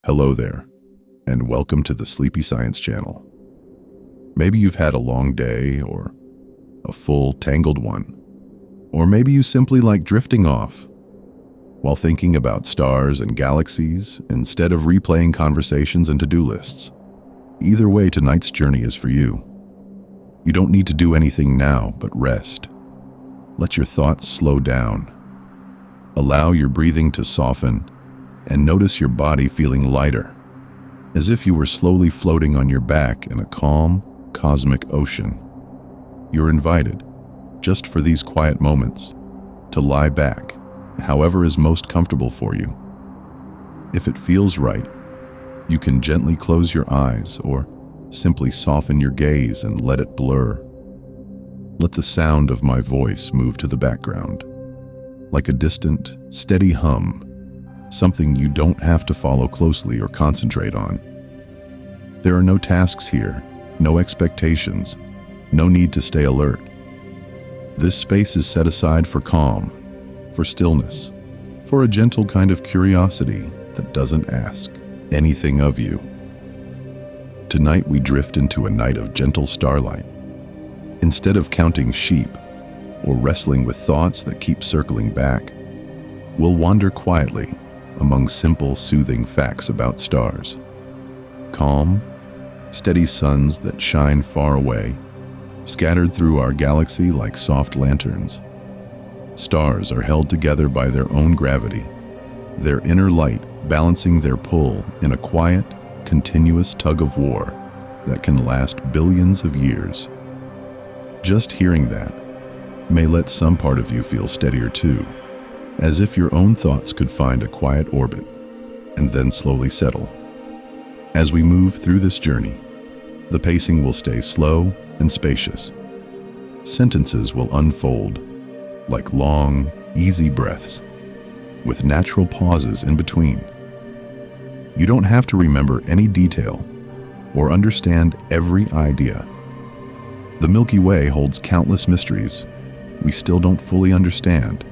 Hello there, and welcome to the Sleepy Science Channel. Maybe you've had a long day, or a full, tangled one. Or maybe you simply like drifting off while thinking about stars and galaxies instead of replaying conversations and to-do lists. Either way, tonight's journey is for you. You don't need to do anything now but rest. Let your thoughts slow down. Allow your breathing to soften and notice your body feeling lighter, as if you were slowly floating on your back in a calm, cosmic ocean. You're invited, just for these quiet moments, to lie back, however is most comfortable for you. If it feels right, you can gently close your eyes or simply soften your gaze and let it blur. Let the sound of my voice move to the background, like a distant, steady hum, something you don't have to follow closely or concentrate on. There are no tasks here, no expectations, no need to stay alert. This space is set aside for calm, for stillness, for a gentle kind of curiosity that doesn't ask anything of you. Tonight we drift into a night of gentle starlight. Instead of counting sheep or wrestling with thoughts that keep circling back, we'll wander quietly among simple, soothing facts about stars. Calm, steady suns that shine far away, scattered through our galaxy like soft lanterns. Stars are held together by their own gravity, their inner light balancing their pull in a quiet, continuous tug-of-war that can last billions of years. Just hearing that may let some part of you feel steadier too, as if your own thoughts could find a quiet orbit and then slowly settle. As we move through this journey, the pacing will stay slow and spacious. Sentences will unfold like long, easy breaths, with natural pauses in between. You don't have to remember any detail or understand every idea. The Milky Way holds countless mysteries we still don't fully understand,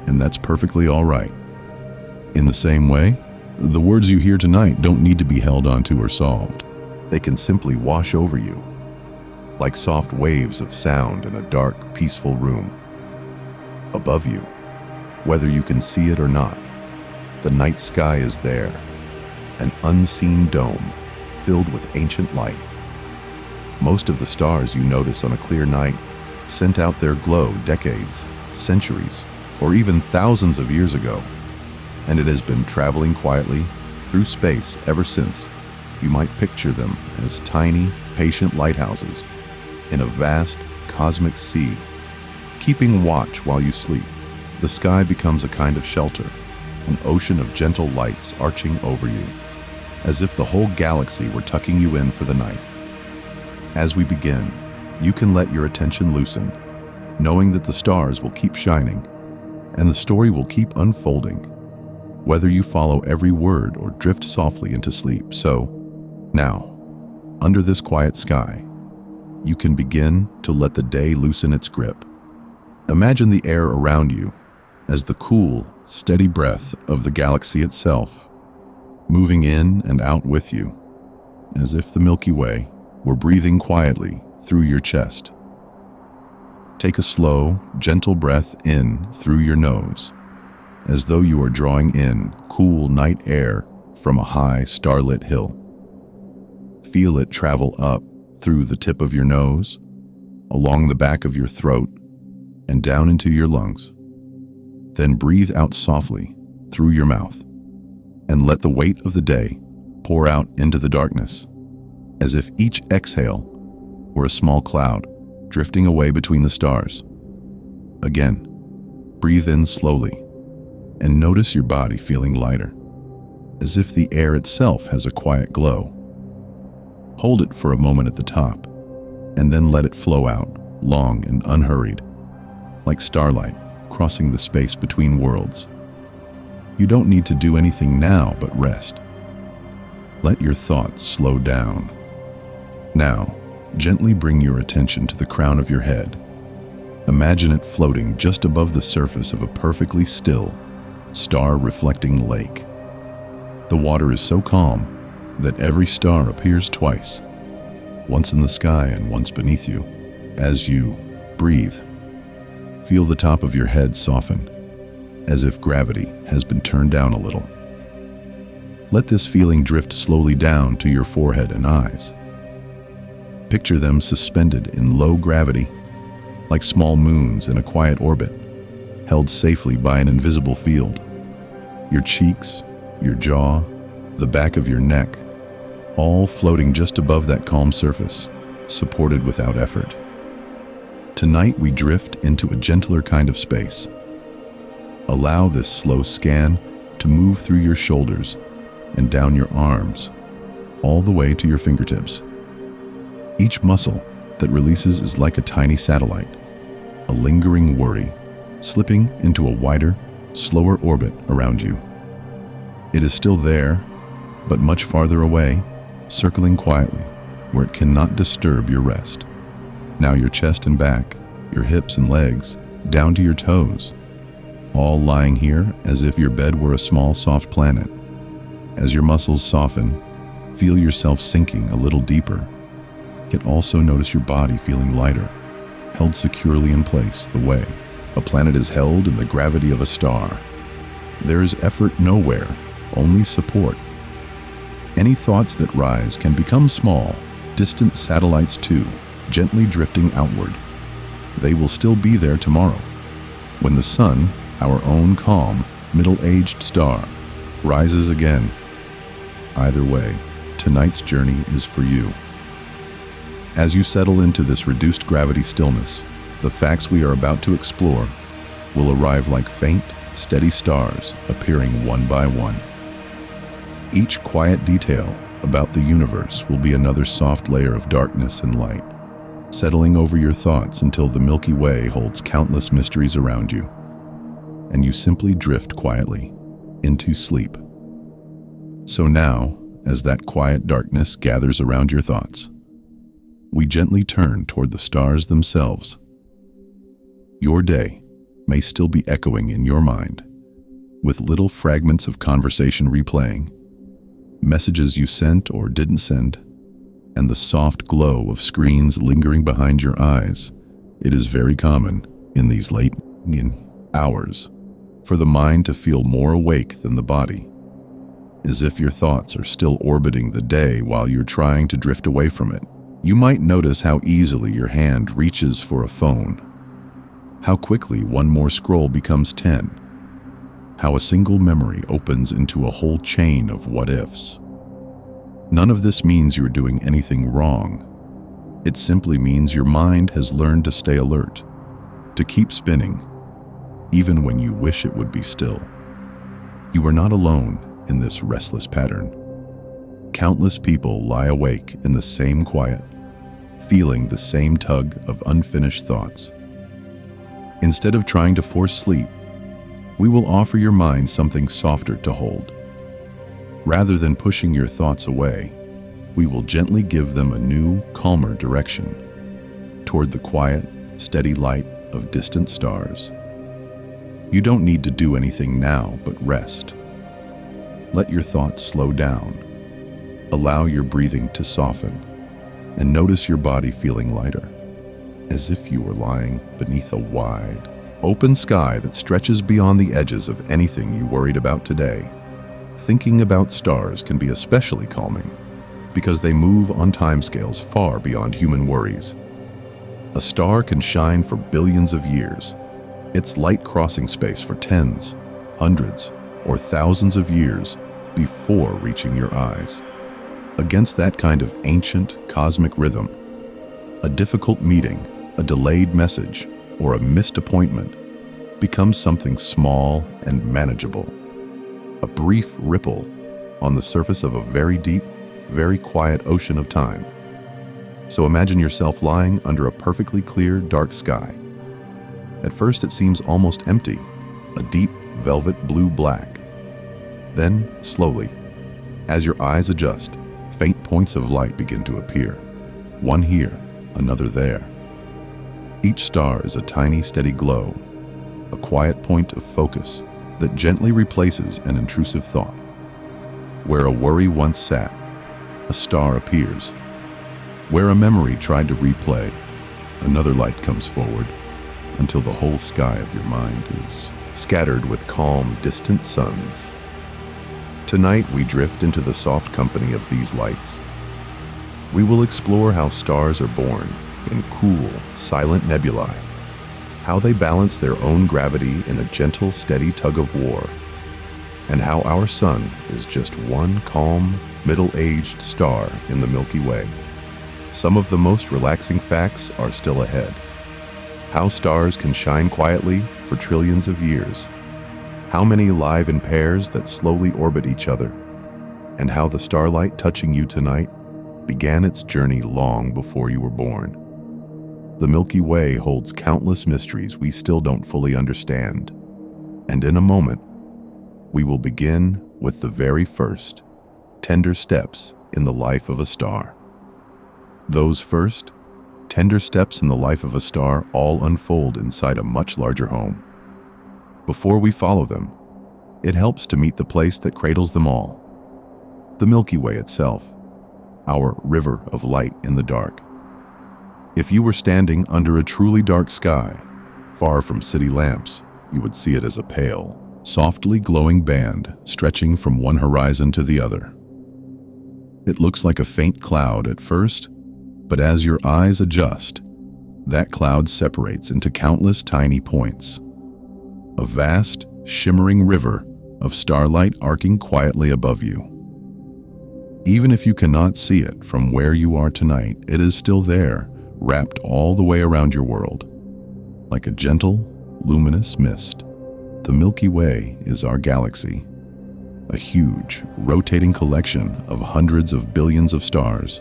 and that's perfectly all right. In the same way, the words you hear tonight don't need to be held onto or solved. They can simply wash over you, like soft waves of sound in a dark, peaceful room. Above you, whether you can see it or not, the night sky is there, an unseen dome filled with ancient light. Most of the stars you notice on a clear night sent out their glow decades, centuries, or even thousands of years ago, and it has been traveling quietly through space ever since. You might picture them as tiny, patient lighthouses in a vast cosmic sea, keeping watch while you sleep. The sky becomes a kind of shelter, an ocean of gentle lights arching over you, as if the whole galaxy were tucking you in for the night. As we begin, you can let your attention loosen, knowing that the stars will keep shining and the story will keep unfolding, whether you follow every word or drift softly into sleep. So, now, under this quiet sky, you can begin to let the day loosen its grip. Imagine the air around you as the cool, steady breath of the galaxy itself, moving in and out with you, as if the Milky Way were breathing quietly through your chest. Take a slow, gentle breath in through your nose, as though you are drawing in cool night air from a high, starlit hill. Feel it travel up through the tip of your nose, along the back of your throat, and down into your lungs. Then breathe out softly through your mouth, and let the weight of the day pour out into the darkness, as if each exhale were a small cloud drifting away between the stars. Again, breathe in slowly and notice your body feeling lighter, as if the air itself has a quiet glow. Hold it for a moment at the top, and then let it flow out, long and unhurried, like starlight crossing the space between worlds. You don't need to do anything now but rest. Let your thoughts slow down. Now, gently bring your attention to the crown of your head. Imagine it floating just above the surface of a perfectly still, star-reflecting lake. The water is so calm that every star appears twice, once in the sky and once beneath you. As you breathe, feel the top of your head soften, as if gravity has been turned down a little. Let this feeling drift slowly down to your forehead and eyes. Picture them suspended in low gravity, like small moons in a quiet orbit, held safely by an invisible field. Your cheeks, your jaw, the back of your neck, all floating just above that calm surface, supported without effort. Tonight we drift into a gentler kind of space. Allow this slow scan to move through your shoulders and down your arms, all the way to your fingertips. Each muscle that releases is like a tiny satellite, a lingering worry, slipping into a wider, slower orbit around you. It is still there, but much farther away, circling quietly, where it cannot disturb your rest. Now your chest and back, your hips and legs, down to your toes, all lying here as if your bed were a small, soft planet. As your muscles soften, feel yourself sinking a little deeper, yet also notice your body feeling lighter, held securely in place the way a planet is held in the gravity of a star. There is effort nowhere, only support. Any thoughts that rise can become small, distant satellites too, gently drifting outward. They will still be there tomorrow, when the sun, our own calm, middle-aged star, rises again. Either way, tonight's journey is for you. As you settle into this reduced gravity stillness, the facts we are about to explore will arrive like faint, steady stars appearing one by one. Each quiet detail about the universe will be another soft layer of darkness and light, settling over your thoughts until the Milky Way holds countless mysteries around you, and you simply drift quietly into sleep. So now, as that quiet darkness gathers around your thoughts, we gently turn toward the stars themselves. Your day may still be echoing in your mind, with little fragments of conversation replaying, messages you sent or didn't send, and the soft glow of screens lingering behind your eyes. It is very common in these late hours for the mind to feel more awake than the body, as if your thoughts are still orbiting the day while you're trying to drift away from it. You might notice how easily your hand reaches for a phone, how quickly one more scroll becomes 10, how a single memory opens into a whole chain of what-ifs. None of this means you're doing anything wrong. It simply means your mind has learned to stay alert, to keep spinning, even when you wish it would be still. You are not alone in this restless pattern. Countless people lie awake in the same quiet, feeling the same tug of unfinished thoughts. Instead of trying to force sleep, we will offer your mind something softer to hold. Rather than pushing your thoughts away, we will gently give them a new, calmer direction toward the quiet, steady light of distant stars. You don't need to do anything now but rest. Let your thoughts slow down. Allow your breathing to soften, and notice your body feeling lighter, as if you were lying beneath a wide, open sky that stretches beyond the edges of anything you worried about today. Thinking about stars can be especially calming because they move on timescales far beyond human worries. A star can shine for billions of years, its light crossing space for tens, hundreds, or thousands of years before reaching your eyes. Against that kind of ancient cosmic rhythm, a difficult meeting, a delayed message, or a missed appointment becomes something small and manageable. A brief ripple on the surface of a very deep, very quiet ocean of time. So imagine yourself lying under a perfectly clear, dark sky. At first it seems almost empty, a deep velvet blue-black. Then, slowly, as your eyes adjust, faint points of light begin to appear. One here, another there. Each star is a tiny, steady glow, a quiet point of focus that gently replaces an intrusive thought. Where a worry once sat, a star appears. Where a memory tried to replay, another light comes forward, until the whole sky of your mind is scattered with calm, distant suns. Tonight we drift into the soft company of these lights. We will explore how stars are born in cool, silent nebulae, how they balance their own gravity in a gentle, steady tug of war, and how our sun is just one calm, middle-aged star in the Milky Way. Some of the most relaxing facts are still ahead. How stars can shine quietly for trillions of years, how many live in pairs that slowly orbit each other, and how the starlight touching you tonight began its journey long before you were born. The Milky Way holds countless mysteries we still don't fully understand, and in a moment, we will begin with the very first, tender steps in the life of a star. Those first, tender steps in the life of a star all unfold inside a much larger home. Before we follow them, it helps to meet the place that cradles them all, the Milky Way itself, our river of light in the dark. If you were standing under a truly dark sky, far from city lamps, you would see it as a pale, softly glowing band stretching from one horizon to the other. It looks like a faint cloud at first, but as your eyes adjust, that cloud separates into countless tiny points. A vast, shimmering river of starlight arcing quietly above you. Even if you cannot see it from where you are tonight, it is still there, wrapped all the way around your world. Like a gentle, luminous mist, the Milky Way is our galaxy, a huge, rotating collection of hundreds of billions of stars,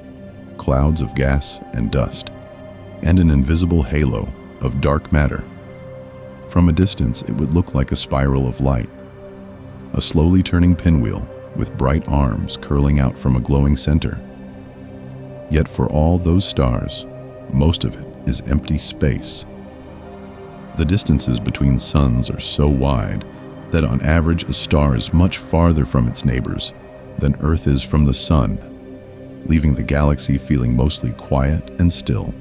clouds of gas and dust, and an invisible halo of dark matter. From a distance, it would look like a spiral of light, a slowly turning pinwheel with bright arms curling out from a glowing center. Yet for all those stars, most of it is empty space. The distances between suns are so wide that on average a star is much farther from its neighbors than Earth is from the sun, leaving the galaxy feeling mostly quiet and still.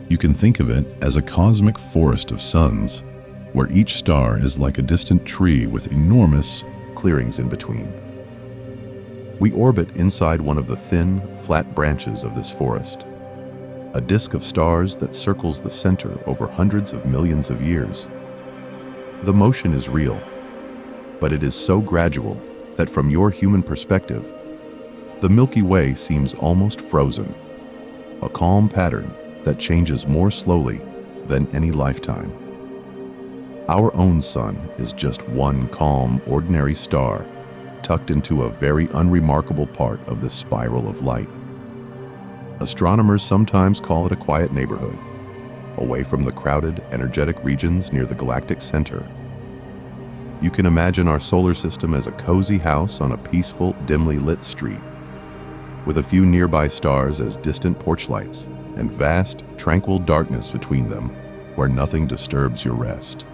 You can think of it as a cosmic forest of suns, where each star is like a distant tree with enormous clearings in between. We orbit inside one of the thin, flat branches of this forest, a disk of stars that circles the center over hundreds of millions of years. The motion is real, but it is so gradual that from your human perspective, the Milky Way seems almost frozen, a calm pattern that changes more slowly than any lifetime. Our own sun is just one calm, ordinary star tucked into a very unremarkable part of this spiral of light. Astronomers sometimes call it a quiet neighborhood, away from the crowded, energetic regions near the galactic center. You can imagine our solar system as a cozy house on a peaceful, dimly lit street, with a few nearby stars as distant porch lights and vast, tranquil darkness between them where nothing disturbs your rest.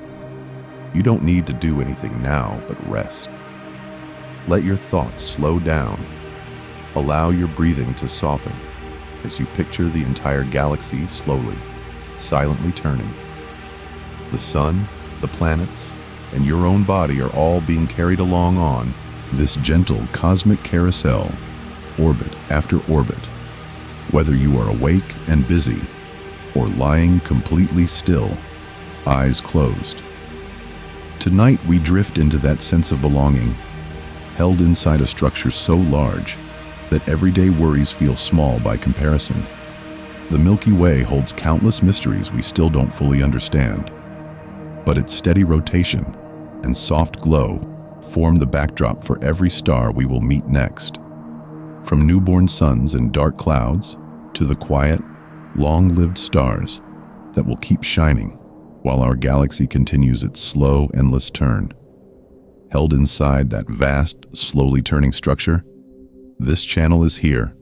You don't need to do anything now but rest. Let your thoughts slow down. Allow your breathing to soften as you picture the entire galaxy slowly, silently turning. The sun, the planets, and your own body are all being carried along on this gentle cosmic carousel, orbit after orbit, whether you are awake and busy or lying completely still, eyes closed. Tonight we drift into that sense of belonging, held inside a structure so large that everyday worries feel small by comparison. The Milky Way holds countless mysteries we still don't fully understand, but its steady rotation and soft glow form the backdrop for every star we will meet next. From newborn suns and dark clouds to the quiet, long-lived stars that will keep shining while our galaxy continues its slow, endless turn. Held inside that vast, slowly turning structure, this channel is here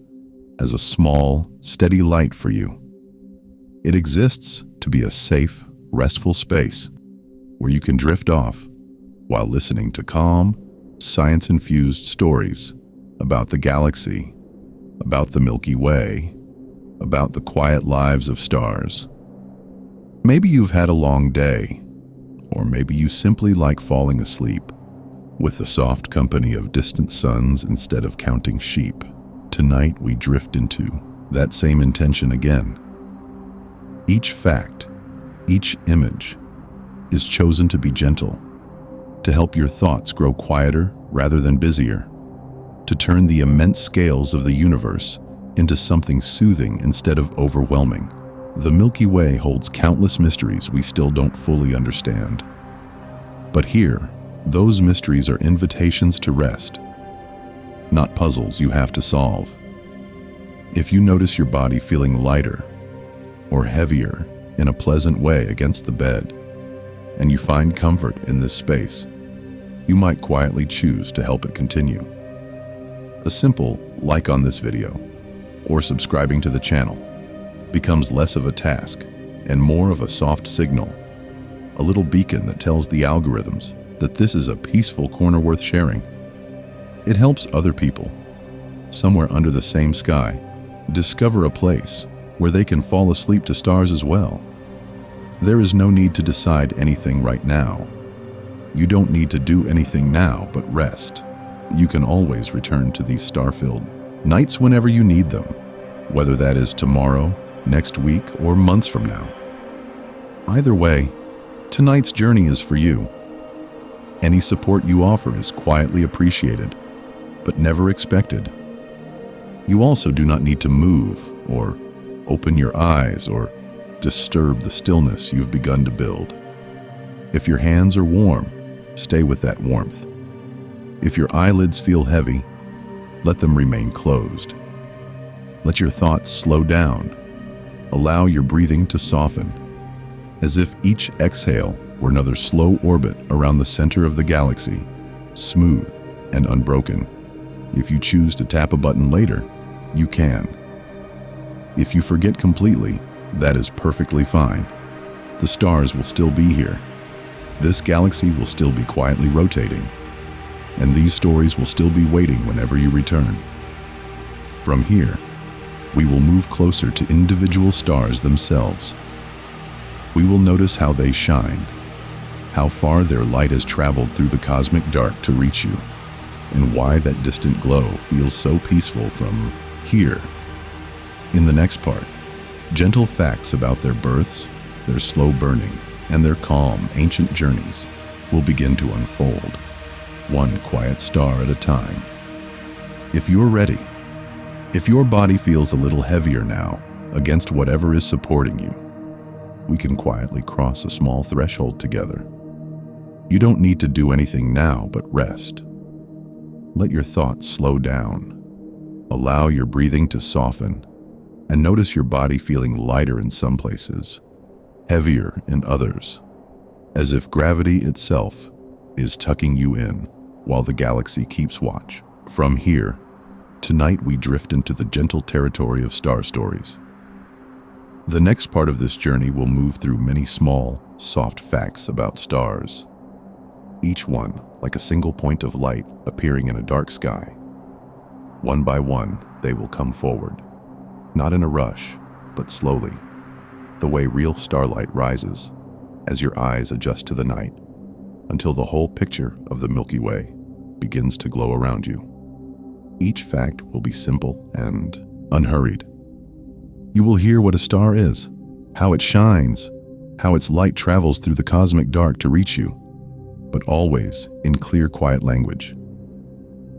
as a small, steady light for you. It exists to be a safe, restful space where you can drift off while listening to calm, science-infused stories about the galaxy, about the Milky Way, about the quiet lives of stars. Maybe you've had a long day, or maybe you simply like falling asleep with the soft company of distant suns instead of counting sheep. Tonight we drift into that same intention again. Each fact, each image is chosen to be gentle, to help your thoughts grow quieter rather than busier, to turn the immense scales of the universe into something soothing instead of overwhelming. The Milky Way holds countless mysteries we still don't fully understand. But here, those mysteries are invitations to rest, not puzzles you have to solve. If you notice your body feeling lighter or heavier in a pleasant way against the bed, and you find comfort in this space, you might quietly choose to help it continue. A simple like on this video or subscribing to the channel becomes less of a task and more of a soft signal, a little beacon that tells the algorithms that this is a peaceful corner worth sharing. It helps other people, somewhere under the same sky, discover a place where they can fall asleep to stars as well. There is no need to decide anything right now. You don't need to do anything now but rest. You can always return to these star-filled nights whenever you need them, whether that is tomorrow, next week, or months from now. Either way, tonight's journey is for you. Any support you offer is quietly appreciated, but never expected. You also do not need to move or open your eyes or disturb the stillness you've begun to build. If your hands are warm, stay with that warmth. If your eyelids feel heavy, let them remain closed. Let your thoughts slow down. Allow your breathing to soften, as if each exhale were another slow orbit around the center of the galaxy, smooth and unbroken. If you choose to tap a button later, you can. If you forget completely, that is perfectly fine. The stars will still be here. This galaxy will still be quietly rotating, and these stories will still be waiting whenever you return. From here, we will move closer to individual stars themselves. We will notice how they shine, how far their light has traveled through the cosmic dark to reach you, and why that distant glow feels so peaceful from here. In the next part, gentle facts about their births, their slow burning, and their calm, ancient journeys will begin to unfold, one quiet star at a time. If you're ready, if your body feels a little heavier now against whatever is supporting you, we can quietly cross a small threshold together. You don't need to do anything now but rest. Let your thoughts slow down. Allow your breathing to soften, and notice your body feeling lighter in some places, heavier in others, as if gravity itself is tucking you in while the galaxy keeps watch. From here, tonight we drift into the gentle territory of star stories. The next part of this journey will move through many small, soft facts about stars, each one like a single point of light appearing in a dark sky. One by one, they will come forward, not in a rush, but slowly, the way real starlight rises as your eyes adjust to the night, until the whole picture of the Milky Way begins to glow around you. Each fact will be simple and unhurried. You will hear what a star is, how it shines, how its light travels through the cosmic dark to reach you, but always in clear, quiet language.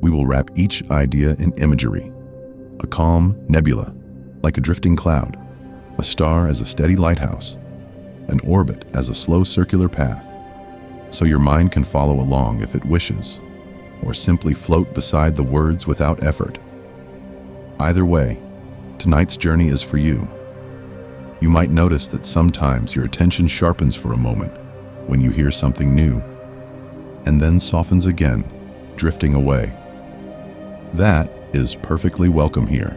We will wrap each idea in imagery, a calm nebula, like a drifting cloud, a star as a steady lighthouse, an orbit as a slow circular path, so your mind can follow along if it wishes, or simply float beside the words without effort. Either way, tonight's journey is for you. You might notice that sometimes your attention sharpens for a moment when you hear something new, and then softens again, drifting away. That is perfectly welcome here.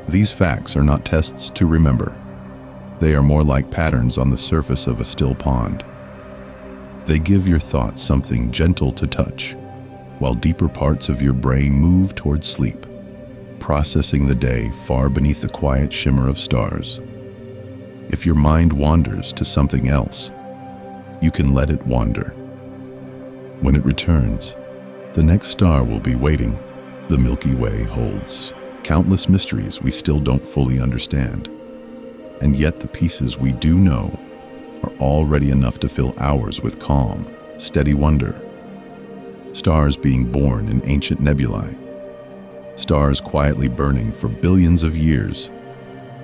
These facts are not tests to remember. They are more like patterns on the surface of a still pond. They give your thoughts something gentle to touch, while deeper parts of your brain move towards sleep, processing the day far beneath the quiet shimmer of stars. If your mind wanders to something else, you can let it wander. When it returns, the next star will be waiting. The Milky Way holds countless mysteries we still don't fully understand, and yet the pieces we do know are already enough to fill hours with calm, steady wonder. Stars being born in ancient nebulae, stars quietly burning for billions of years,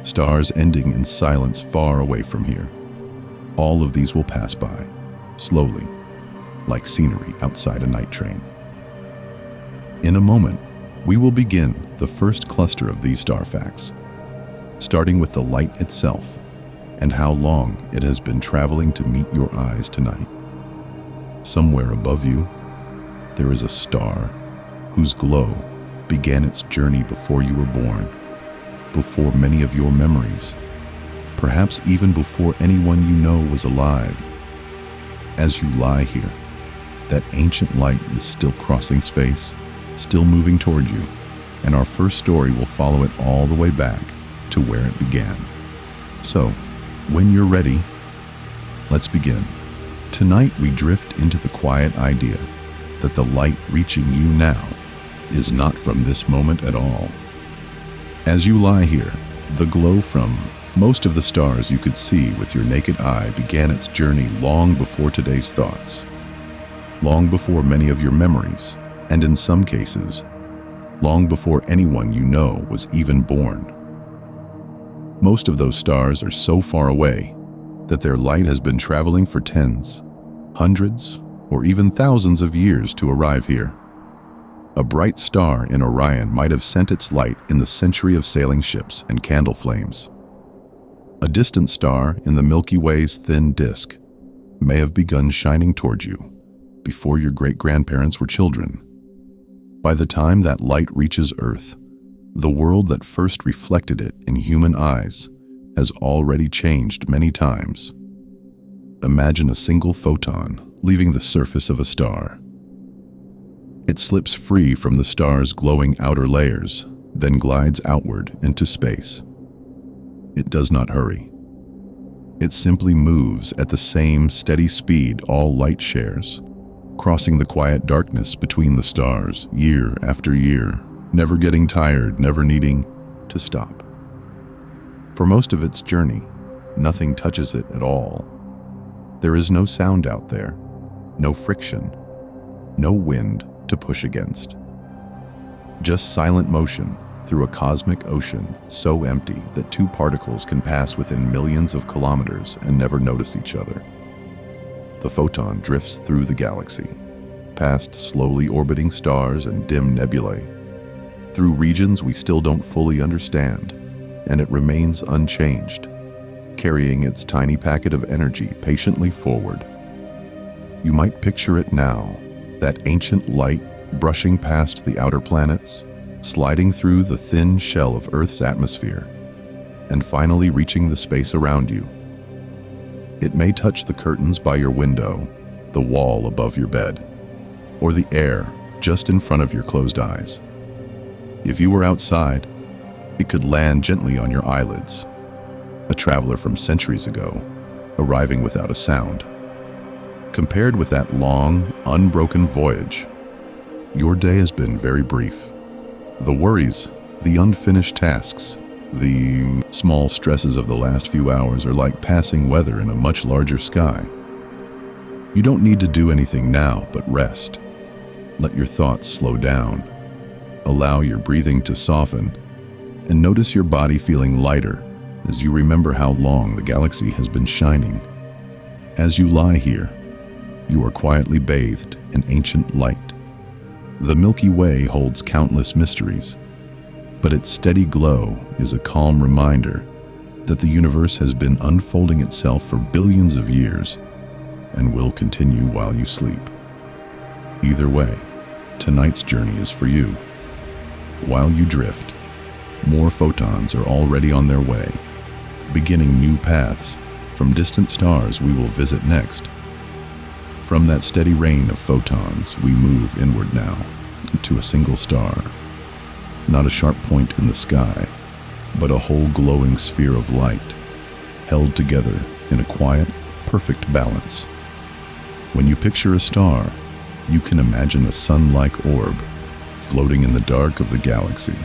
stars ending in silence far away from here. All of these will pass by, slowly, like scenery outside a night train. In a moment, we will begin the first cluster of these star facts, starting with the light itself and how long it has been traveling to meet your eyes tonight. Somewhere above you, there is a star whose glow began its journey before you were born, before many of your memories, perhaps even before anyone you know was alive. As you lie here, that ancient light is still crossing space, still moving toward you, and our first story will follow it all the way back to where it began. So, when you're ready, let's begin. Tonight we drift into the quiet idea that the light reaching you now is not from this moment at all. As you lie here, the glow from most of the stars you could see with your naked eye began its journey long before today's thoughts, long before many of your memories, and in some cases, long before anyone you know was even born. Most of those stars are so far away that their light has been traveling for tens, hundreds, or even thousands of years to arrive here. A bright star in Orion might have sent its light in the century of sailing ships and candle flames. A distant star in the Milky Way's thin disk may have begun shining toward you before your great-grandparents were children. By the time that light reaches Earth, the world that first reflected it in human eyes has already changed many times. Imagine a single photon leaving the surface of a star. It slips free from the star's glowing outer layers, then glides outward into space. It does not hurry. It simply moves at the same steady speed all light shares, crossing the quiet darkness between the stars year after year, never getting tired, never needing to stop. For most of its journey, nothing touches it at all. There is no sound out there, no friction, no wind to push against. Just silent motion through a cosmic ocean so empty that two particles can pass within millions of kilometers and never notice each other. The photon drifts through the galaxy, past slowly orbiting stars and dim nebulae, through regions we still don't fully understand, and it remains unchanged, carrying its tiny packet of energy patiently forward. You might picture it now, that ancient light brushing past the outer planets, sliding through the thin shell of Earth's atmosphere, and finally reaching the space around you. It may touch the curtains by your window, the wall above your bed, or the air just in front of your closed eyes. If you were outside, it could land gently on your eyelids, a traveler from centuries ago, arriving without a sound. Compared with that long, unbroken voyage, your day has been very brief. The worries, the unfinished tasks, the small stresses of the last few hours are like passing weather in a much larger sky. You don't need to do anything now but rest. Let your thoughts slow down. Allow your breathing to soften, and notice your body feeling lighter as you remember how long the galaxy has been shining. As you lie here, you are quietly bathed in ancient light. The Milky Way holds countless mysteries, but its steady glow is a calm reminder that the universe has been unfolding itself for billions of years and will continue while you sleep. Either way, tonight's journey is for you. While you drift, more photons are already on their way, beginning new paths from distant stars we will visit next. From that steady rain of photons, we move inward now to a single star. Not a sharp point in the sky, but a whole glowing sphere of light, held together in a quiet, perfect balance. When you picture a star, you can imagine a sun-like orb floating in the dark of the galaxy,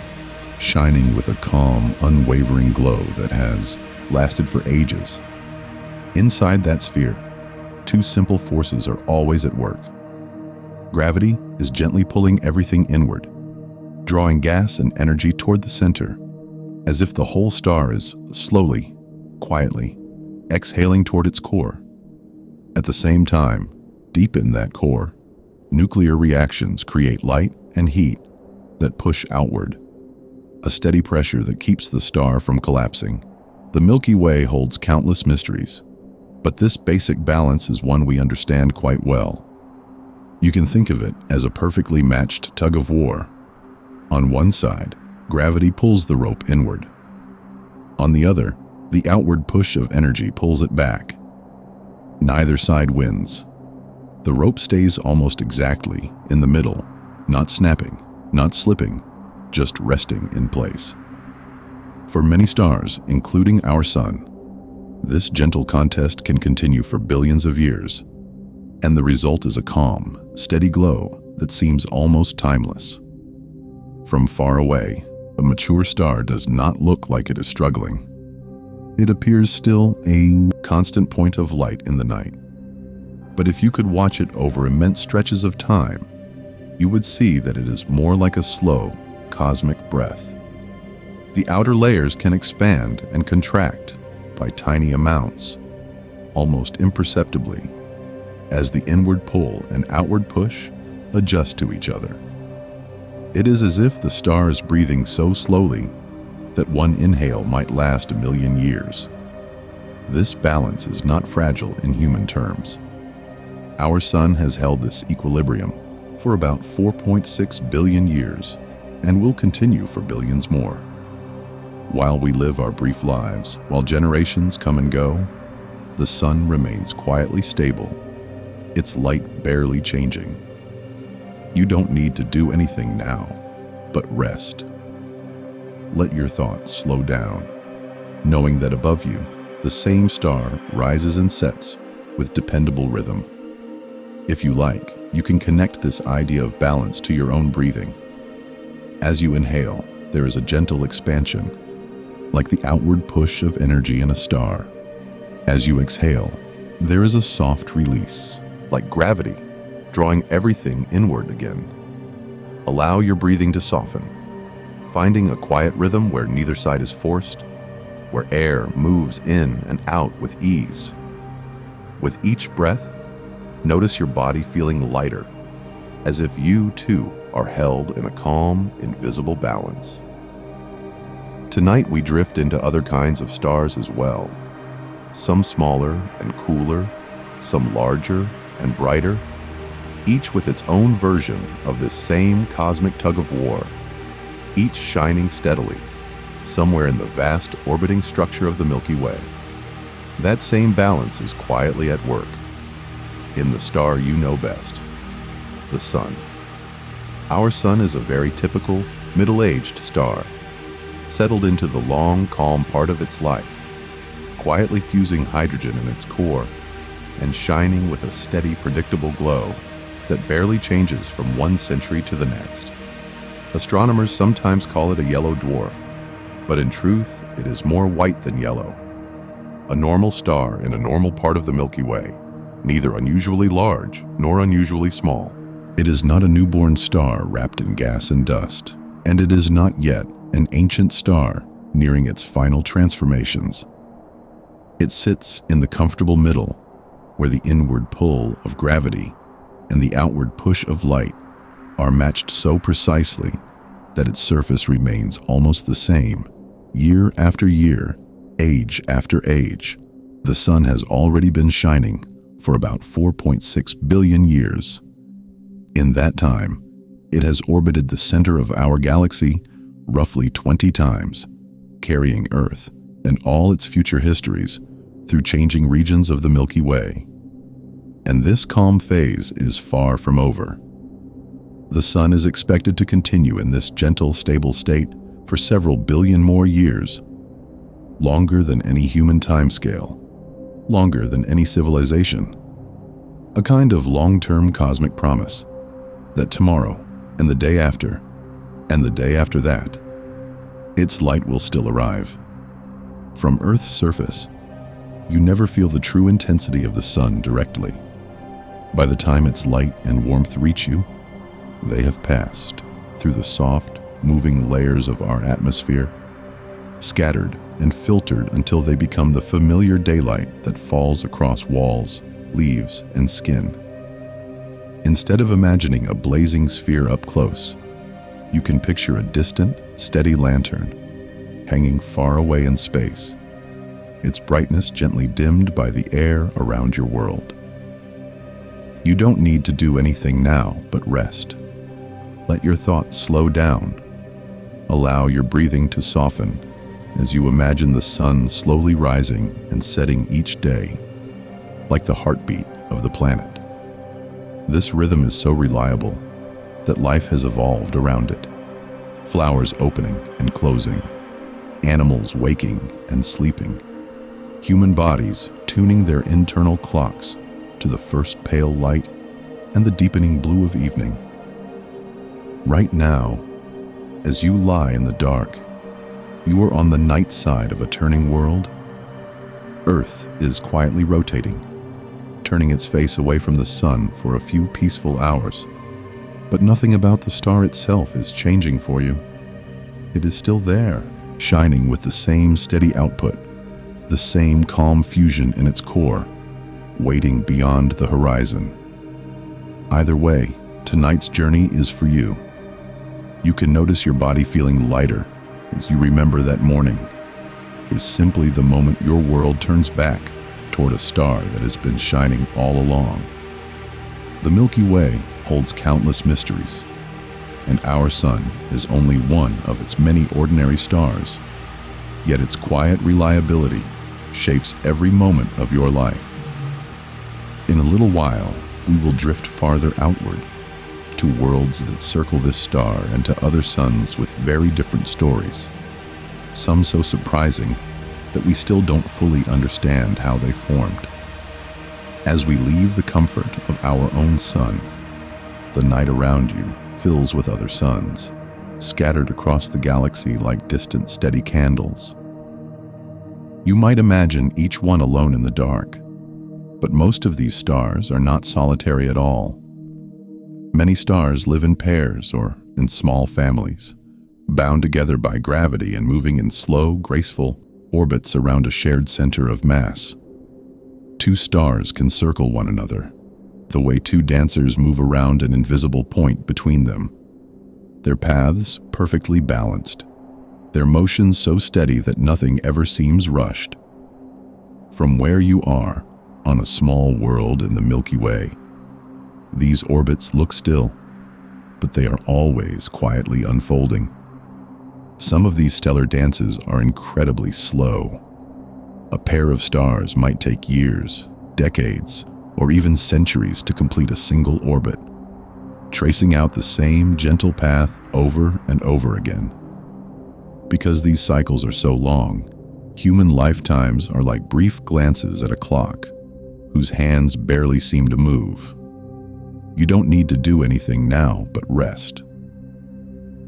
shining with a calm, unwavering glow that has lasted for ages. Inside that sphere, two simple forces are always at work. Gravity is gently pulling everything inward, drawing gas and energy toward the center, as if the whole star is slowly, quietly, exhaling toward its core. At the same time, deep in that core, nuclear reactions create light and heat that push outward, a steady pressure that keeps the star from collapsing. The Milky Way holds countless mysteries, but this basic balance is one we understand quite well. You can think of it as a perfectly matched tug of war. On one side, gravity pulls the rope inward. On the other, the outward push of energy pulls it back. Neither side wins. The rope stays almost exactly in the middle, not snapping, not slipping, just resting in place. For many stars, including our Sun, this gentle contest can continue for billions of years, and the result is a calm, steady glow that seems almost timeless. From far away, a mature star does not look like it is struggling. It appears still a constant point of light in the night. But if you could watch it over immense stretches of time, you would see that it is more like a slow, cosmic breath. The outer layers can expand and contract by tiny amounts, almost imperceptibly, as the inward pull and outward push adjust to each other. It is as if the star is breathing so slowly that one inhale might last 1,000,000 years. This balance is not fragile in human terms. Our Sun has held this equilibrium for about 4.6 billion years and will continue for billions more. While we live our brief lives, while generations come and go, the Sun remains quietly stable, its light barely changing. You don't need to do anything now, but rest. Let your thoughts slow down, knowing that above you, the same star rises and sets with dependable rhythm. If you like, you can connect this idea of balance to your own breathing. As you inhale, there is a gentle expansion, like the outward push of energy in a star. As you exhale, there is a soft release, like gravity, drawing everything inward again. Allow your breathing to soften, finding a quiet rhythm where neither side is forced, where air moves in and out with ease. With each breath, notice your body feeling lighter, as if you too are held in a calm, invisible balance. Tonight we drift into other kinds of stars as well, some smaller and cooler, some larger and brighter, each with its own version of this same cosmic tug of war, each shining steadily, somewhere in the vast orbiting structure of the Milky Way. That same balance is quietly at work, in the star you know best, the Sun. Our Sun is a very typical, middle-aged star, settled into the long, calm part of its life, quietly fusing hydrogen in its core and shining with a steady, predictable glow that barely changes from one century to the next. Astronomers sometimes call it a yellow dwarf, but in truth, it is more white than yellow. A normal star in a normal part of the Milky Way, neither unusually large nor unusually small. It is not a newborn star wrapped in gas and dust, and it is not yet an ancient star nearing its final transformations. It sits in the comfortable middle, where the inward pull of gravity and the outward push of light are matched so precisely that its surface remains almost the same, year after year, age after age. The Sun has already been shining for about 4.6 billion years. In that time, it has orbited the center of our galaxy roughly 20 times, carrying Earth and all its future histories through changing regions of the Milky Way. And this calm phase is far from over. The sun is expected to continue in this gentle, stable state for several billion more years, longer than any human timescale, longer than any civilization. A kind of long-term cosmic promise that tomorrow and the day after and the day after that, its light will still arrive. From Earth's surface, you never feel the true intensity of the sun directly. By the time its light and warmth reach you, they have passed through the soft, moving layers of our atmosphere, scattered and filtered until they become the familiar daylight that falls across walls, leaves, and skin. Instead of imagining a blazing sphere up close, you can picture a distant, steady lantern hanging far away in space, its brightness gently dimmed by the air around your world. You don't need to do anything now but rest. Let your thoughts slow down. Allow your breathing to soften as you imagine the sun slowly rising and setting each day, like the heartbeat of the planet. This rhythm is so reliable that life has evolved around it. Flowers opening and closing, animals waking and sleeping, human bodies tuning their internal clocks to the first pale light and the deepening blue of evening. Right now, as you lie in the dark, you are on the night side of a turning world. Earth is quietly rotating, turning its face away from the sun for a few peaceful hours. But nothing about the star itself is changing for you. It is still there, shining with the same steady output, the same calm fusion in its core, waiting beyond the horizon. Either way, tonight's journey is for you. You can notice your body feeling lighter as you remember that morning is simply the moment your world turns back toward a star that has been shining all along. The Milky Way holds countless mysteries, and our sun is only one of its many ordinary stars. Yet its quiet reliability shapes every moment of your life. In a little while, we will drift farther outward to worlds that circle this star and to other suns with very different stories, some so surprising that we still don't fully understand how they formed. As we leave the comfort of our own sun, the night around you fills with other suns, scattered across the galaxy like distant, steady candles. You might imagine each one alone in the dark, but most of these stars are not solitary at all. Many stars live in pairs or in small families, bound together by gravity and moving in slow, graceful orbits around a shared center of mass. Two stars can circle one another, the way two dancers move around an invisible point between them. Their paths perfectly balanced, their motions so steady that nothing ever seems rushed. From where you are, on a small world in the Milky Way, these orbits look still, but they are always quietly unfolding. Some of these stellar dances are incredibly slow. A pair of stars might take years, decades, or even centuries to complete a single orbit, tracing out the same gentle path over and over again. Because these cycles are so long, human lifetimes are like brief glances at a clock whose hands barely seem to move. You don't need to do anything now but rest.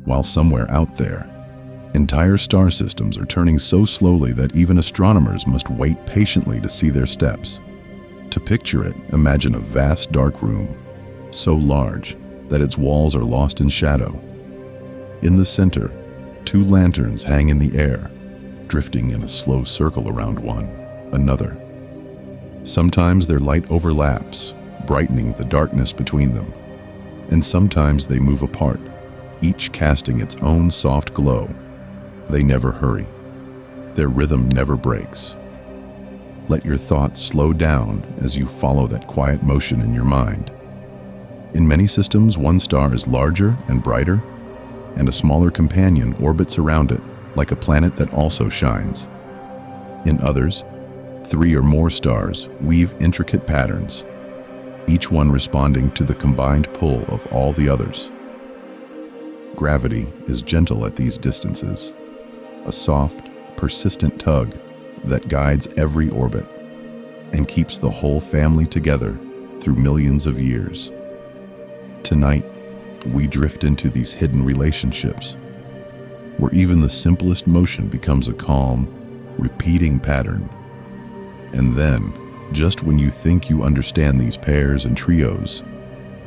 While somewhere out there, entire star systems are turning so slowly that even astronomers must wait patiently to see their steps. To picture it, imagine a vast dark room, so large that its walls are lost in shadow. In the center, two lanterns hang in the air, drifting in a slow circle around one another. Sometimes their light overlaps, brightening the darkness between them, and sometimes they move apart, each casting its own soft glow. They never hurry. Their rhythm never breaks. Let your thoughts slow down as you follow that quiet motion in your mind. In many systems, one star is larger and brighter, and a smaller companion orbits around it like a planet that also shines. In others, 3 or more stars weave intricate patterns, each one responding to the combined pull of all the others. Gravity is gentle at these distances, a soft, persistent tug that guides every orbit and keeps the whole family together through millions of years. Tonight, we drift into these hidden relationships, where even the simplest motion becomes a calm, repeating pattern. And then, just when you think you understand these pairs and trios,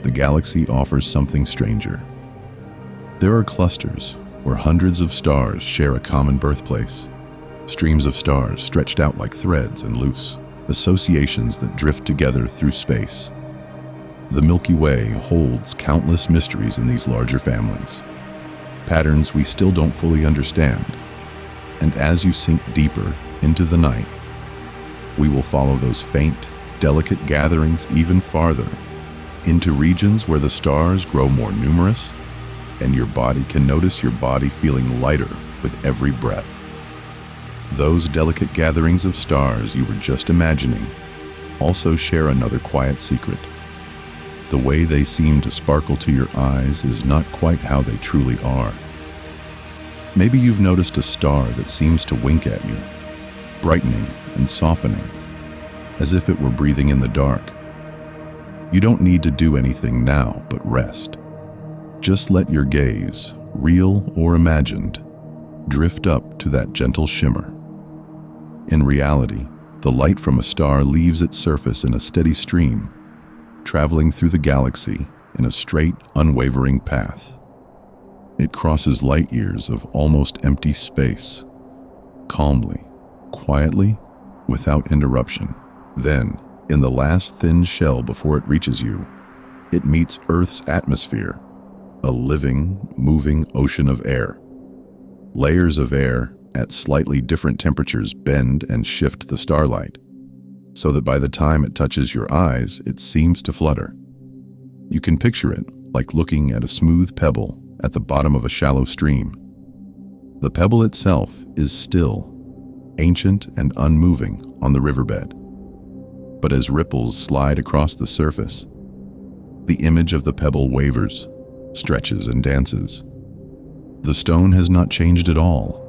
the galaxy offers something stranger. There are clusters where hundreds of stars share a common birthplace, streams of stars stretched out like threads and loose, associations that drift together through space. The Milky Way holds countless mysteries in these larger families, patterns we still don't fully understand. And as you sink deeper into the night, we will follow those faint, delicate gatherings even farther, into regions where the stars grow more numerous, and your body can notice your body feeling lighter with every breath. Those delicate gatherings of stars you were just imagining also share another quiet secret. The way they seem to sparkle to your eyes is not quite how they truly are. Maybe you've noticed a star that seems to wink at you, brightening and softening, as if it were breathing in the dark. You don't need to do anything now but rest. Just let your gaze, real or imagined, drift up to that gentle shimmer. In reality, the light from a star leaves its surface in a steady stream, traveling through the galaxy in a straight, unwavering path. It crosses light years of almost empty space, calmly, quietly, without interruption. Then, in the last thin shell before it reaches you, it meets Earth's atmosphere, a living, moving ocean of air. Layers of air at slightly different temperatures bend and shift the starlight, so that by the time it touches your eyes, it seems to flutter. You can picture it like looking at a smooth pebble at the bottom of a shallow stream. The pebble itself is still, ancient and unmoving on the riverbed. But as ripples slide across the surface, the image of the pebble wavers, stretches, and dances. The stone has not changed at all,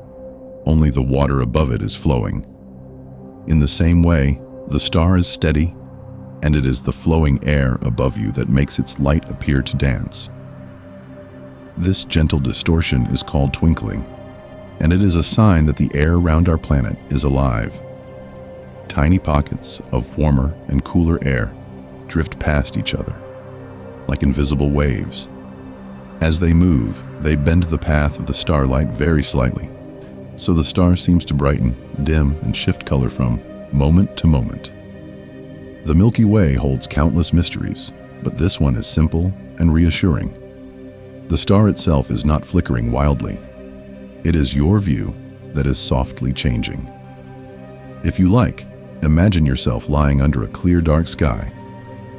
only the water above it is flowing. In the same way, the star is steady, and it is the flowing air above you that makes its light appear to dance. This gentle distortion is called twinkling, and it is a sign that the air around our planet is alive. Tiny pockets of warmer and cooler air drift past each other, like invisible waves. As they move, they bend the path of the starlight very slightly, so the star seems to brighten, dim, and shift color from moment to moment. The Milky Way holds countless mysteries, but this one is simple and reassuring. The star itself is not flickering wildly. It is your view that is softly changing. If you like, imagine yourself lying under a clear dark sky,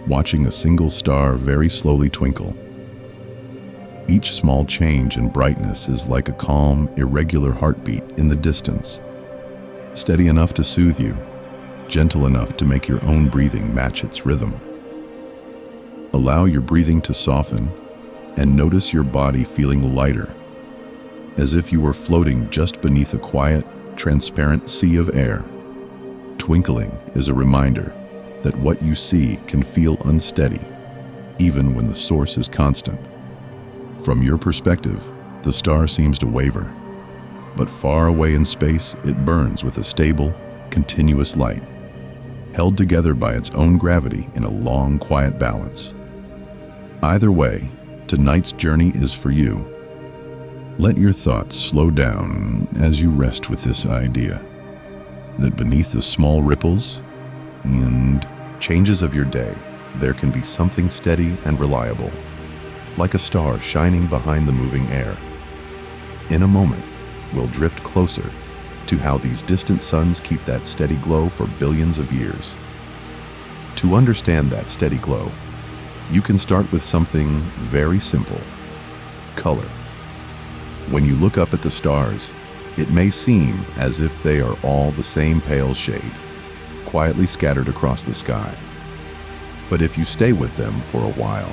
watching a single star very slowly twinkle. Each small change in brightness is like a calm, irregular heartbeat in the distance, steady enough to soothe you, gentle enough to make your own breathing match its rhythm. Allow your breathing to soften and notice your body feeling lighter, as if you were floating just beneath a quiet, transparent sea of air. Twinkling is a reminder that what you see can feel unsteady, even when the source is constant. From your perspective, the star seems to waver, but far away in space, it burns with a stable, continuous light, held together by its own gravity in a long, quiet balance. Either way, tonight's journey is for you. Let your thoughts slow down as you rest with this idea that beneath the small ripples and changes of your day, there can be something steady and reliable, like a star shining behind the moving air. In a moment, we'll drift closer to how these distant suns keep that steady glow for billions of years. To understand that steady glow, you can start with something very simple: color. When you look up at the stars, it may seem as if they are all the same pale shade, quietly scattered across the sky. But if you stay with them for a while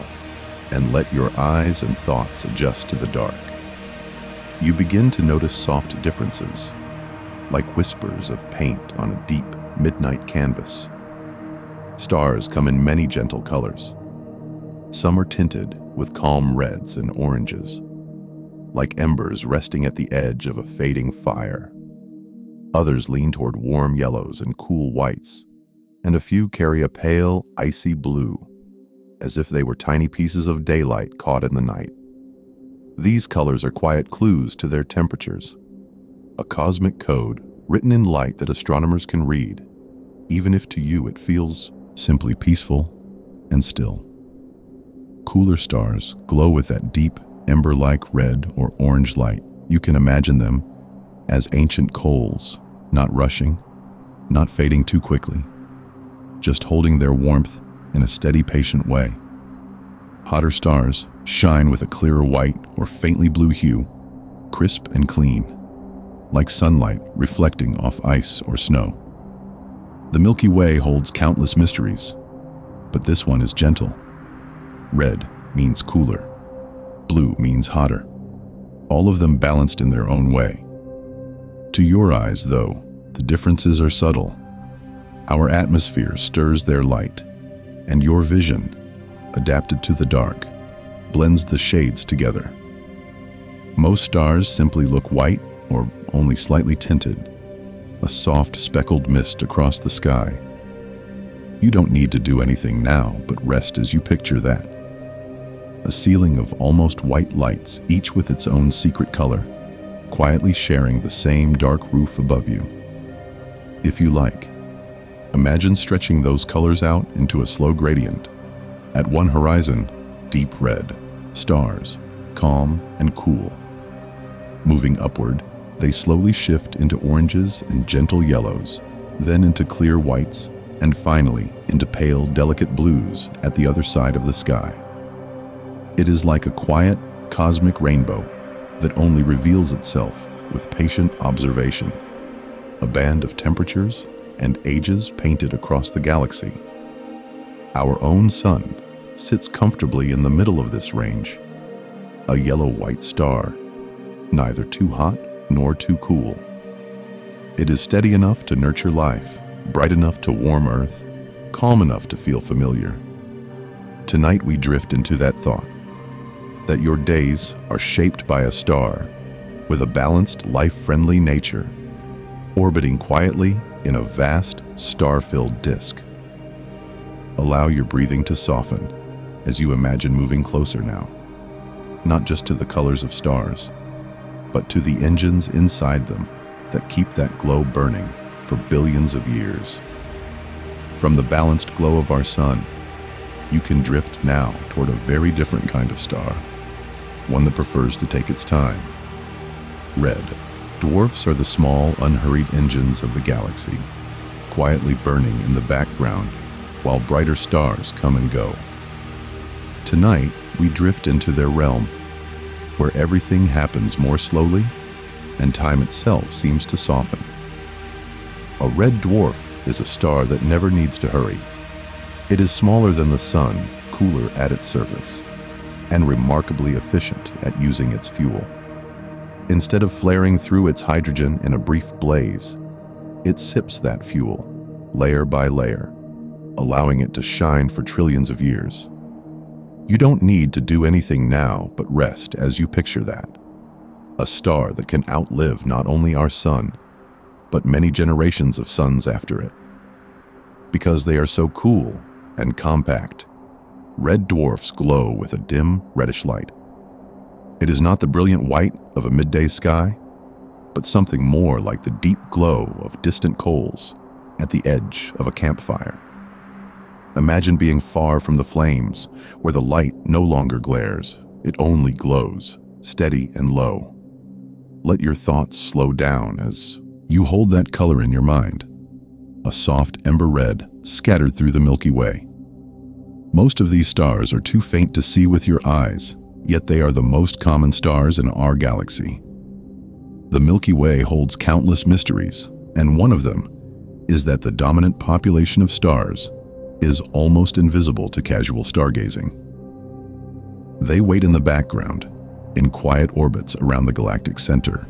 and let your eyes and thoughts adjust to the dark, you begin to notice soft differences, like whispers of paint on a deep midnight canvas. Stars come in many gentle colors. Some are tinted with calm reds and oranges, like embers resting at the edge of a fading fire. Others lean toward warm yellows and cool whites, and a few carry a pale, icy blue, as if they were tiny pieces of daylight caught in the night. These colors are quiet clues to their temperatures, a cosmic code written in light that astronomers can read, even if to you it feels simply peaceful and still. Cooler stars glow with that deep, ember-like red or orange light. You can imagine them as ancient coals, not rushing, not fading too quickly, just holding their warmth in a steady, patient way. Hotter stars shine with a clearer white or faintly blue hue, crisp and clean, like sunlight reflecting off ice or snow. The Milky Way holds countless mysteries, but this one is gentle. Red means cooler. Blue means hotter. All of them balanced in their own way. To your eyes, though, the differences are subtle. Our atmosphere stirs their light, and your vision, adapted to the dark, blends the shades together. Most stars simply look white or only slightly tinted, a soft speckled mist across the sky. You don't need to do anything now but rest as you picture that. A ceiling of almost white lights, each with its own secret color, quietly sharing the same dark roof above you. If you like, imagine stretching those colors out into a slow gradient. At one horizon, deep red, stars, calm and cool. Moving upward, they slowly shift into oranges and gentle yellows, then into clear whites, and finally into pale, delicate blues at the other side of the sky. It is like a quiet, cosmic rainbow that only reveals itself with patient observation, a band of temperatures and ages painted across the galaxy. Our own sun sits comfortably in the middle of this range, a yellow-white star, neither too hot nor too cool. It is steady enough to nurture life, bright enough to warm Earth, calm enough to feel familiar. Tonight we drift into that thought, that your days are shaped by a star with a balanced, life-friendly nature, orbiting quietly in a vast, star-filled disk. Allow your breathing to soften as you imagine moving closer now, not just to the colors of stars, but to the engines inside them that keep that glow burning for billions of years. From the balanced glow of our sun, you can drift now toward a very different kind of star, one that prefers to take its time. Red dwarfs are the small, unhurried engines of the galaxy, quietly burning in the background while brighter stars come and go. Tonight, we drift into their realm, where everything happens more slowly and time itself seems to soften. A red dwarf is a star that never needs to hurry. It is smaller than the sun, cooler at its surface, and remarkably efficient at using its fuel. Instead of flaring through its hydrogen in a brief blaze, it sips that fuel, layer by layer, allowing it to shine for trillions of years. You don't need to do anything now but rest as you picture that. A star that can outlive not only our sun, but many generations of suns after it. Because they are so cool and compact, red dwarfs glow with a dim, reddish light. It is not the brilliant white of a midday sky, but something more like the deep glow of distant coals at the edge of a campfire. Imagine being far from the flames, where the light no longer glares, it only glows, steady and low. Let your thoughts slow down as you hold that color in your mind, a soft ember red scattered through the Milky Way. Most of these stars are too faint to see with your eyes, yet they are the most common stars in our galaxy. The Milky Way holds countless mysteries, and one of them is that the dominant population of stars is almost invisible to casual stargazing. They wait in the background, in quiet orbits around the galactic center,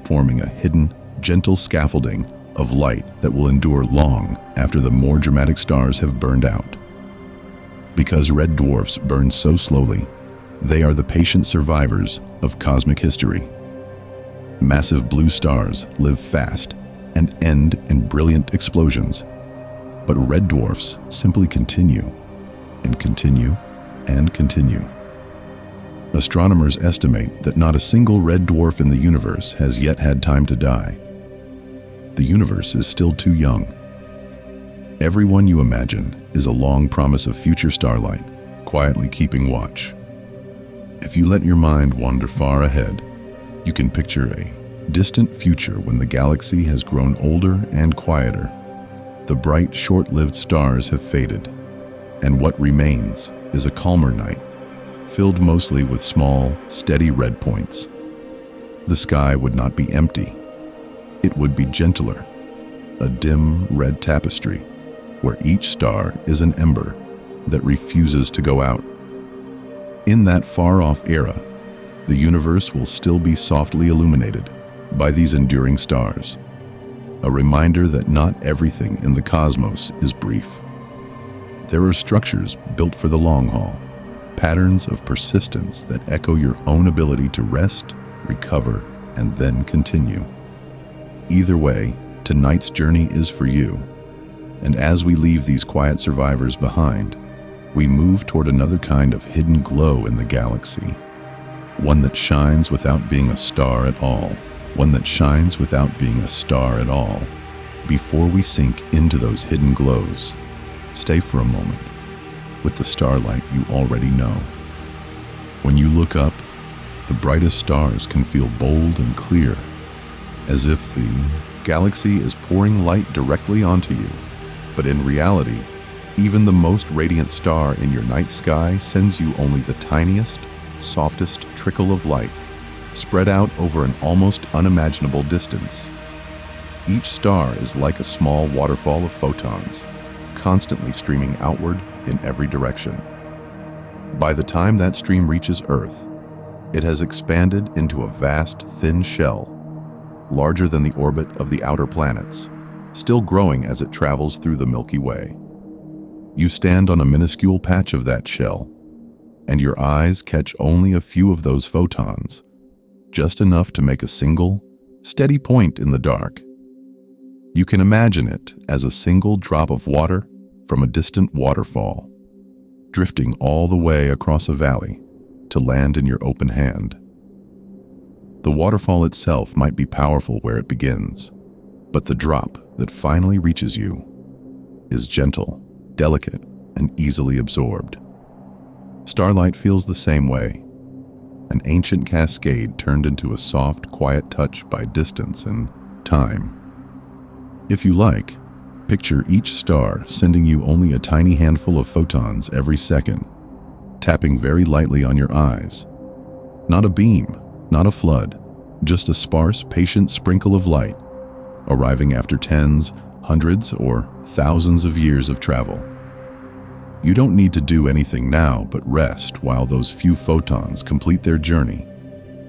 forming a hidden, gentle scaffolding of light that will endure long after the more dramatic stars have burned out. Because red dwarfs burn so slowly, they are the patient survivors of cosmic history. Massive blue stars live fast and end in brilliant explosions, but red dwarfs simply continue and continue and continue. Astronomers estimate that not a single red dwarf in the universe has yet had time to die. The universe is still too young. Everyone you imagine is a long promise of future starlight, quietly keeping watch. If you let your mind wander far ahead, you can picture a distant future when the galaxy has grown older and quieter. The bright, short-lived stars have faded, and what remains is a calmer night, filled mostly with small, steady red points. The sky would not be empty. It would be gentler, a dim red tapestry where each star is an ember that refuses to go out. In that far-off era, the universe will still be softly illuminated by these enduring stars, a reminder that not everything in the cosmos is brief. There are structures built for the long haul, patterns of persistence that echo your own ability to rest, recover, and then continue. Either way, tonight's journey is for you, and as we leave these quiet survivors behind, we move toward another kind of hidden glow in the galaxy, one that shines without being a star at all, one that shines without being a star at all. Before we sink into those hidden glows, stay for a moment with the starlight you already know. When you look up, the brightest stars can feel bold and clear, as if the galaxy is pouring light directly onto you. But in reality, even the most radiant star in your night sky sends you only the tiniest, softest trickle of light, spread out over an almost unimaginable distance. Each star is like a small waterfall of photons, constantly streaming outward in every direction. By the time that stream reaches Earth, it has expanded into a vast, thin shell, larger than the orbit of the outer planets, still growing as it travels through the Milky Way. You stand on a minuscule patch of that shell, and your eyes catch only a few of those photons, just enough to make a single, steady point in the dark. You can imagine it as a single drop of water from a distant waterfall, drifting all the way across a valley to land in your open hand. The waterfall itself might be powerful where it begins, but the drop that finally reaches you is gentle, delicate, and easily absorbed. Starlight feels the same way, an ancient cascade turned into a soft, quiet touch by distance and time. If you like, picture each star sending you only a tiny handful of photons every second, tapping very lightly on your eyes. Not a beam, not a flood, just a sparse, patient sprinkle of light, arriving after tens, hundreds, or thousands of years of travel. You don't need to do anything now but rest while those few photons complete their journey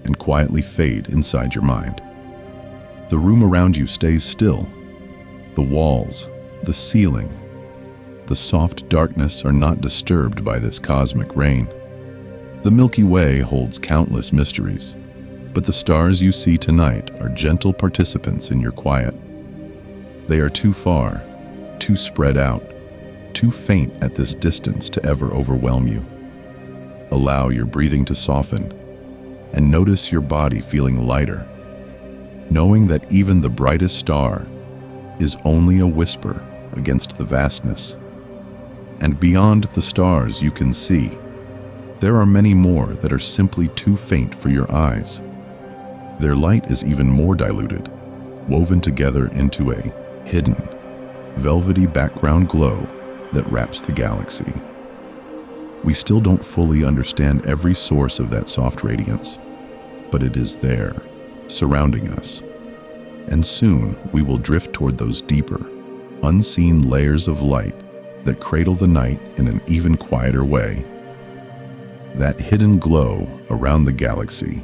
and quietly fade inside your mind. The room around you stays still. The walls, the ceiling, the soft darkness are not disturbed by this cosmic rain. The Milky Way holds countless mysteries, but the stars you see tonight are gentle participants in your quiet. They are too far, too spread out, too faint at this distance to ever overwhelm you. Allow your breathing to soften and notice your body feeling lighter, knowing that even the brightest star is only a whisper against the vastness. And beyond the stars you can see, there are many more that are simply too faint for your eyes. Their light is even more diluted, woven together into a hidden, velvety background glow that wraps the galaxy. We still don't fully understand every source of that soft radiance, but it is there, surrounding us. And soon we will drift toward those deeper, unseen layers of light that cradle the night in an even quieter way. That hidden glow around the galaxy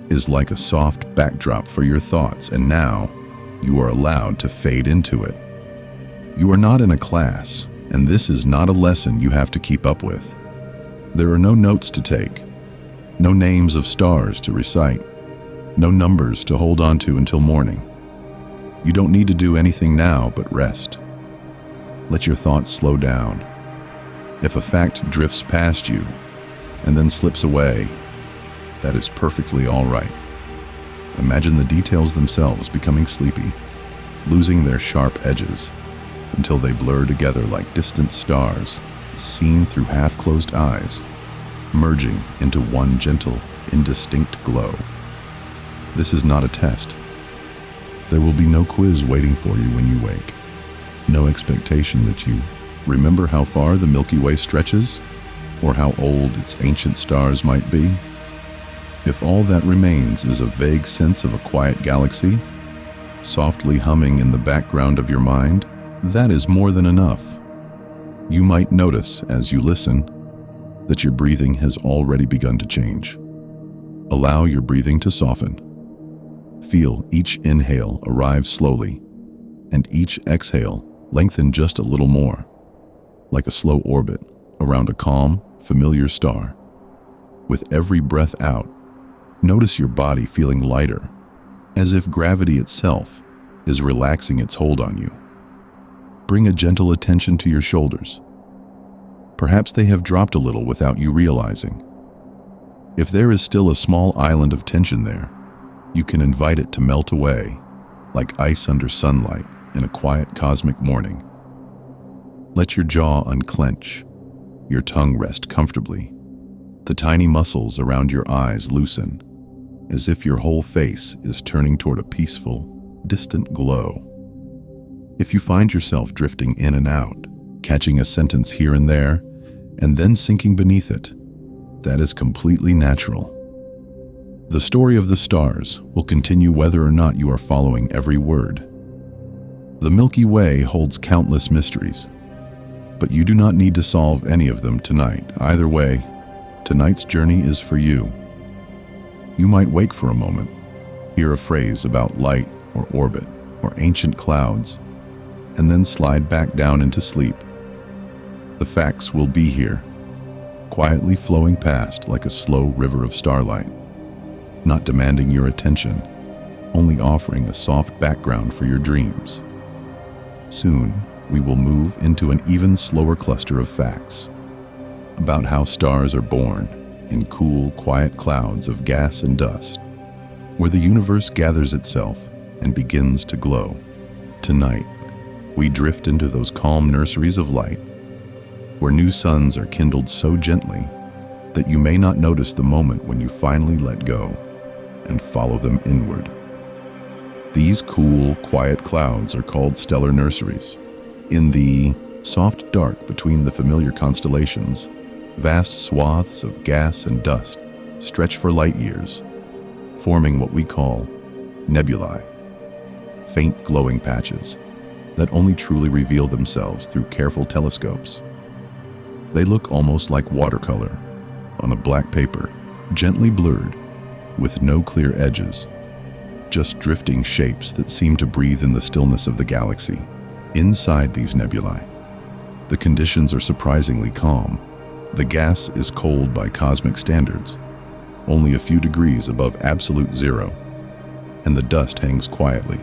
is like a soft backdrop for your thoughts, and now you are allowed to fade into it. You are not in a class, and this is not a lesson you have to keep up with. There are no notes to take, no names of stars to recite, no numbers to hold on to until morning. You don't need to do anything now but rest. Let your thoughts slow down. If a fact drifts past you and then slips away, that is perfectly all right. Imagine the details themselves becoming sleepy, losing their sharp edges until they blur together like distant stars seen through half-closed eyes, merging into one gentle, indistinct glow. This is not a test. There will be no quiz waiting for you when you wake. No expectation that you remember how far the Milky Way stretches or how old its ancient stars might be. If all that remains is a vague sense of a quiet galaxy, softly humming in the background of your mind, that is more than enough. You might notice, as you listen, that your breathing has already begun to change. Allow your breathing to soften. Feel each inhale arrive slowly, and each exhale lengthen just a little more, like a slow orbit around a calm, familiar star. With every breath out, notice your body feeling lighter, as if gravity itself is relaxing its hold on you. Bring a gentle attention to your shoulders. Perhaps they have dropped a little without you realizing. If there is still a small island of tension there, you can invite it to melt away, like ice under sunlight in a quiet cosmic morning. Let your jaw unclench, your tongue rest comfortably, the tiny muscles around your eyes loosen, as if your whole face is turning toward a peaceful, distant glow. If you find yourself drifting in and out, catching a sentence here and there, and then sinking beneath it, that is completely natural. The story of the stars will continue whether or not you are following every word. The Milky Way holds countless mysteries, but you do not need to solve any of them tonight. Either way, tonight's journey is for you. You might wake for a moment, hear a phrase about light or orbit or ancient clouds, and then slide back down into sleep. The facts will be here, quietly flowing past like a slow river of starlight, not demanding your attention, only offering a soft background for your dreams. Soon, we will move into an even slower cluster of facts about how stars are born in cool, quiet clouds of gas and dust, where the universe gathers itself and begins to glow. Tonight, we drift into those calm nurseries of light, where new suns are kindled so gently that you may not notice the moment when you finally let go and follow them inward. These cool, quiet clouds are called stellar nurseries. In the soft dark between the familiar constellations, vast swaths of gas and dust stretch for light years, forming what we call nebulae, faint glowing patches that only truly reveal themselves through careful telescopes. They look almost like watercolor on a black paper, gently blurred, with no clear edges, just drifting shapes that seem to breathe in the stillness of the galaxy. Inside these nebulae, the conditions are surprisingly calm. The gas is cold by cosmic standards, only a few degrees above absolute zero, and the dust hangs quietly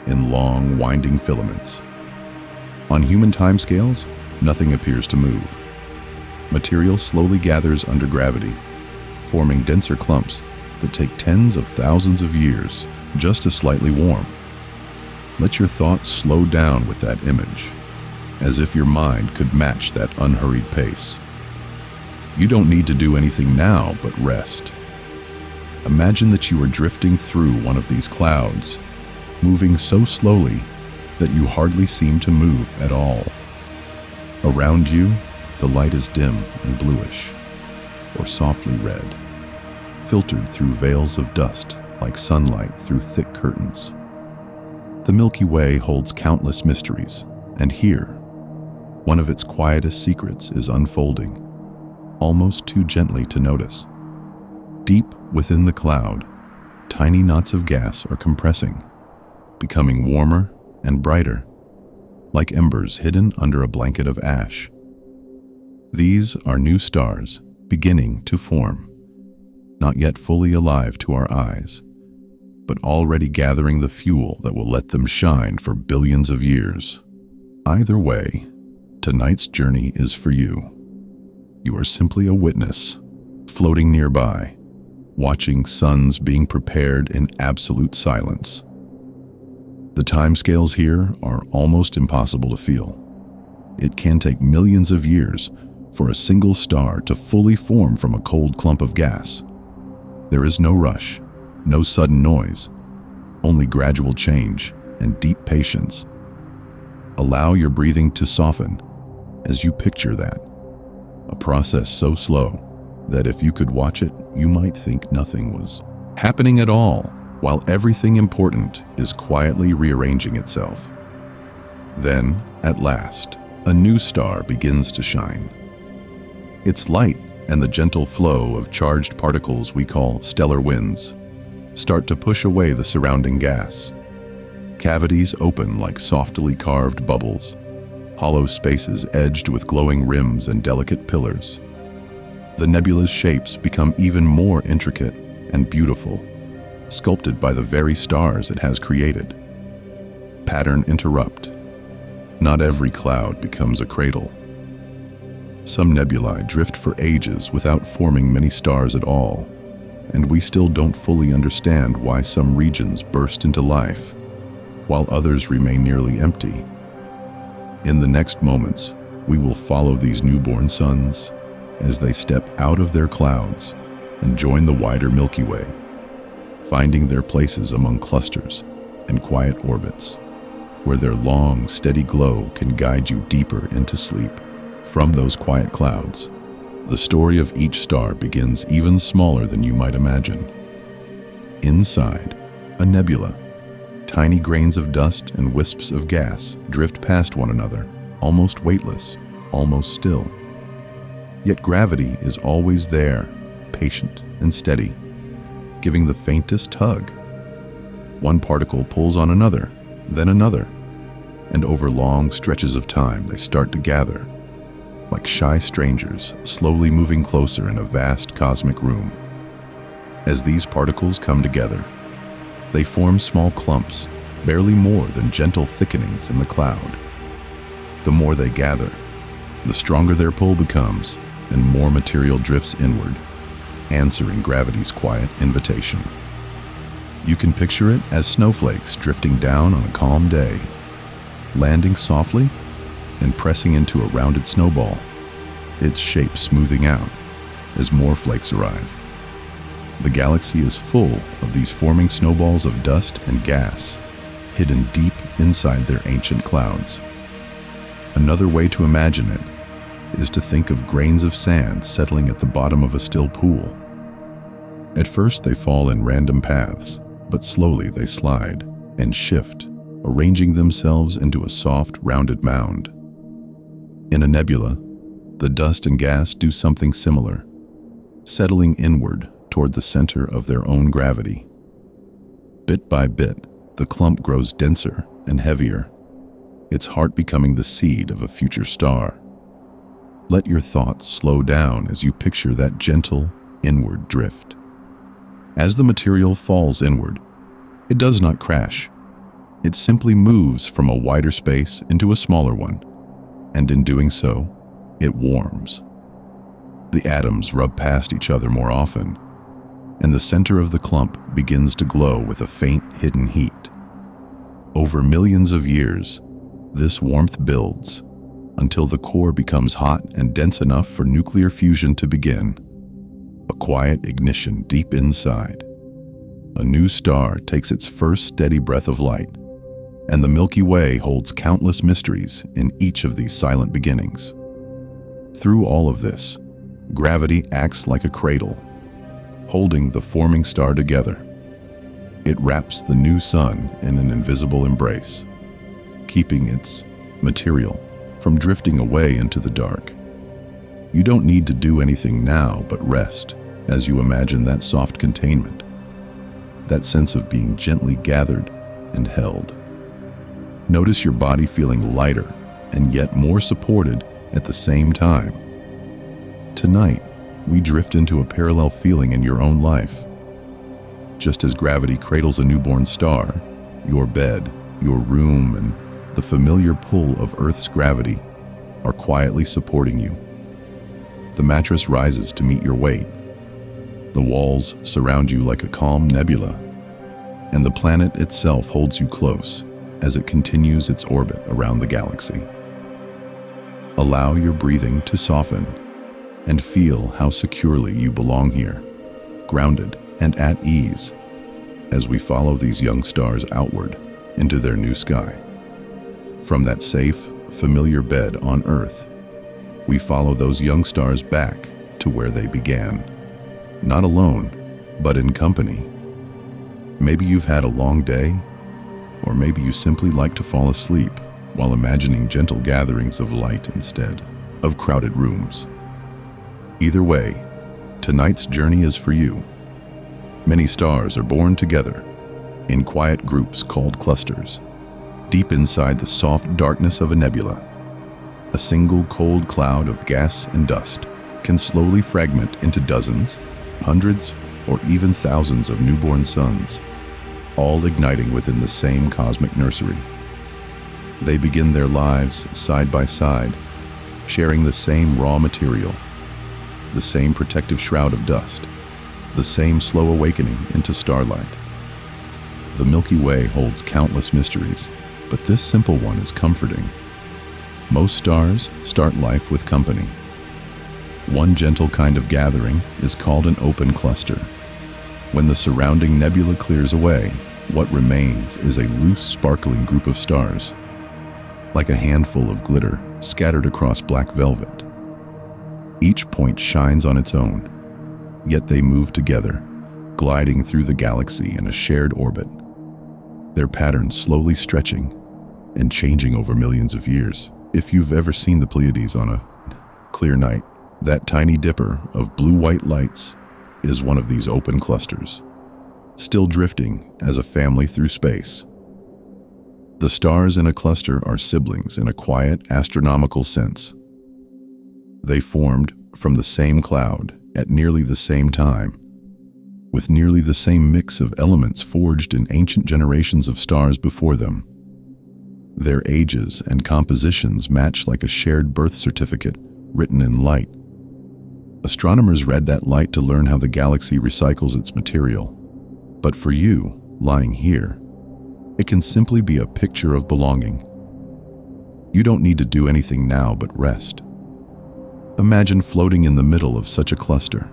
in long, winding filaments. On human timescales, nothing appears to move. Material slowly gathers under gravity, forming denser clumps that take tens of thousands of years just to slightly warm. Let your thoughts slow down with that image, as if your mind could match that unhurried pace. You don't need to do anything now but rest. Imagine that you are drifting through one of these clouds, moving so slowly that you hardly seem to move at all. Around you, the light is dim and bluish, or softly red, filtered through veils of dust like sunlight through thick curtains. The Milky Way holds countless mysteries, and here, One of its quietest secrets is unfolding, almost too gently to notice. Deep within the cloud, tiny knots of gas are compressing, becoming warmer and brighter, like embers hidden under a blanket of ash. These are new stars beginning to form, not yet fully alive to our eyes, but already gathering the fuel that will let them shine for billions of years. Either way, tonight's journey is for you. You are simply a witness, floating nearby, watching suns being prepared in absolute silence. The timescales here are almost impossible to feel. It can take millions of years for a single star to fully form from a cold clump of gas. There is no rush, no sudden noise, only gradual change and deep patience. Allow your breathing to soften as you picture that. A process so slow that if you could watch it, you might think nothing was happening at all, while everything important is quietly rearranging itself. Then, at last, a new star begins to shine. Its light and the gentle flow of charged particles we call stellar winds start to push away the surrounding gas. Cavities open like softly carved bubbles, hollow spaces edged with glowing rims and delicate pillars. The nebula's shapes become even more intricate and beautiful, sculpted by the very stars it has created. Pattern interrupt. Not every cloud becomes a cradle. Some nebulae drift for ages without forming many stars at all, and we still don't fully understand why some regions burst into life, while others remain nearly empty. In the next moments, we will follow these newborn suns as they step out of their clouds and join the wider Milky Way, finding their places among clusters and quiet orbits, where their long, steady glow can guide you deeper into sleep. From those quiet clouds, the story of each star begins even smaller than you might imagine. Inside, a nebula. Tiny grains of dust and wisps of gas drift past one another, almost weightless, almost still. Yet gravity is always there, patient and steady, giving the faintest tug. One particle pulls on another, then another, and over long stretches of time they start to gather, like shy strangers slowly moving closer in a vast cosmic room. As these particles come together, they form small clumps, barely more than gentle thickenings in the cloud. The more they gather, the stronger their pull becomes, and more material drifts inward, answering gravity's quiet invitation. You can picture it as snowflakes drifting down on a calm day, landing softly and pressing into a rounded snowball, its shape smoothing out as more flakes arrive. The galaxy is full of these forming snowballs of dust and gas, hidden deep inside their ancient clouds. Another way to imagine it is to think of grains of sand settling at the bottom of a still pool. At first they fall in random paths, but slowly they slide and shift, arranging themselves into a soft, rounded mound. In a nebula, the dust and gas do something similar, settling inward toward the center of their own gravity. Bit by bit, the clump grows denser and heavier, its heart becoming the seed of a future star. Let your thoughts slow down as you picture that gentle, inward drift. As the material falls inward, it does not crash. It simply moves from a wider space into a smaller one, and in doing so, it warms. The atoms rub past each other more often, and the center of the clump begins to glow with a faint, hidden heat. Over millions of years, this warmth builds until the core becomes hot and dense enough for nuclear fusion to begin. A quiet ignition deep inside. A new star takes its first steady breath of light, and the Milky Way holds countless mysteries in each of these silent beginnings. Through all of this, gravity acts like a cradle, holding the forming star together. It wraps the new sun in an invisible embrace, keeping its material from drifting away into the dark. You don't need to do anything now but rest as you imagine that soft containment, that sense of being gently gathered and held. Notice your body feeling lighter and yet more supported at the same time. Tonight, we drift into a parallel feeling in your own life. Just as gravity cradles a newborn star, your bed, your room, and the familiar pull of Earth's gravity are quietly supporting you. The mattress rises to meet your weight. The walls surround you like a calm nebula, and the planet itself holds you close as it continues its orbit around the galaxy. Allow your breathing to soften and feel how securely you belong here, grounded and at ease, as we follow these young stars outward into their new sky. From that safe, familiar bed on Earth, we follow those young stars back to where they began, not alone, but in company. Maybe you've had a long day, or maybe you simply like to fall asleep while imagining gentle gatherings of light instead of crowded rooms. Either way, tonight's journey is for you. Many stars are born together in quiet groups called clusters, deep inside the soft darkness of a nebula. A single cold cloud of gas and dust can slowly fragment into dozens, hundreds, or even thousands of newborn suns, all igniting within the same cosmic nursery. They begin their lives side by side, sharing the same raw material, the same protective shroud of dust, the same slow awakening into starlight. The Milky Way holds countless mysteries, but this simple one is comforting. Most stars start life with company. One gentle kind of gathering is called an open cluster. When the surrounding nebula clears away, what remains is a loose, sparkling group of stars, like a handful of glitter scattered across black velvet. Each point shines on its own, yet they move together, gliding through the galaxy in a shared orbit, their patterns slowly stretching and changing over millions of years. If you've ever seen the Pleiades on a clear night, that tiny dipper of blue-white lights is one of these open clusters, still drifting as a family through space. The stars in a cluster are siblings in a quiet, astronomical sense. They formed from the same cloud at nearly the same time, with nearly the same mix of elements forged in ancient generations of stars before them. Their ages and compositions match like a shared birth certificate written in light. Astronomers read that light to learn how the galaxy recycles its material. But for you, lying here, it can simply be a picture of belonging. You don't need to do anything now but rest. Imagine floating in the middle of such a cluster,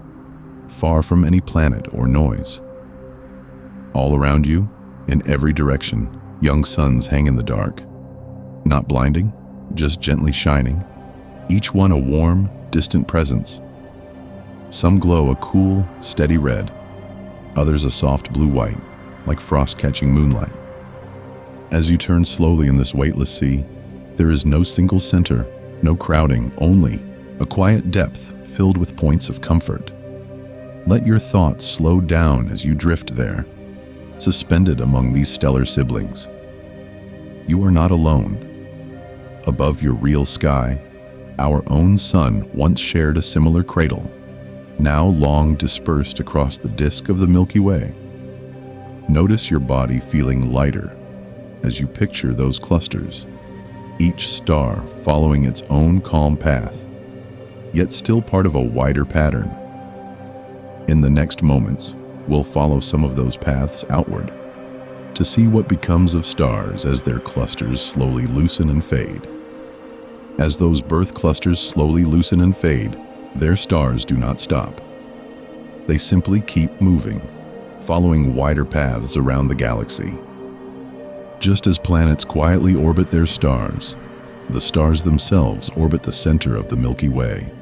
far from any planet or noise. All around you, in every direction, young suns hang in the dark. Not blinding, just gently shining, each one a warm, distant presence. Some glow a cool, steady red, others a soft blue-white, like frost-catching moonlight. As you turn slowly in this weightless sea, there is no single center, no crowding, only a quiet depth filled with points of comfort. Let your thoughts slow down as you drift there, suspended among these stellar siblings. You are not alone. Above your real sky, our own sun once shared a similar cradle, now long dispersed across the disk of the Milky Way. Notice your body feeling lighter as you picture those clusters, each star following its own calm path, yet still part of a wider pattern. In the next moments, we'll follow some of those paths outward to see what becomes of stars as their clusters slowly loosen and fade. As those birth clusters slowly loosen and fade, their stars do not stop. They simply keep moving, following wider paths around the galaxy. Just as planets quietly orbit their stars, the stars themselves orbit the center of the Milky Way,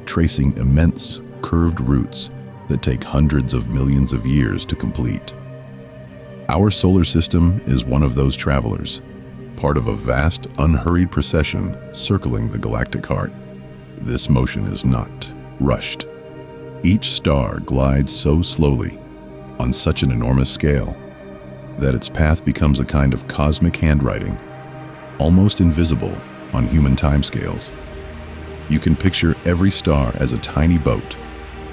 tracing immense, curved routes that take hundreds of millions of years to complete. Our solar system is one of those travelers, part of a vast, unhurried procession circling the galactic heart. This motion is not rushed. Each star glides so slowly, on such an enormous scale, that its path becomes a kind of cosmic handwriting, almost invisible on human timescales. You can picture every star as a tiny boat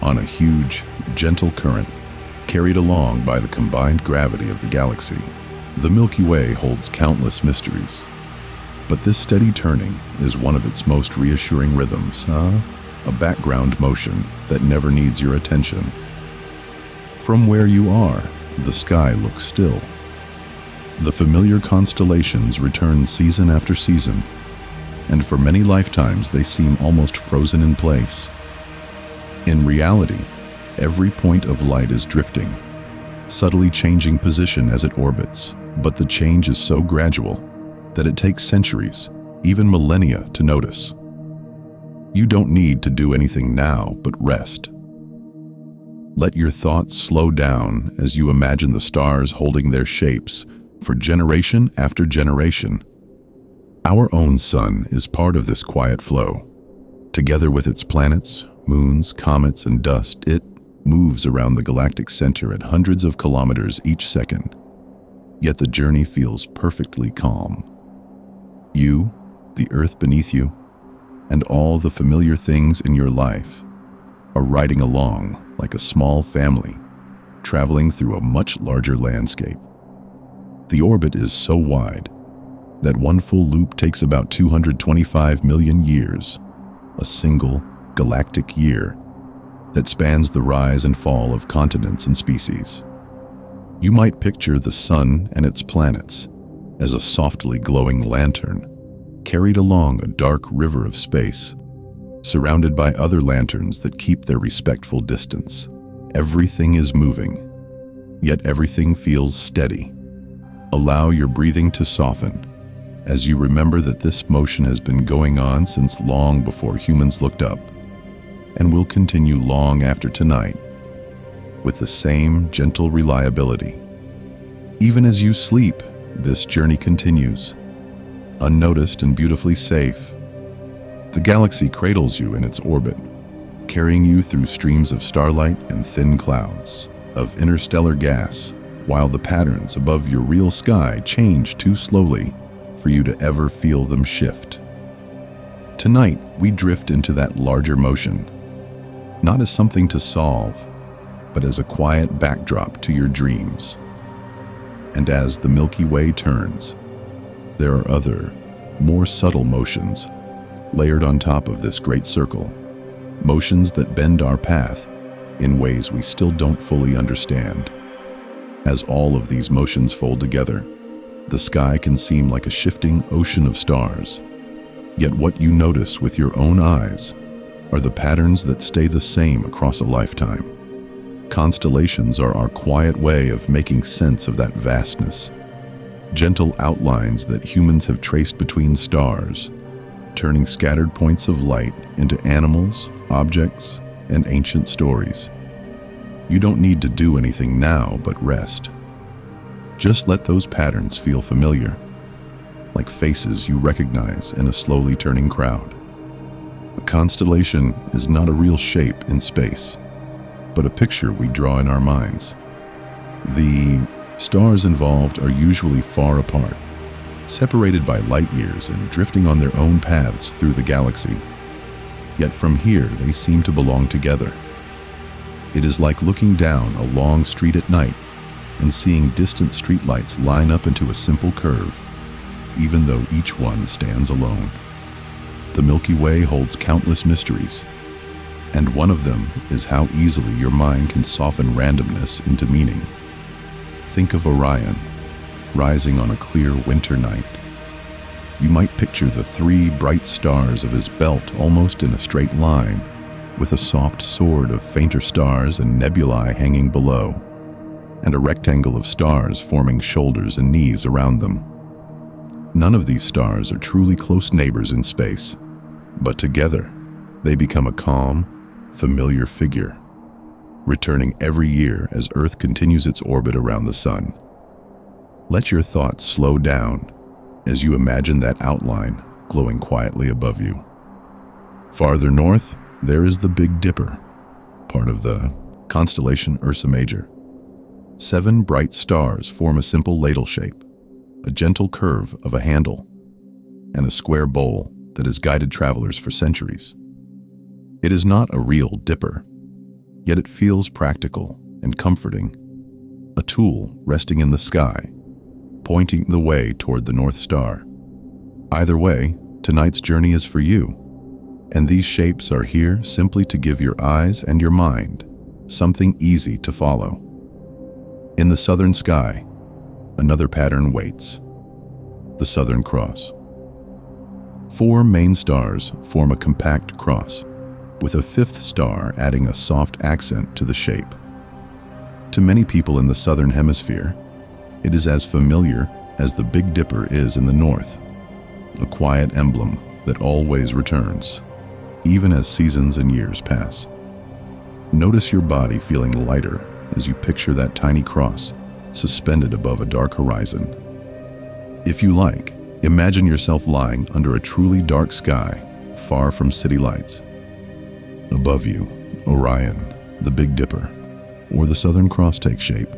on a huge, gentle current, carried along by the combined gravity of the galaxy. The Milky Way holds countless mysteries, but this steady turning is one of its most reassuring rhythms, a background motion that never needs your attention. From where you are, the sky looks still. The familiar constellations return season after season, and for many lifetimes they seem almost frozen in place. In reality, every point of light is drifting, subtly changing position as it orbits, but the change is so gradual that it takes centuries, even millennia, to notice. You don't need to do anything now but rest. Let your thoughts slow down as you imagine the stars holding their shapes for generation after generation. Our own sun is part of this quiet flow. Together with its planets, moons, comets, and dust, it moves around the galactic center at hundreds of kilometers each second. Yet the journey feels perfectly calm. You, the earth beneath you, and all the familiar things in your life are riding along like a small family, traveling through a much larger landscape. The orbit is so wide that one full loop takes about 225 million years, a single galactic year that spans the rise and fall of continents and species. You might picture the sun and its planets as a softly glowing lantern carried along a dark river of space, surrounded by other lanterns that keep their respectful distance. Everything is moving, yet everything feels steady. Allow your breathing to soften as you remember that this motion has been going on since long before humans looked up, and will continue long after tonight, with the same gentle reliability. Even as you sleep, this journey continues, unnoticed and beautifully safe. The galaxy cradles you in its orbit, carrying you through streams of starlight and thin clouds of interstellar gas, while the patterns above your real sky change too slowly for you to ever feel them shift. Tonight, we drift into that larger motion, not as something to solve, but as a quiet backdrop to your dreams. And as the Milky Way turns, there are other, more subtle motions layered on top of this great circle, motions that bend our path in ways we still don't fully understand. As all of these motions fold together, the sky can seem like a shifting ocean of stars. Yet what you notice with your own eyes are the patterns that stay the same across a lifetime. Constellations are our quiet way of making sense of that vastness. Gentle outlines that humans have traced between stars, turning scattered points of light into animals, objects, and ancient stories. You don't need to do anything now but rest. Just let those patterns feel familiar, like faces you recognize in a slowly turning crowd. A constellation is not a real shape in space, but a picture we draw in our minds. The stars involved are usually far apart, separated by light years and drifting on their own paths through the galaxy. Yet from here, they seem to belong together. It is like looking down a long street at night and seeing distant streetlights line up into a simple curve, even though each one stands alone. The Milky Way holds countless mysteries, and one of them is how easily your mind can soften randomness into meaning. Think of Orion, rising on a clear winter night. You might picture the 3 bright stars of his belt almost in a straight line, with a soft sword of fainter stars and nebulae hanging below, and a rectangle of stars forming shoulders and knees around them. None of these stars are truly close neighbors in space, but together they become a calm, familiar figure, returning every year as Earth continues its orbit around the sun. Let your thoughts slow down as you imagine that outline glowing quietly above you. Farther north, there is the Big Dipper, part of the constellation Ursa Major. 7 bright stars form a simple ladle shape, a gentle curve of a handle, and a square bowl that has guided travelers for centuries. It is not a real dipper, yet it feels practical and comforting, a tool resting in the sky, pointing the way toward the North Star. Either way, tonight's journey is for you, and these shapes are here simply to give your eyes and your mind something easy to follow. In the southern sky, another pattern waits: the Southern Cross. 4 main stars form a compact cross, with a 5th star adding a soft accent to the shape. To many people in the southern hemisphere, it is as familiar as the Big Dipper is in the north, a quiet emblem that always returns, even as seasons and years pass. Notice your body feeling lighter as you picture that tiny cross suspended above a dark horizon. If you like, imagine yourself lying under a truly dark sky, far from city lights. Above you, Orion, the Big Dipper, or the Southern Cross take shape,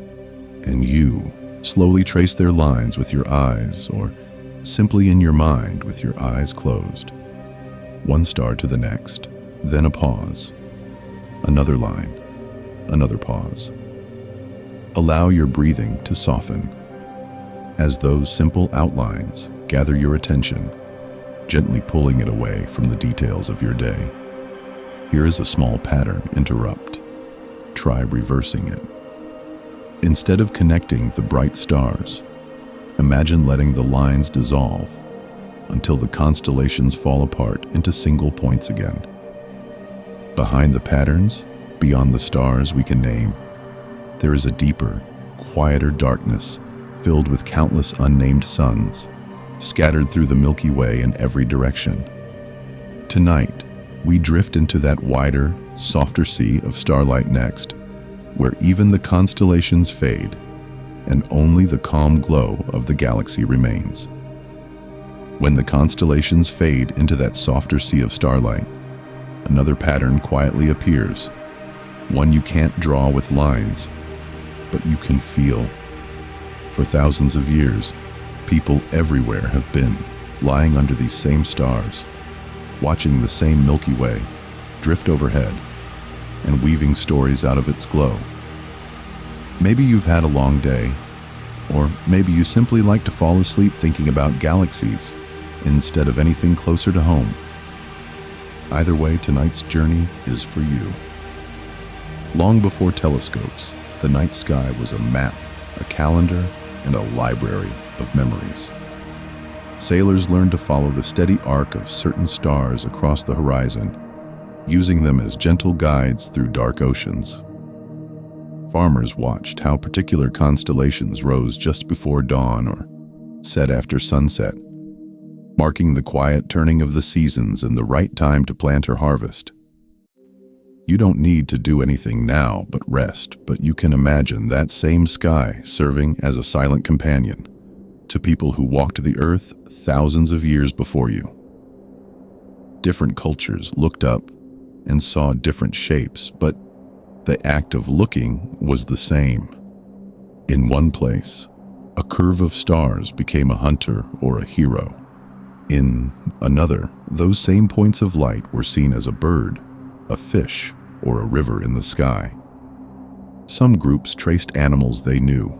and you slowly trace their lines with your eyes, or simply in your mind with your eyes closed. 1 star to the next, then a pause, another line, another pause. Allow your breathing to soften as those simple outlines gather your attention, gently pulling it away from the details of your day. Here is a small pattern interrupt. Try reversing it. Instead of connecting the bright stars, imagine letting the lines dissolve until the constellations fall apart into single points again. Behind the patterns, beyond the stars we can name, there is a deeper, quieter darkness filled with countless unnamed suns, scattered through the Milky Way in every direction. Tonight, we drift into that wider, softer sea of starlight next, where even the constellations fade and only the calm glow of the galaxy remains. When the constellations fade into that softer sea of starlight, another pattern quietly appears, one you can't draw with lines, but you can feel. For thousands of years, people everywhere have been lying under these same stars, watching the same Milky Way drift overhead and weaving stories out of its glow. Maybe you've had a long day, or maybe you simply like to fall asleep thinking about galaxies instead of anything closer to home. Either way, tonight's journey is for you. Long before telescopes, the night sky was a map, a calendar, and a library of memories. Sailors learned to follow the steady arc of certain stars across the horizon, using them as gentle guides through dark oceans. Farmers watched how particular constellations rose just before dawn or set after sunset, marking the quiet turning of the seasons and the right time to plant or harvest. You don't need to do anything now but rest, but you can imagine that same sky serving as a silent companion to people who walked the earth thousands of years before you. Different cultures looked up and saw different shapes, but the act of looking was the same. In one place, a curve of stars became a hunter or a hero. In another, those same points of light were seen as a bird, a fish, or a river in the sky. Some groups traced animals they knew,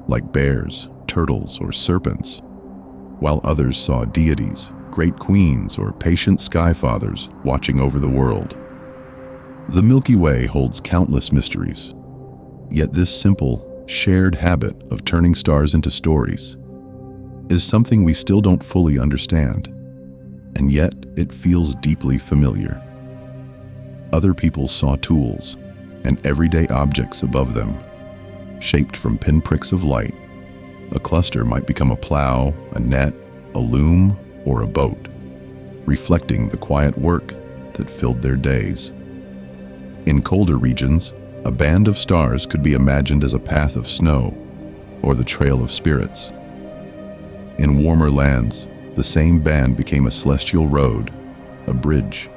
like bears, turtles, or serpents, while others saw deities, great queens, or patient sky fathers watching over the world. The Milky Way holds countless mysteries, yet this simple, shared habit of turning stars into stories is something we still don't fully understand, and yet it feels deeply familiar. Other people saw tools and everyday objects above them, shaped from pinpricks of light. A cluster might become a plow, a net, a loom, or a boat, reflecting the quiet work that filled their days. In colder regions, a band of stars could be imagined as a path of snow or the trail of spirits. In warmer lands, the same band became a celestial road, a bridge,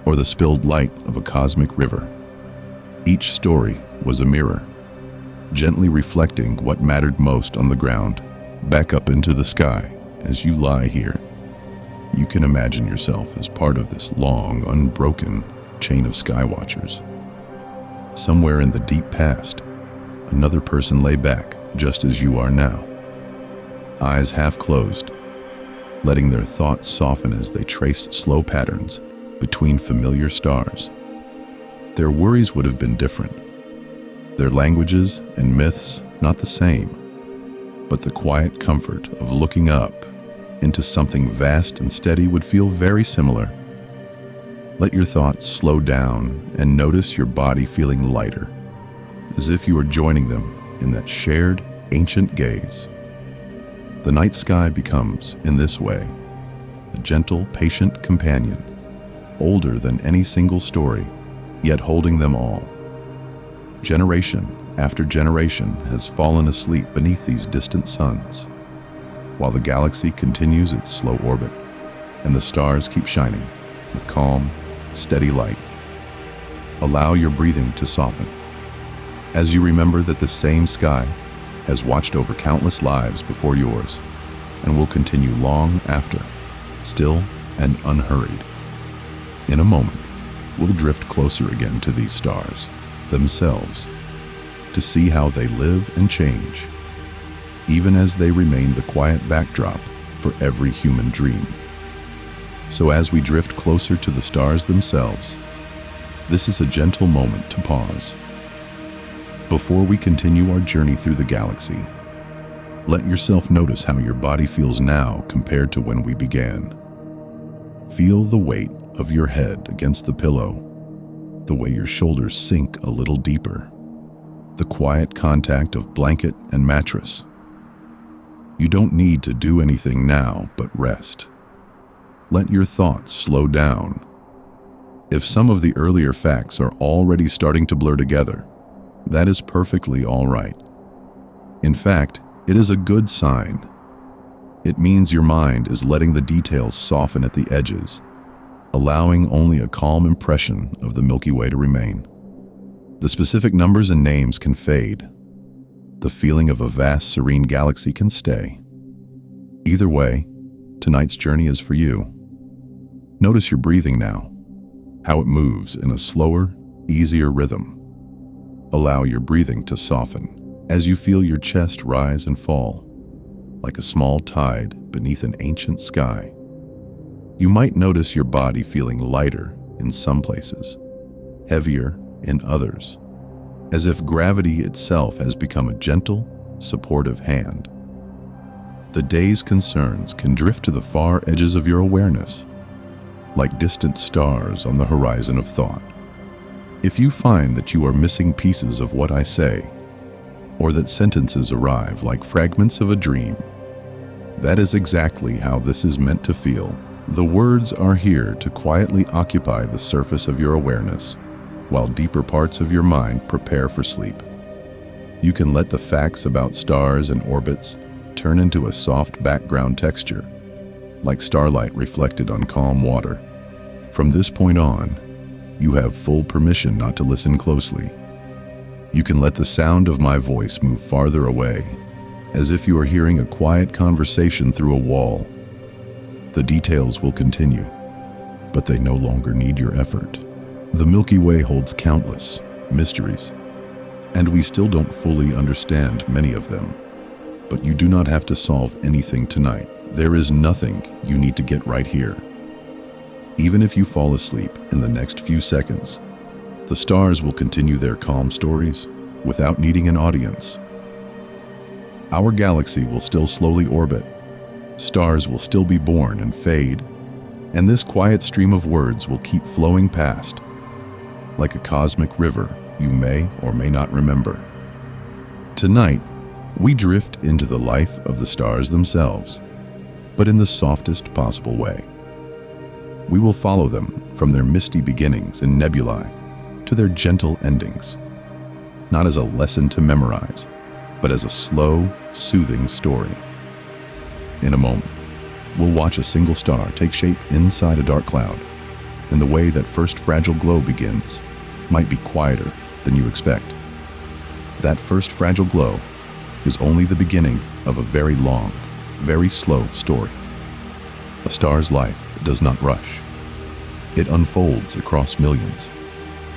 or the spilled light of a cosmic river. Each story was a mirror, gently reflecting what mattered most on the ground. Back up into the sky. As you lie here, you can imagine yourself as part of this long, unbroken chain of skywatchers. Somewhere in the deep past, another person lay back just as you are now, eyes half closed, letting their thoughts soften as they traced slow patterns between familiar stars. Their worries would have been different, their languages and myths not the same, but the quiet comfort of looking up into something vast and steady would feel very similar. Let your thoughts slow down and notice your body feeling lighter, as if you were joining them in that shared ancient gaze. The night sky becomes, in this way, a gentle, patient companion, older than any single story, yet holding them all. Generation after generation has fallen asleep beneath these distant suns, while the galaxy continues its slow orbit, and the stars keep shining with calm, steady light. Allow your breathing to soften, as you remember that the same sky has watched over countless lives before yours, and will continue long after, still and unhurried. In a moment, we'll drift closer again to these stars themselves, to see how they live and change, even as they remain the quiet backdrop for every human dream. So as we drift closer to the stars themselves, this is a gentle moment to pause. Before we continue our journey through the galaxy, let yourself notice how your body feels now compared to when we began. Feel the weight of your head against the pillow, the way your shoulders sink a little deeper, the quiet contact of blanket and mattress. You don't need to do anything now but rest. Let your thoughts slow down. If some of the earlier facts are already starting to blur together, that is perfectly all right. In fact, it is a good sign. It means your mind is letting the details soften at the edges, allowing only a calm impression of the Milky Way to remain. The specific numbers and names can fade. The feeling of a vast, serene galaxy can stay. Either way, tonight's journey is for you. Notice your breathing now, how it moves in a slower, easier rhythm. Allow your breathing to soften as you feel your chest rise and fall, like a small tide beneath an ancient sky. You might notice your body feeling lighter in some places, heavier in others, as if gravity itself has become a gentle, supportive hand. The day's concerns can drift to the far edges of your awareness, like distant stars on the horizon of thought. If you find that you are missing pieces of what I say, or that sentences arrive like fragments of a dream, that is exactly how this is meant to feel. The words are here to quietly occupy the surface of your awareness, while deeper parts of your mind prepare for sleep. You can let the facts about stars and orbits turn into a soft background texture, like starlight reflected on calm water. From this point on, you have full permission not to listen closely. You can let the sound of my voice move farther away, as if you are hearing a quiet conversation through a wall. The details will continue, but they no longer need your effort. The Milky Way holds countless mysteries, and we still don't fully understand many of them. But you do not have to solve anything tonight. There is nothing you need to get right here. Even if you fall asleep in the next few seconds, the stars will continue their calm stories without needing an audience. Our galaxy will still slowly orbit, stars will still be born and fade, and this quiet stream of words will keep flowing past, like a cosmic river you may or may not remember. Tonight, we drift into the life of the stars themselves, but in the softest possible way. We will follow them from their misty beginnings and nebulae to their gentle endings, not as a lesson to memorize, but as a slow, soothing story. In a moment, we'll watch a single star take shape inside a dark cloud, and the way that first fragile glow begins might be quieter than you expect. That first fragile glow is only the beginning of a very long, very slow story. A star's life does not rush. It unfolds across millions,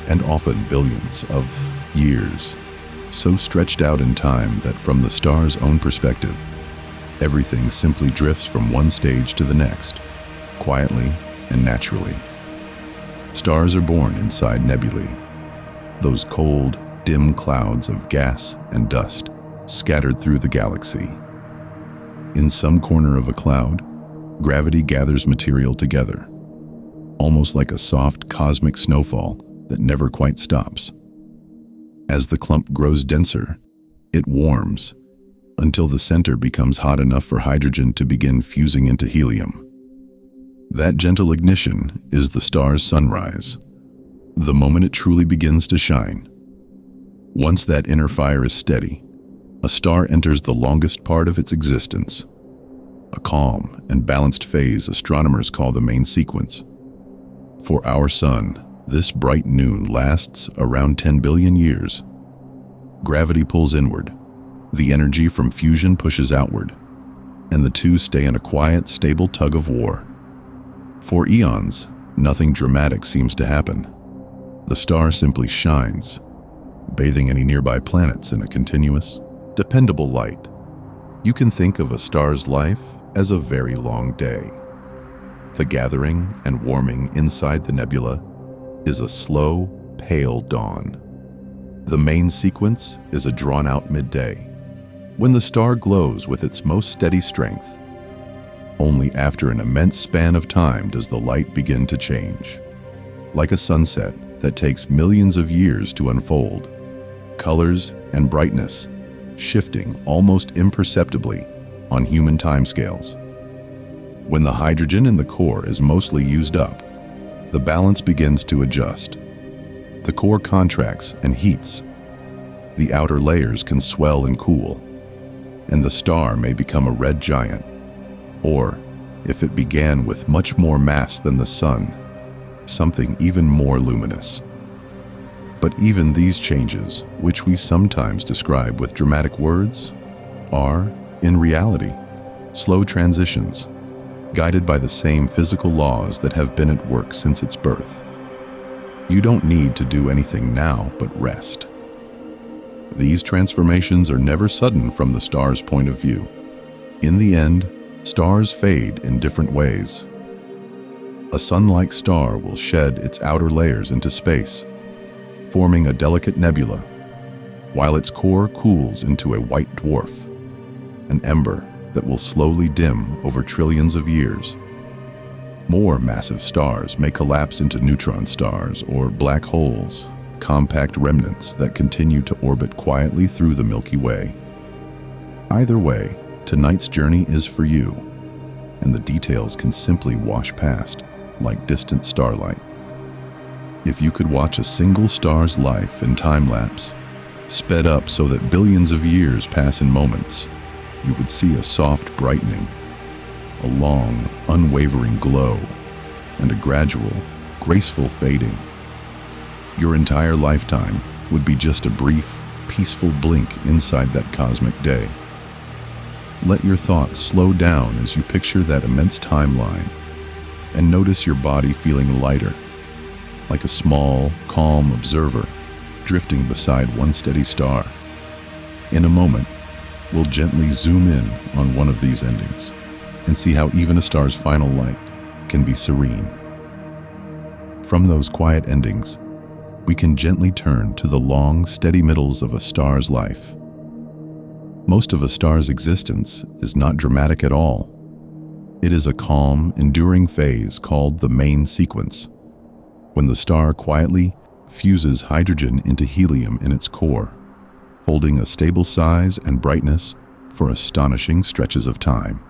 and often billions of years, so stretched out in time that from the star's own perspective, everything simply drifts from one stage to the next, quietly and naturally. Stars are born inside nebulae, those cold, dim clouds of gas and dust scattered through the galaxy. In some corner of a cloud, gravity gathers material together, almost like a soft cosmic snowfall that never quite stops. As the clump grows denser, it warms until the center becomes hot enough for hydrogen to begin fusing into helium. That gentle ignition is the star's sunrise, the moment it truly begins to shine. Once that inner fire is steady, a star enters the longest part of its existence, a calm and balanced phase astronomers call the main sequence. For our sun, this bright noon lasts around 10 billion years. Gravity pulls inward, the energy from fusion pushes outward, and the two stay in a quiet, stable tug of war. For eons, nothing dramatic seems to happen. The star simply shines, bathing any nearby planets in a continuous, dependable light. You can think of a star's life as a very long day. The gathering and warming inside the nebula is a slow, pale dawn. The main sequence is a drawn-out midday, when the star glows with its most steady strength. Only after an immense span of time does the light begin to change. Like a sunset that takes millions of years to unfold, colors and brightness shifting almost imperceptibly on human timescales. When the hydrogen in the core is mostly used up, the balance begins to adjust. The core contracts and heats. The outer layers can swell and cool, and the star may become a red giant. Or, if it began with much more mass than the sun, something even more luminous. But even these changes, which we sometimes describe with dramatic words, are, in reality, slow transitions, guided by the same physical laws that have been at work since its birth. You don't need to do anything now but rest. These transformations are never sudden from the star's point of view. In the end, stars fade in different ways. A sun-like star will shed its outer layers into space, forming a delicate nebula, while its core cools into a white dwarf, an ember that will slowly dim over trillions of years. More massive stars may collapse into neutron stars or black holes, compact remnants that continue to orbit quietly through the Milky Way. Either way, tonight's journey is for you, and the details can simply wash past like distant starlight. If you could watch a single star's life in time-lapse, sped up so that billions of years pass in moments, you would see a soft brightening, a long, unwavering glow, and a gradual, graceful fading. Your entire lifetime would be just a brief, peaceful blink inside that cosmic day. Let your thoughts slow down as you picture that immense timeline, and notice your body feeling lighter, like a small, calm observer drifting beside one steady star. In a moment, we'll gently zoom in on one of these endings and see how even a star's final light can be serene. From those quiet endings, we can gently turn to the long, steady middles of a star's life. Most of a star's existence is not dramatic at all. It is a calm, enduring phase called the main sequence, when the star quietly fuses hydrogen into helium in its core, holding a stable size and brightness for astonishing stretches of time.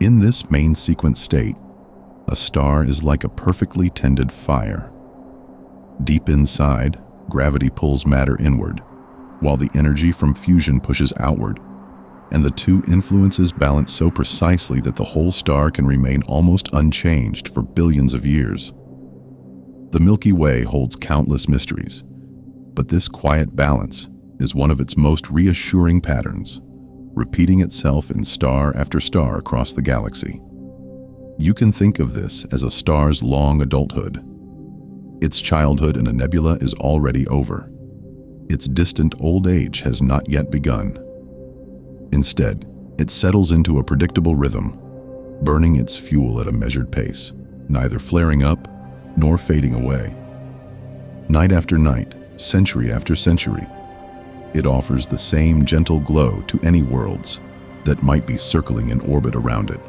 In this main sequence state, a star is like a perfectly tended fire. Deep inside, gravity pulls matter inward, while the energy from fusion pushes outward, and the two influences balance so precisely that the whole star can remain almost unchanged for billions of years. The Milky Way holds countless mysteries, but this quiet balance is one of its most reassuring patterns, repeating itself in star after star across the galaxy. You can think of this as a star's long adulthood. Its childhood in a nebula is already over. Its distant old age has not yet begun. Instead, it settles into a predictable rhythm, burning its fuel at a measured pace, neither flaring up nor fading away. Night after night, century after century, it offers the same gentle glow to any worlds that might be circling in orbit around it.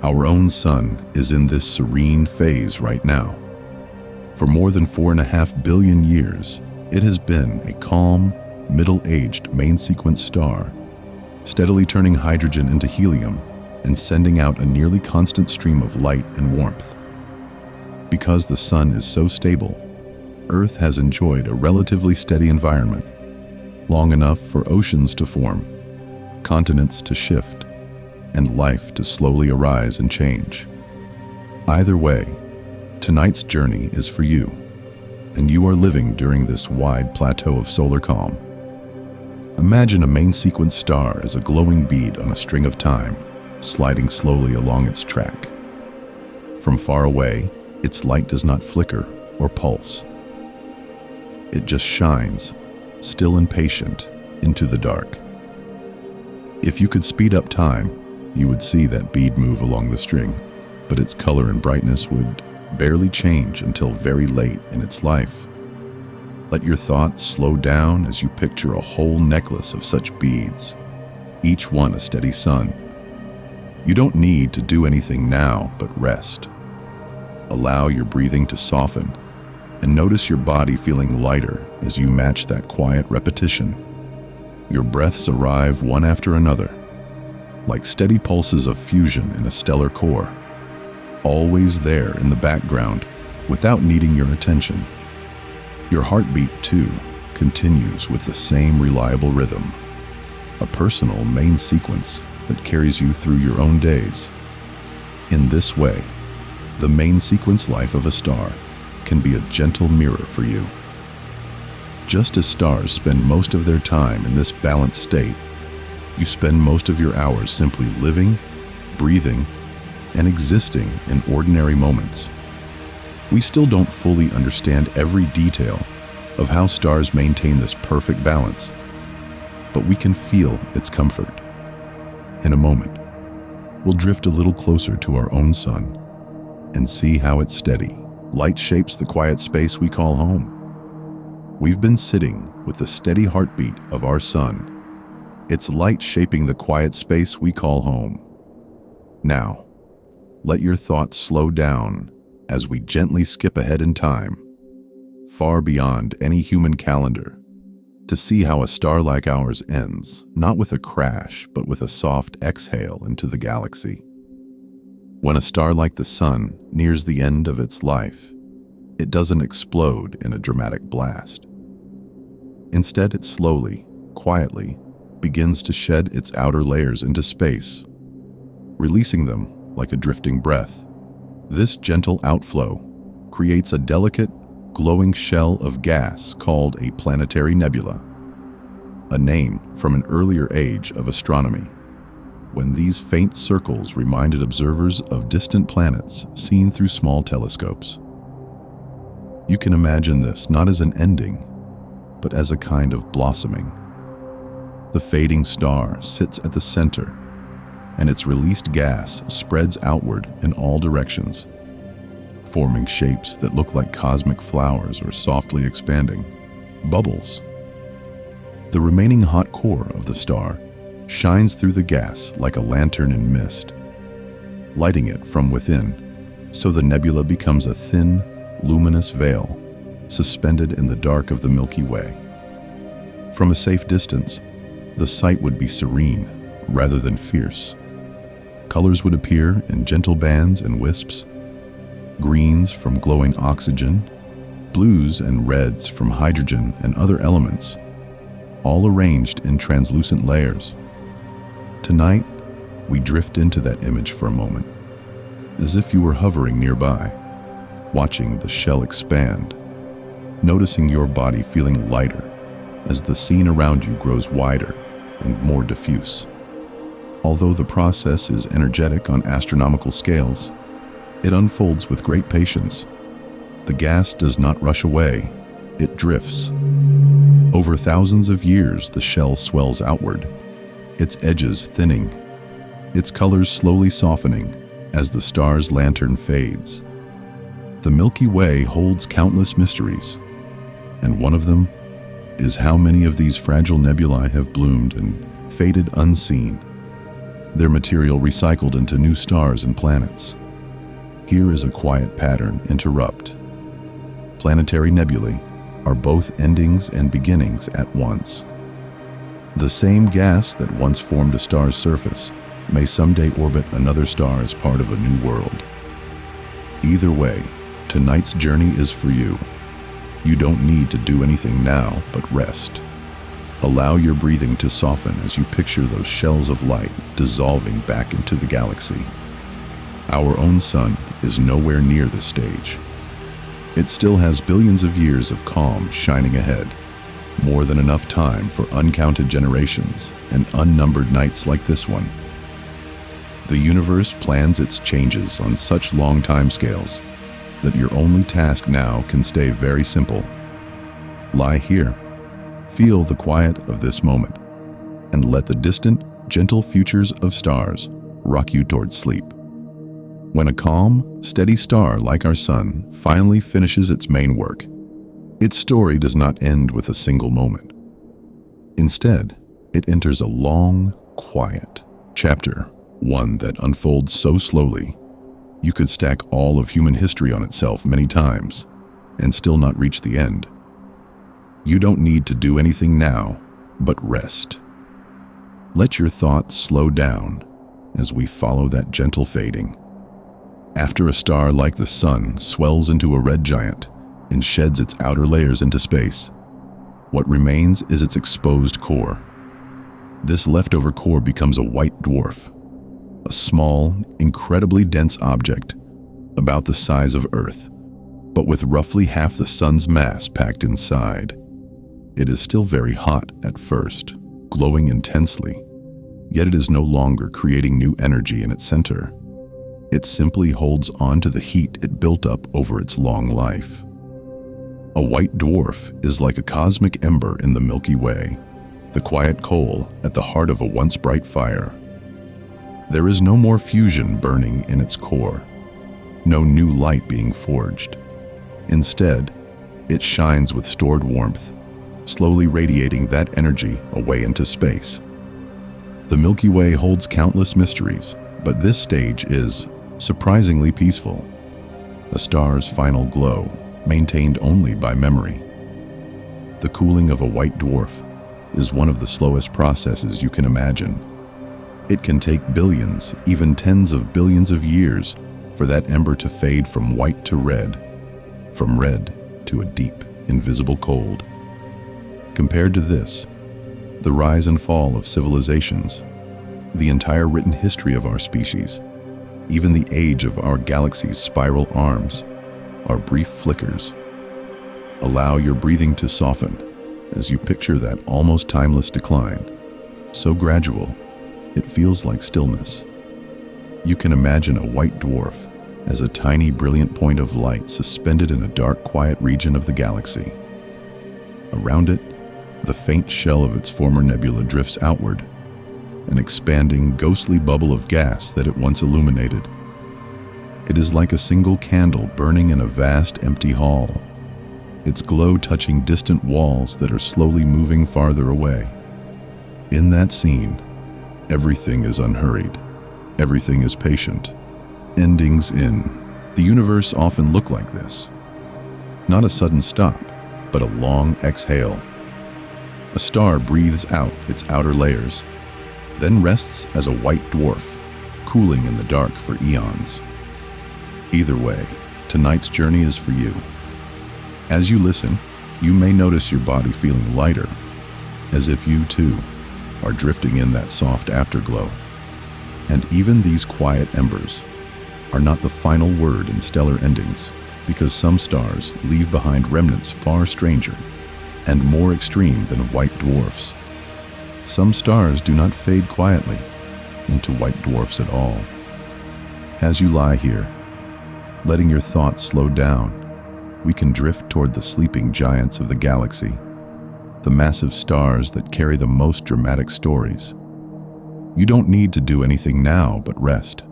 Our own sun is in this serene phase right now. For more than 4.5 billion years, it has been a calm, middle-aged main-sequence star, steadily turning hydrogen into helium and sending out a nearly constant stream of light and warmth. Because the sun is so stable, Earth has enjoyed a relatively steady environment, long enough for oceans to form, continents to shift, and life to slowly arise and change. Either way, tonight's journey is for you, and you are living during this wide plateau of solar calm. Imagine a main-sequence star as a glowing bead on a string of time, sliding slowly along its track. From far away, its light does not flicker or pulse. It just shines, still and patient, into the dark. If you could speed up time, you would see that bead move along the string, but its color and brightness would barely change until very late in its life. Let your thoughts slow down as you picture a whole necklace of such beads, each one a steady sun. You don't need to do anything now but rest. Allow your breathing to soften and notice your body feeling lighter as you match that quiet repetition. Your breaths arrive one after another, like steady pulses of fusion in a stellar core, always there in the background without needing your attention. Your heartbeat, too, continues with the same reliable rhythm, a personal main sequence that carries you through your own days. In this way, the main sequence life of a star can be a gentle mirror for you. Just as stars spend most of their time in this balanced state, you spend most of your hours simply living, breathing, and existing in ordinary moments. We still don't fully understand every detail of how stars maintain this perfect balance, but we can feel its comfort. In a moment, we'll drift a little closer to our own sun and see how its steady light shapes the quiet space we call home. We've been sitting with the steady heartbeat of our sun, its light shaping the quiet space we call home. Now, let your thoughts slow down as we gently skip ahead in time, far beyond any human calendar, to see how a star like ours ends, not with a crash, but with a soft exhale into the galaxy. When a star like the sun nears the end of its life, it doesn't explode in a dramatic blast. Instead, it slowly, quietly, begins to shed its outer layers into space, releasing them like a drifting breath. This gentle outflow creates a delicate, glowing shell of gas called a planetary nebula, a name from an earlier age of astronomy, when these faint circles reminded observers of distant planets seen through small telescopes. You can imagine this not as an ending, but as a kind of blossoming. The fading star sits at the center, and its released gas spreads outward in all directions, forming shapes that look like cosmic flowers or softly expanding bubbles. The remaining hot core of the star shines through the gas like a lantern in mist, lighting it from within, so the nebula becomes a thin, luminous veil suspended in the dark of the Milky Way. From a safe distance, the sight would be serene rather than fierce. Colors would appear in gentle bands and wisps, greens from glowing oxygen, blues and reds from hydrogen and other elements, all arranged in translucent layers. Tonight, we drift into that image for a moment, as if you were hovering nearby, watching the shell expand, noticing your body feeling lighter as the scene around you grows wider and more diffuse. Although the process is energetic on astronomical scales, it unfolds with great patience. The gas does not rush away, it drifts. Over thousands of years, the shell swells outward, its edges thinning, its colors slowly softening as the star's lantern fades. The Milky Way holds countless mysteries, and one of them is how many of these fragile nebulae have bloomed and faded unseen, their material recycled into new stars and planets. Here is a quiet pattern interrupt. Planetary nebulae are both endings and beginnings at once. The same gas that once formed a star's surface may someday orbit another star as part of a new world. Either way, tonight's journey is for you. You don't need to do anything now but rest. Allow your breathing to soften as you picture those shells of light dissolving back into the galaxy. Our own sun is nowhere near this stage. It still has billions of years of calm shining ahead, more than enough time for uncounted generations and unnumbered nights like this one. The universe plans its changes on such long timescales that your only task now can stay very simple. Lie here, feel the quiet of this moment, and let the distant, gentle futures of stars rock you towards sleep. When a calm, steady star like our sun finally finishes its main work, its story does not end with a single moment. Instead, it enters a long, quiet chapter, one that unfolds so slowly you could stack all of human history on itself many times and still not reach the end. You don't need to do anything now but rest. Let your thoughts slow down as we follow that gentle fading. After a star like the sun swells into a red giant and sheds its outer layers into space, what remains is its exposed core. This leftover core becomes a white dwarf, a small, incredibly dense object about the size of Earth, but with roughly half the sun's mass packed inside. It is still very hot at first, glowing intensely, yet it is no longer creating new energy in its center. It simply holds on to the heat it built up over its long life. A white dwarf is like a cosmic ember in the Milky Way, the quiet coal at the heart of a once bright fire. There is no more fusion burning in its core, no new light being forged. Instead, it shines with stored warmth, slowly radiating that energy away into space. The Milky Way holds countless mysteries, but this stage is surprisingly peaceful. A star's final glow, maintained only by memory. The cooling of a white dwarf is one of the slowest processes you can imagine. It can take billions, even tens of billions of years for that ember to fade from white to red, from red to a deep, invisible cold. Compared to this, the rise and fall of civilizations, the entire written history of our species, even the age of our galaxy's spiral arms, are brief flickers. Allow your breathing to soften as you picture that almost timeless decline, so gradual it feels like stillness. You can imagine a white dwarf as a tiny, brilliant point of light suspended in a dark, quiet region of the galaxy. Around it, the faint shell of its former nebula drifts outward, an expanding, ghostly bubble of gas that it once illuminated. It is like a single candle burning in a vast, empty hall, its glow touching distant walls that are slowly moving farther away. In that scene, everything is unhurried. Everything is patient. Endings in the universe often look like this. Not a sudden stop, but a long exhale. A star breathes out its outer layers, then rests as a white dwarf, cooling in the dark for eons. Either way, tonight's journey is for you. As you listen, you may notice your body feeling lighter, as if you too are drifting in that soft afterglow. And even these quiet embers are not the final word in stellar endings, because some stars leave behind remnants far stranger and more extreme than white dwarfs. Some stars do not fade quietly into white dwarfs at all. As you lie here, letting your thoughts slow down, we can drift toward the sleeping giants of the galaxy, the massive stars that carry the most dramatic stories. You don't need to do anything now but rest.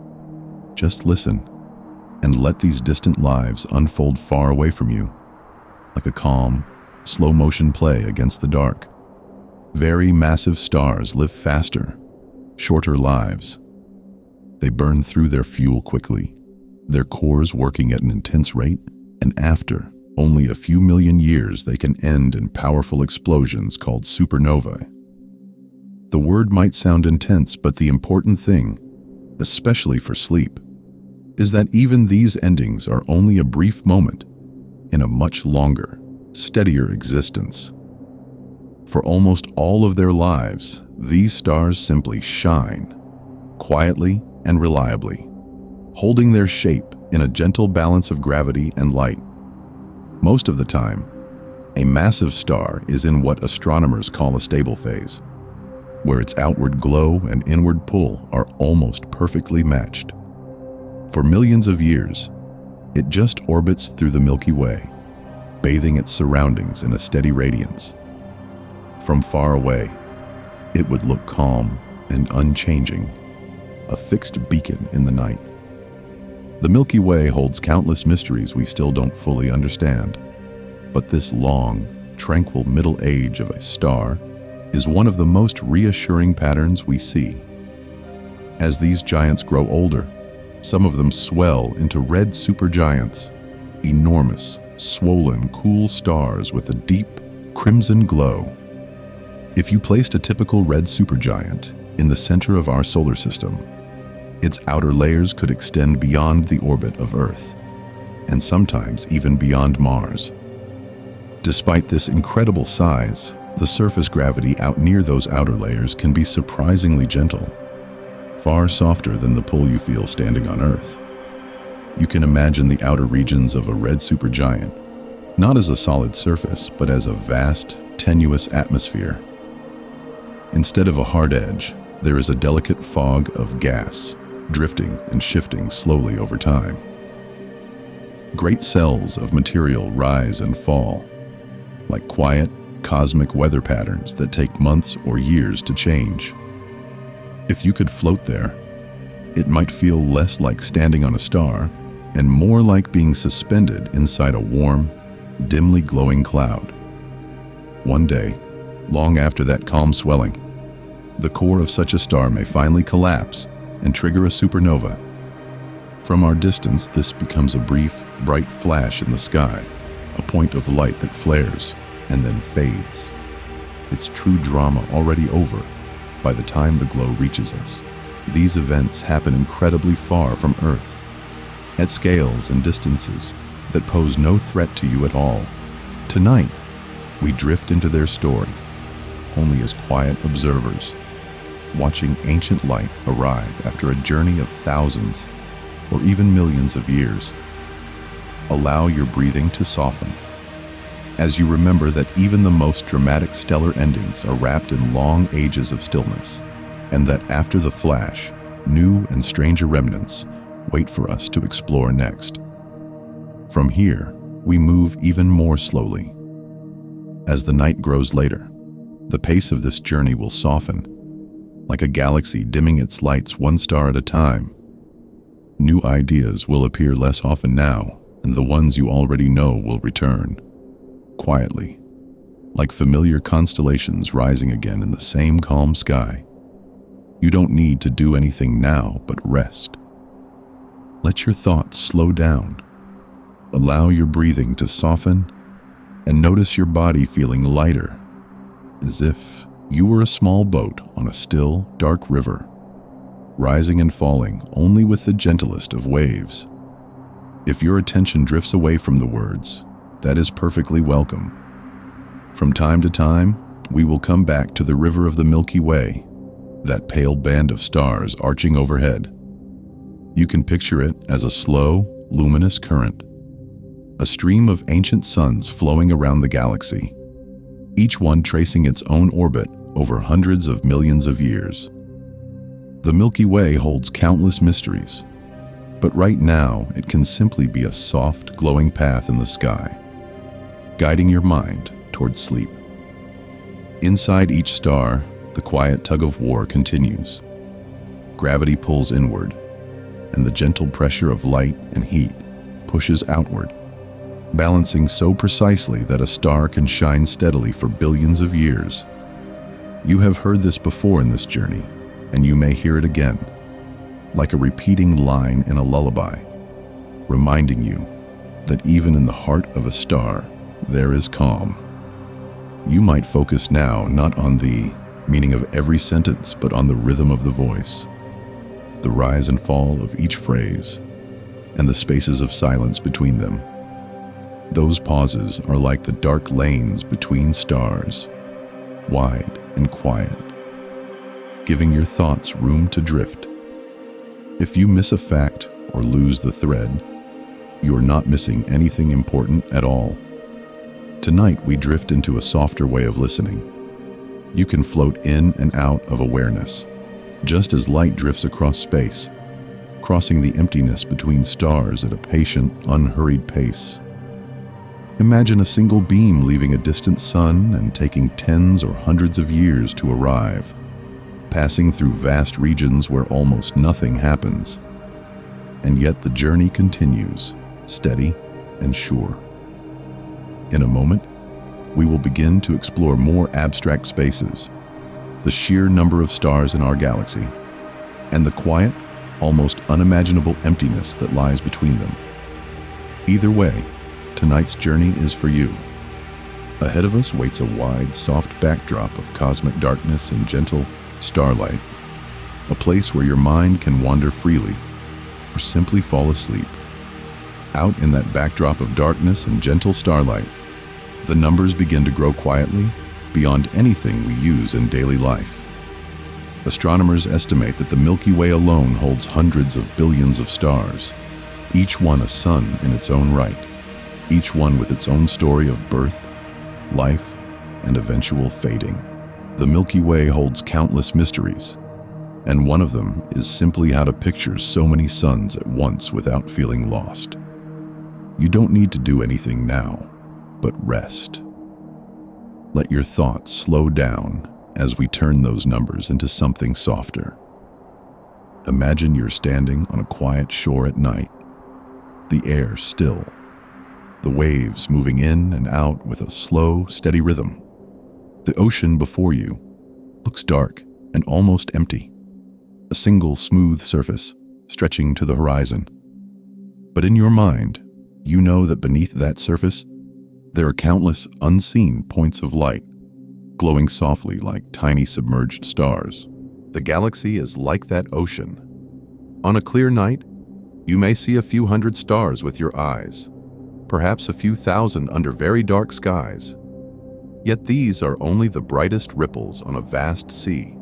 Just listen and let these distant lives unfold far away from you, like a calm, slow-motion play against the dark. Very massive stars live faster, shorter lives. They burn through their fuel quickly, their cores working at an intense rate, and after only a few million years they can end in powerful explosions called supernovae. The word might sound intense, but the important thing, especially for sleep, is that even these endings are only a brief moment in a much longer, steadier existence. For almost all of their lives, these stars simply shine, quietly and reliably, holding their shape in a gentle balance of gravity and light. Most of the time, a massive star is in what astronomers call a stable phase, where its outward glow and inward pull are almost perfectly matched. For millions of years, it just orbits through the Milky Way, bathing its surroundings in a steady radiance. From far away, it would look calm and unchanging, a fixed beacon in the night. The Milky Way holds countless mysteries we still don't fully understand, but this long, tranquil middle age of a star is one of the most reassuring patterns we see. As these giants grow older, some of them swell into red supergiants, enormous, swollen, cool stars with a deep, crimson glow. If you placed a typical red supergiant in the center of our solar system, its outer layers could extend beyond the orbit of Earth, and sometimes even beyond Mars. Despite this incredible size, the surface gravity out near those outer layers can be surprisingly gentle, far softer than the pull you feel standing on Earth. You can imagine the outer regions of a red supergiant, not as a solid surface, but as a vast, tenuous atmosphere. Instead of a hard edge, there is a delicate fog of gas, drifting and shifting slowly over time. Great cells of material rise and fall, like quiet, cosmic weather patterns that take months or years to change. If you could float there, it might feel less like standing on a star and more like being suspended inside a warm, dimly glowing cloud. One day, long after that calm swelling, the core of such a star may finally collapse and trigger a supernova. From our distance, this becomes a brief, bright flash in the sky, a point of light that flares and then fades. Its true drama already over by the time the glow reaches us. These events happen incredibly far from Earth, at scales and distances that pose no threat to you at all. Tonight, we drift into their story, only as quiet observers, watching ancient light arrive after a journey of thousands or even millions of years. Allow your breathing to soften as you remember that even the most dramatic stellar endings are wrapped in long ages of stillness, and that after the flash, new and stranger remnants wait for us to explore next. From here, we move even more slowly. As the night grows later, the pace of this journey will soften, like a galaxy dimming its lights one star at a time. New ideas will appear less often now, and the ones you already know will return, quietly, like familiar constellations rising again in the same calm sky. You don't need to do anything now but rest. Let your thoughts slow down. Allow your breathing to soften, and notice your body feeling lighter, as if you were a small boat on a still, dark river, rising and falling only with the gentlest of waves. If your attention drifts away from the words, that is perfectly welcome. From time to time, we will come back to the river of the Milky Way, that pale band of stars arching overhead. You can picture it as a slow, luminous current, a stream of ancient suns flowing around the galaxy, each one tracing its own orbit over hundreds of millions of years. The Milky Way holds countless mysteries, but right now it can simply be a soft, glowing path in the sky, guiding your mind towards sleep. Inside each star, the quiet tug-of-war continues. Gravity pulls inward, and the gentle pressure of light and heat pushes outward, balancing so precisely that a star can shine steadily for billions of years. You have heard this before in this journey, and you may hear it again, like a repeating line in a lullaby, reminding you that even in the heart of a star, there is calm. You might focus now not on the meaning of every sentence, but on the rhythm of the voice, the rise and fall of each phrase, and the spaces of silence between them. Those pauses are like the dark lanes between stars, wide and quiet, giving your thoughts room to drift. If you miss a fact or lose the thread, you are not missing anything important at all. Tonight, we drift into a softer way of listening. You can float in and out of awareness, just as light drifts across space, crossing the emptiness between stars at a patient, unhurried pace. Imagine a single beam leaving a distant sun and taking tens or hundreds of years to arrive, passing through vast regions where almost nothing happens. And yet the journey continues, steady and sure. In a moment, we will begin to explore more abstract spaces, the sheer number of stars in our galaxy, and the quiet, almost unimaginable emptiness that lies between them. Either way, tonight's journey is for you. Ahead of us waits a wide, soft backdrop of cosmic darkness and gentle starlight, a place where your mind can wander freely or simply fall asleep. Out in that backdrop of darkness and gentle starlight, the numbers begin to grow quietly beyond anything we use in daily life. Astronomers estimate that the Milky Way alone holds hundreds of billions of stars, each one a sun in its own right, each one with its own story of birth, life, and eventual fading. The Milky Way holds countless mysteries, and one of them is simply how to picture so many suns at once without feeling lost. You don't need to do anything now, but rest. Let your thoughts slow down as we turn those numbers into something softer. Imagine you're standing on a quiet shore at night, the air still, the waves moving in and out with a slow, steady rhythm. The ocean before you looks dark and almost empty, a single smooth surface stretching to the horizon. But in your mind, you know that beneath that surface, there are countless unseen points of light, glowing softly like tiny submerged stars. The galaxy is like that ocean. On a clear night, you may see a few hundred stars with your eyes, perhaps a few thousand under very dark skies. Yet these are only the brightest ripples on a vast sea.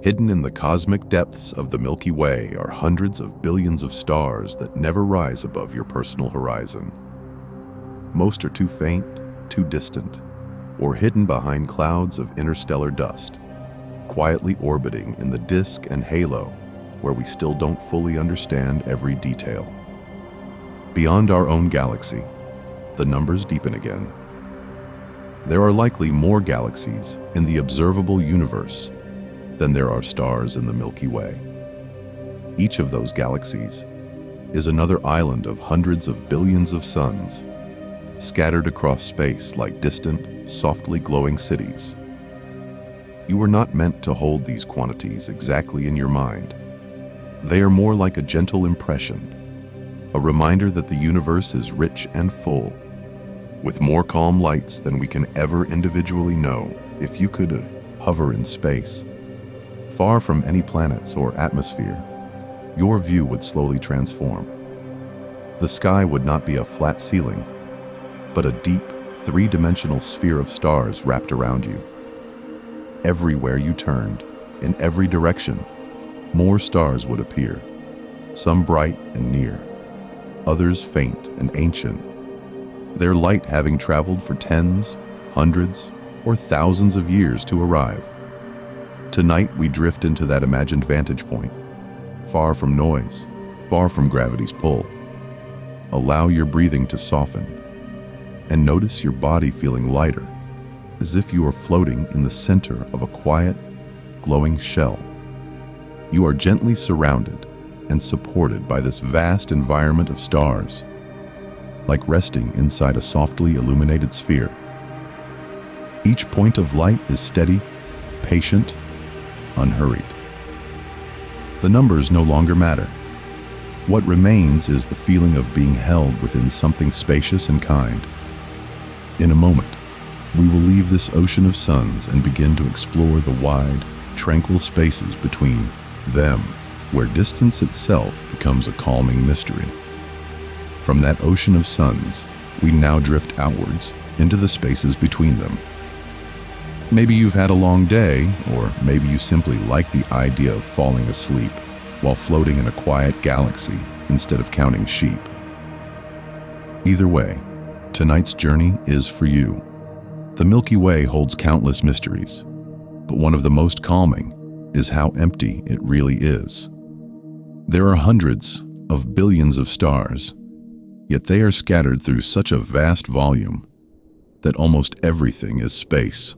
Hidden in the cosmic depths of the Milky Way are hundreds of billions of stars that never rise above your personal horizon. Most are too faint, too distant, or hidden behind clouds of interstellar dust, quietly orbiting in the disk and halo where we still don't fully understand every detail. Beyond our own galaxy, the numbers deepen again. There are likely more galaxies in the observable universe than there are stars in the Milky Way. Each of those galaxies is another island of hundreds of billions of suns, scattered across space like distant, softly glowing cities. You were not meant to hold these quantities exactly in your mind. They are more like a gentle impression, a reminder that the universe is rich and full, with more calm lights than we can ever individually know. If you could hover in space, far from any planets or atmosphere, your view would slowly transform. The sky would not be a flat ceiling, but a deep, three-dimensional sphere of stars wrapped around you. Everywhere you turned, in every direction, more stars would appear, some bright and near, others faint and ancient, their light having traveled for tens, hundreds, or thousands of years to arrive. Tonight we drift into that imagined vantage point, far from noise, far from gravity's pull. Allow your breathing to soften, and notice your body feeling lighter, as if you are floating in the center of a quiet, glowing shell. You are gently surrounded and supported by this vast environment of stars, like resting inside a softly illuminated sphere. Each point of light is steady, patient, unhurried. The numbers no longer matter. What remains is the feeling of being held within something spacious and kind. In a moment, we will leave this ocean of suns and begin to explore the wide, tranquil spaces between them, where distance itself becomes a calming mystery. From that ocean of suns, we now drift outwards into the spaces between them. Maybe you've had a long day, or maybe you simply like the idea of falling asleep while floating in a quiet galaxy instead of counting sheep. Either way, tonight's journey is for you. The Milky Way holds countless mysteries, but one of the most calming is how empty it really is. There are hundreds of billions of stars, yet they are scattered through such a vast volume that almost everything is space.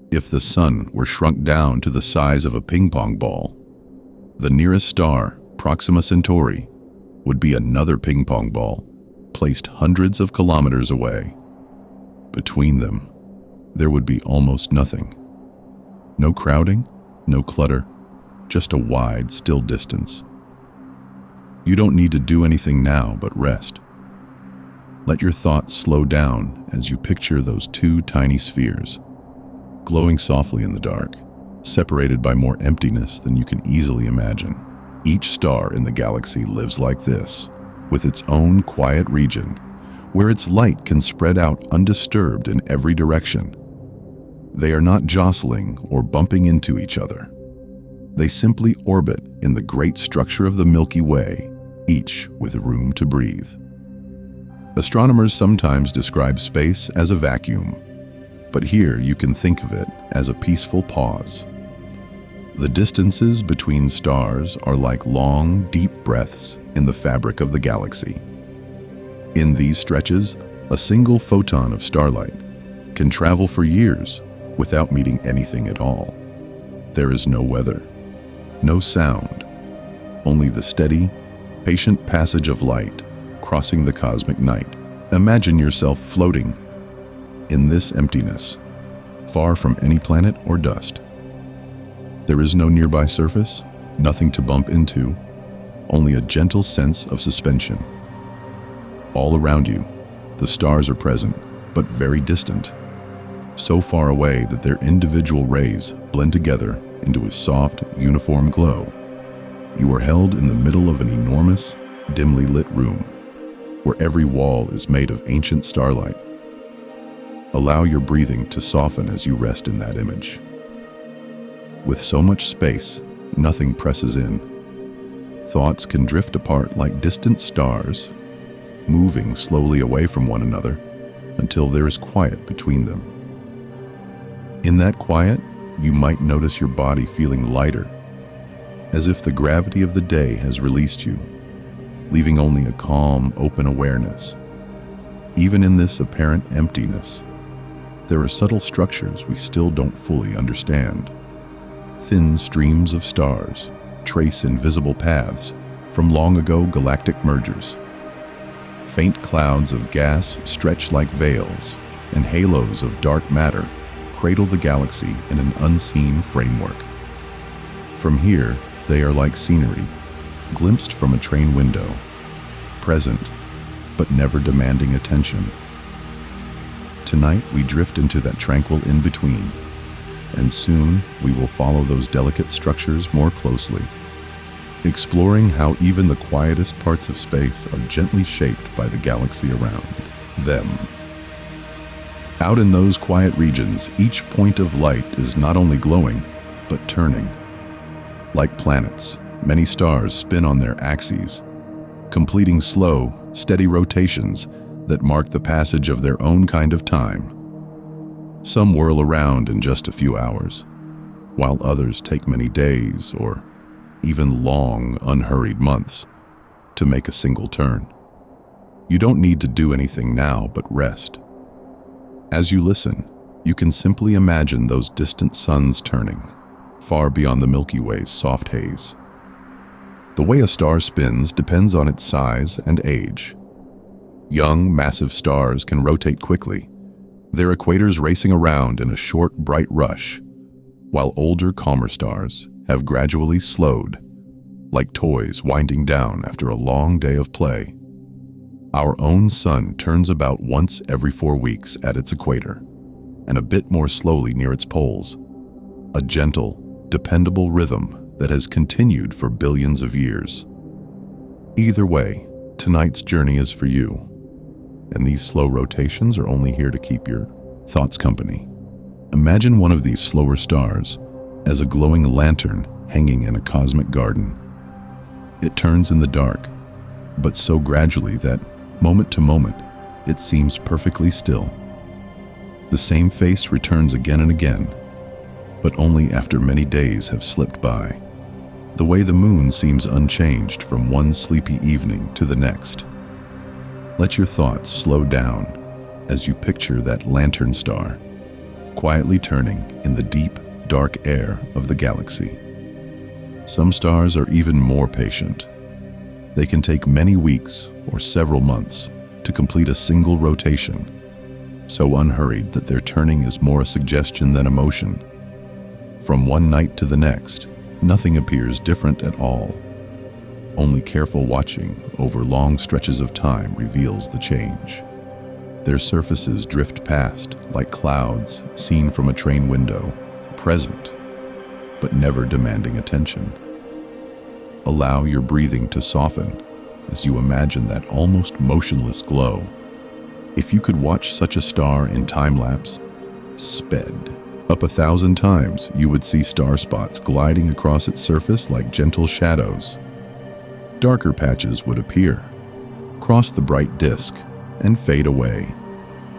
If the sun were shrunk down to the size of a ping-pong ball, the nearest star, Proxima Centauri, would be another ping-pong ball placed hundreds of kilometers away. Between them, there would be almost nothing. No crowding, no clutter, just a wide, still distance. You don't need to do anything now but rest. Let your thoughts slow down as you picture those two tiny spheres, glowing softly in the dark, separated by more emptiness than you can easily imagine. Each star in the galaxy lives like this, with its own quiet region, where its light can spread out undisturbed in every direction. They are not jostling or bumping into each other. They simply orbit in the great structure of the Milky Way, each with room to breathe. Astronomers sometimes describe space as a vacuum, but here you can think of it as a peaceful pause. The distances between stars are like long, deep breaths in the fabric of the galaxy. In these stretches, a single photon of starlight can travel for years without meeting anything at all. There is no weather, no sound, only the steady, patient passage of light crossing the cosmic night. Imagine yourself floating in this emptiness, far from any planet or dust. There is no nearby surface, nothing to bump into, only a gentle sense of suspension. All around you, the stars are present, but very distant, so far away that their individual rays blend together into a soft, uniform glow. You are held in the middle of an enormous, dimly lit room, where every wall is made of ancient starlight. Allow your breathing to soften as you rest in that image. With so much space, nothing presses in. Thoughts can drift apart like distant stars, moving slowly away from one another until there is quiet between them. In that quiet, you might notice your body feeling lighter, as if the gravity of the day has released you, leaving only a calm, open awareness. Even in this apparent emptiness, there are subtle structures we still don't fully understand. Thin streams of stars trace invisible paths from long ago galactic mergers. Faint clouds of gas stretch like veils, and halos of dark matter cradle the galaxy in an unseen framework. From here, they are like scenery, glimpsed from a train window, present, but never demanding attention. Tonight, we drift into that tranquil in-between, and soon we will follow those delicate structures more closely, exploring how even the quietest parts of space are gently shaped by the galaxy around them. Out in those quiet regions, each point of light is not only glowing, but turning. Like planets, many stars spin on their axes, completing slow, steady rotations that mark the passage of their own kind of time. Some whirl around in just a few hours, while others take many days or even long, unhurried months to make a single turn. You don't need to do anything now but rest. As you listen, you can simply imagine those distant suns turning, far beyond the Milky Way's soft haze. The way a star spins depends on its size and age. Young, massive stars can rotate quickly, their equators racing around in a short, bright rush, while older, calmer stars have gradually slowed, like toys winding down after a long day of play. Our own sun turns about once every 4 weeks at its equator, and a bit more slowly near its poles, a gentle, dependable rhythm that has continued for billions of years. Either way, tonight's journey is for you, and these slow rotations are only here to keep your thoughts company. Imagine one of these slower stars as a glowing lantern hanging in a cosmic garden. It turns in the dark, but so gradually that, moment to moment, it seems perfectly still. The same face returns again and again, but only after many days have slipped by. The way the moon seems unchanged from one sleepy evening to the next. Let your thoughts slow down as you picture that lantern star, quietly turning in the deep, dark air of the galaxy. Some stars are even more patient. They can take many weeks or several months to complete a single rotation, so unhurried that their turning is more a suggestion than a motion. From one night to the next, nothing appears different at all. Only careful watching over long stretches of time reveals the change. Their surfaces drift past like clouds seen from a train window, present, but never demanding attention. Allow your breathing to soften as you imagine that almost motionless glow. If you could watch such a star in time-lapse, sped up 1,000 times, you would see star spots gliding across its surface like gentle shadows. Darker patches would appear, cross the bright disk, and fade away,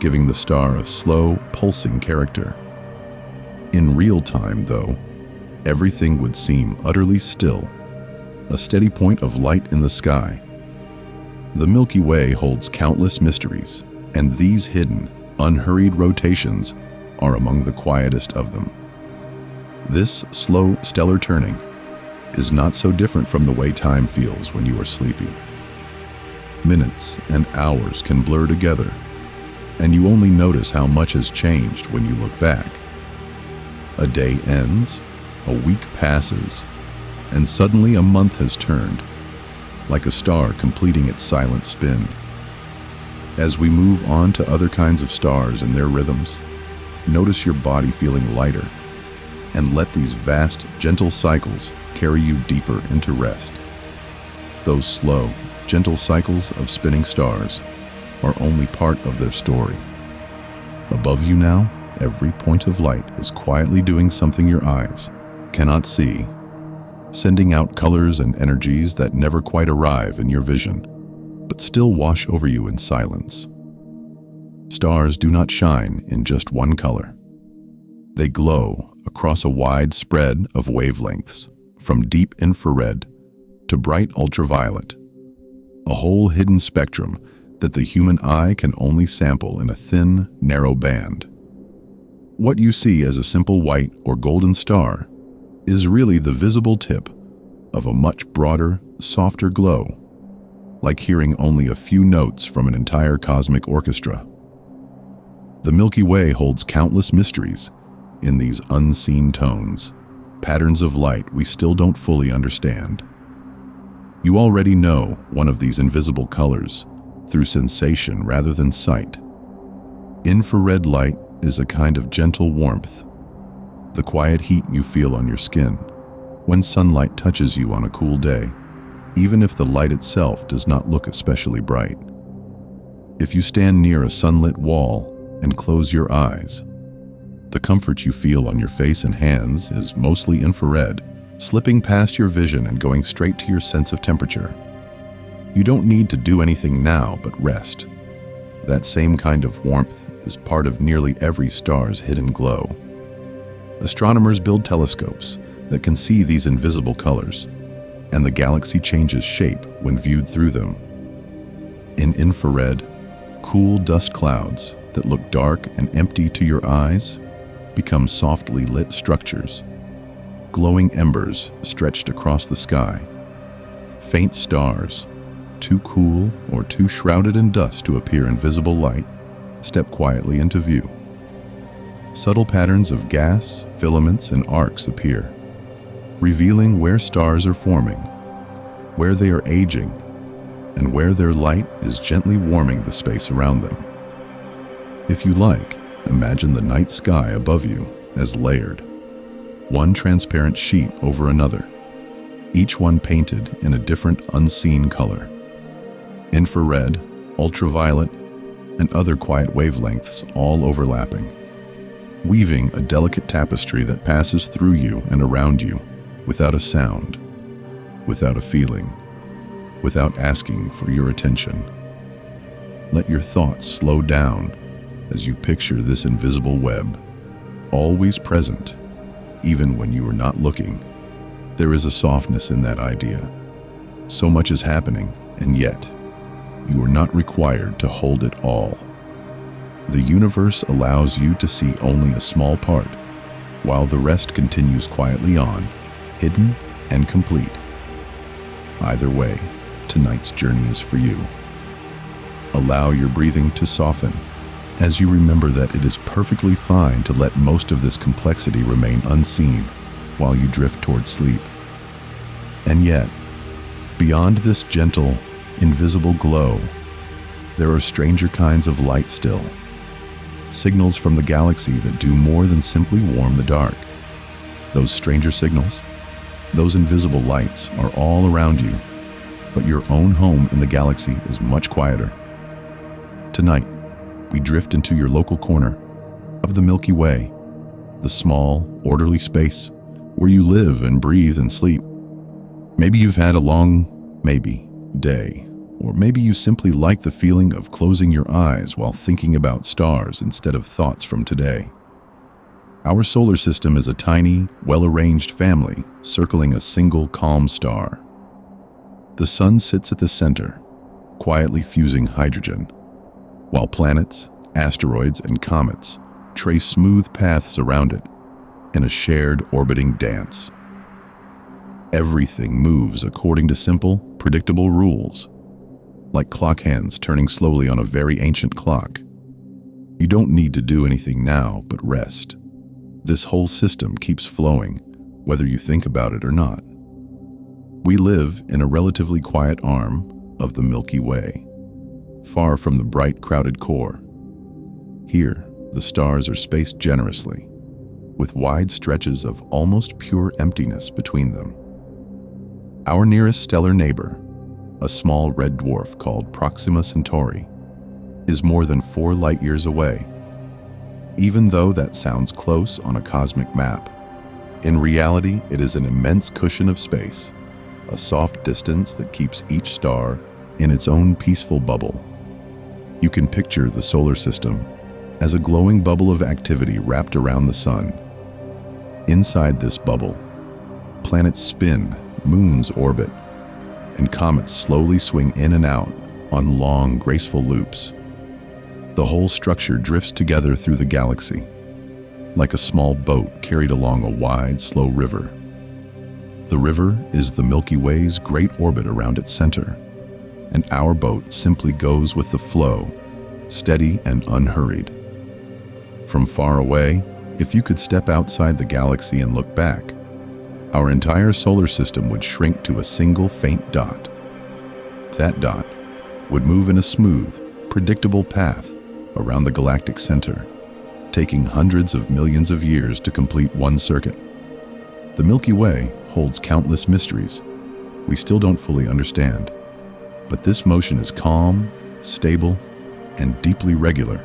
giving the star a slow, pulsing character. In real time, though, everything would seem utterly still, a steady point of light in the sky. The Milky Way holds countless mysteries, and these hidden, unhurried rotations are among the quietest of them. This slow stellar turning is not so different from the way time feels when you are sleepy. Minutes and hours can blur together, and you only notice how much has changed when you look back. A day ends, a week passes, and suddenly a month has turned, like a star completing its silent spin. As we move on to other kinds of stars and their rhythms, notice your body feeling lighter, and let these vast, gentle cycles carry you deeper into rest. Those slow, gentle cycles of spinning stars are only part of their story. Above you now, every point of light is quietly doing something your eyes cannot see, sending out colors and energies that never quite arrive in your vision, but still wash over you in silence. Stars do not shine in just one color. They glow across a wide spread of wavelengths, from deep infrared to bright ultraviolet, a whole hidden spectrum that the human eye can only sample in a thin, narrow band. What you see as a simple white or golden star is really the visible tip of a much broader, softer glow, like hearing only a few notes from an entire cosmic orchestra. The Milky Way holds countless mysteries in these unseen tones, patterns of light we still don't fully understand. You already know one of these invisible colors through sensation rather than sight. Infrared light is a kind of gentle warmth, the quiet heat you feel on your skin when sunlight touches you on a cool day, even if the light itself does not look especially bright. If you stand near a sunlit wall, and close your eyes. The comfort you feel on your face and hands is mostly infrared, slipping past your vision and going straight to your sense of temperature. You don't need to do anything now but rest. That same kind of warmth is part of nearly every star's hidden glow. Astronomers build telescopes that can see these invisible colors, and the galaxy changes shape when viewed through them. In infrared, cool dust clouds that look dark and empty to your eyes become softly lit structures, glowing embers stretched across the sky. Faint stars, too cool or too shrouded in dust to appear in visible light, step quietly into view. Subtle patterns of gas, filaments, and arcs appear, revealing where stars are forming, where they are aging, and where their light is gently warming the space around them. If you like, imagine the night sky above you as layered, one transparent sheet over another, each one painted in a different unseen color. Infrared, ultraviolet, and other quiet wavelengths all overlapping, weaving a delicate tapestry that passes through you and around you without a sound, without a feeling, without asking for your attention. Let your thoughts slow down as you picture this invisible web, always present, even when you are not looking. There is a softness in that idea. So much is happening, and yet, you are not required to hold it all. The universe allows you to see only a small part, while the rest continues quietly on, hidden and complete. Either way, tonight's journey is for you. Allow your breathing to soften as you remember that it is perfectly fine to let most of this complexity remain unseen while you drift toward sleep. And yet, beyond this gentle, invisible glow, there are stranger kinds of light still. Signals from the galaxy that do more than simply warm the dark. Those stranger signals, those invisible lights are all around you, but your own home in the galaxy is much quieter. Tonight, we drift into your local corner of the Milky Way, the small, orderly space where you live and breathe and sleep. Maybe you've had a long, day, or maybe you simply like the feeling of closing your eyes while thinking about stars instead of thoughts from today. Our solar system is a tiny, well-arranged family circling a single calm star. The sun sits at the center, quietly fusing hydrogen, while planets, asteroids, and comets trace smooth paths around it in a shared orbiting dance. Everything moves according to simple, predictable rules, like clock hands turning slowly on a very ancient clock. You don't need to do anything now but rest. This whole system keeps flowing, whether you think about it or not. We live in a relatively quiet arm of the Milky Way, far from the bright, crowded core. Here, the stars are spaced generously, with wide stretches of almost pure emptiness between them. Our nearest stellar neighbor, a small red dwarf called Proxima Centauri, is more than 4 light-years away. Even though that sounds close on a cosmic map, in reality it is an immense cushion of space, a soft distance that keeps each star in its own peaceful bubble. You can picture the solar system as a glowing bubble of activity wrapped around the sun. Inside this bubble, planets spin, moons orbit, and comets slowly swing in and out on long, graceful loops. The whole structure drifts together through the galaxy, like a small boat carried along a wide, slow river. The river is the Milky Way's great orbit around its center, and our boat simply goes with the flow, steady and unhurried. From far away, if you could step outside the galaxy and look back, our entire solar system would shrink to a single faint dot. That dot would move in a smooth, predictable path around the galactic center, taking hundreds of millions of years to complete one circuit. The Milky Way holds countless mysteries we still don't fully understand, but this motion is calm, stable, and deeply regular.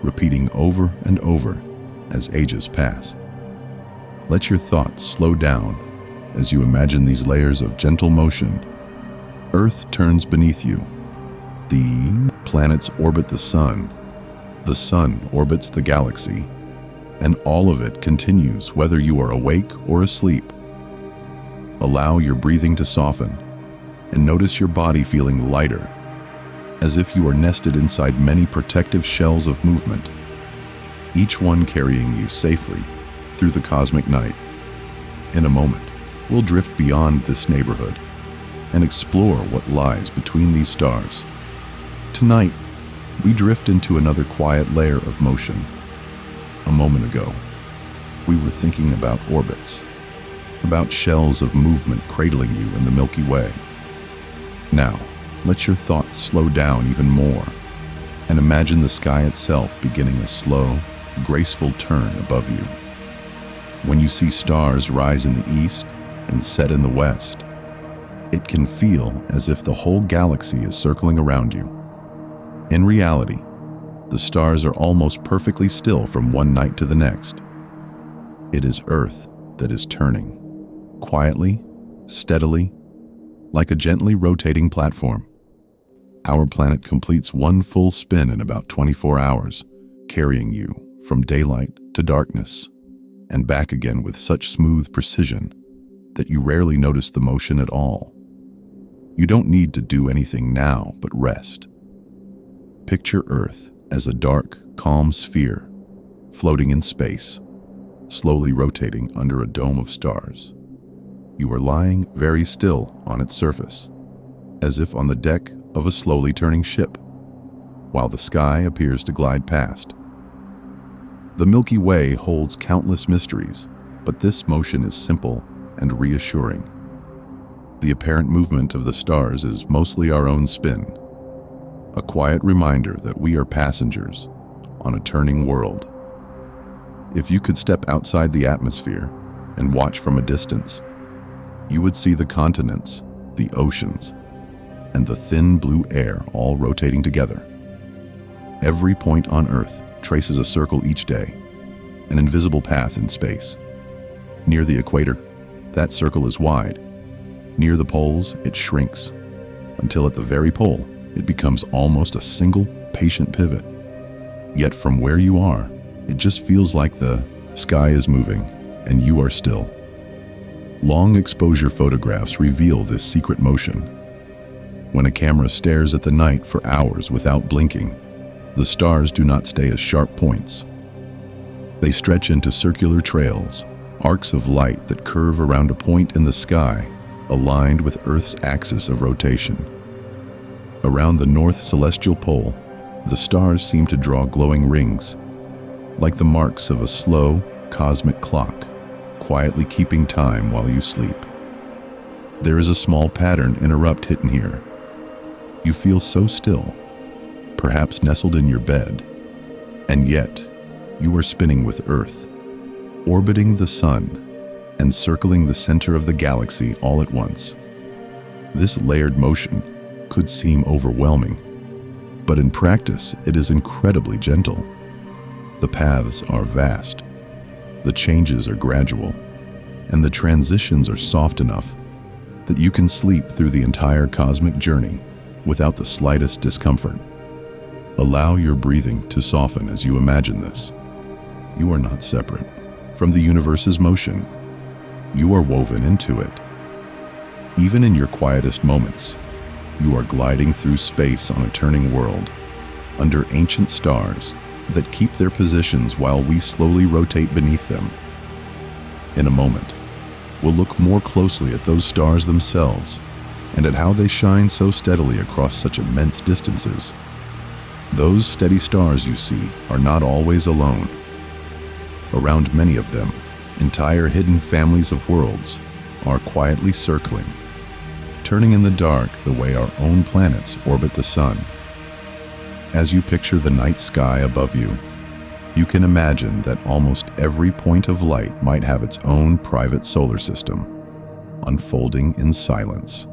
repeating over and over as ages pass. Let your thoughts slow down as you imagine these layers of gentle motion. Earth turns beneath you. The planets orbit the sun orbits the galaxy, and all of it continues whether you are awake or asleep. Allow your breathing to soften and notice your body feeling lighter, as if you are nested inside many protective shells of movement, each one carrying you safely through the cosmic night. In a moment, we'll drift beyond this neighborhood and explore what lies between these stars. Tonight, we drift into another quiet layer of motion. A moment ago, we were thinking about orbits, about shells of movement cradling you in the Milky Way. Now, let your thoughts slow down even more and imagine the sky itself beginning a slow, graceful turn above you. When you see stars rise in the east and set in the west, it can feel as if the whole galaxy is circling around you. In reality, the stars are almost perfectly still from one night to the next. It is Earth that is turning, quietly, steadily, like a gently rotating platform. Our planet completes one full spin in about 24 hours, carrying you from daylight to darkness and back again with such smooth precision that you rarely notice the motion at all. You don't need to do anything now but rest. Picture Earth as a dark, calm sphere floating in space, slowly rotating under a dome of stars. You are lying very still on its surface, as if on the deck of a slowly turning ship, while the sky appears to glide past. The Milky Way holds countless mysteries, but this motion is simple and reassuring. The apparent movement of the stars is mostly our own spin, a quiet reminder that we are passengers on a turning world. If you could step outside the atmosphere and watch from a distance, you would see the continents, the oceans, and the thin blue air all rotating together. Every point on Earth traces a circle each day, an invisible path in space. Near the equator, that circle is wide. Near the poles, it shrinks, until at the very pole, it becomes almost a single, patient pivot. Yet from where you are, it just feels like the sky is moving and you are still. Long exposure photographs reveal this secret motion. When a camera stares at the night for hours without blinking, the stars do not stay as sharp points. They stretch into circular trails, arcs of light that curve around a point in the sky, aligned with Earth's axis of rotation. Around the North Celestial Pole, the stars seem to draw glowing rings, like the marks of a slow, cosmic clock, quietly keeping time while you sleep. There is a small pattern interrupt hidden here. You feel so still, perhaps nestled in your bed, and yet you are spinning with Earth, orbiting the sun and circling the center of the galaxy all at once. This layered motion could seem overwhelming, but in practice it is incredibly gentle. The paths are vast, the changes are gradual, and the transitions are soft enough that you can sleep through the entire cosmic journey without the slightest discomfort. Allow your breathing to soften as you imagine this. You are not separate from the universe's motion. You are woven into it. Even in your quietest moments, you are gliding through space on a turning world, under ancient stars that keep their positions while we slowly rotate beneath them. In a moment, we'll look more closely at those stars themselves and at how they shine so steadily across such immense distances. Those steady stars you see are not always alone. Around many of them, entire hidden families of worlds are quietly circling, turning in the dark the way our own planets orbit the sun. As you picture the night sky above you, you can imagine that almost every point of light might have its own private solar system, unfolding in silence.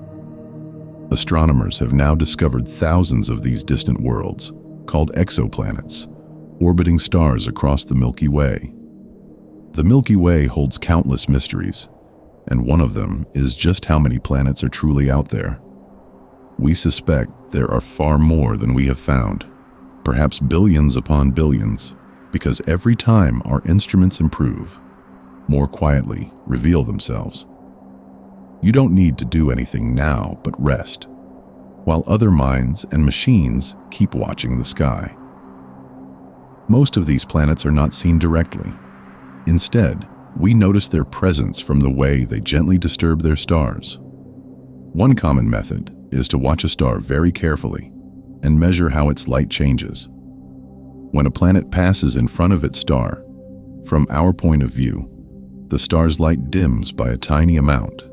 Astronomers have now discovered thousands of these distant worlds, called exoplanets, orbiting stars across the Milky Way. The Milky Way holds countless mysteries, and one of them is just how many planets are truly out there. We suspect there are far more than we have found, perhaps billions upon billions, because every time our instruments improve, more quietly reveal themselves. You don't need to do anything now but rest, while other minds and machines keep watching the sky. Most of these planets are not seen directly. Instead, we notice their presence from the way they gently disturb their stars. One common method is to watch a star very carefully and measure how its light changes. When a planet passes in front of its star, from our point of view, the star's light dims by a tiny amount,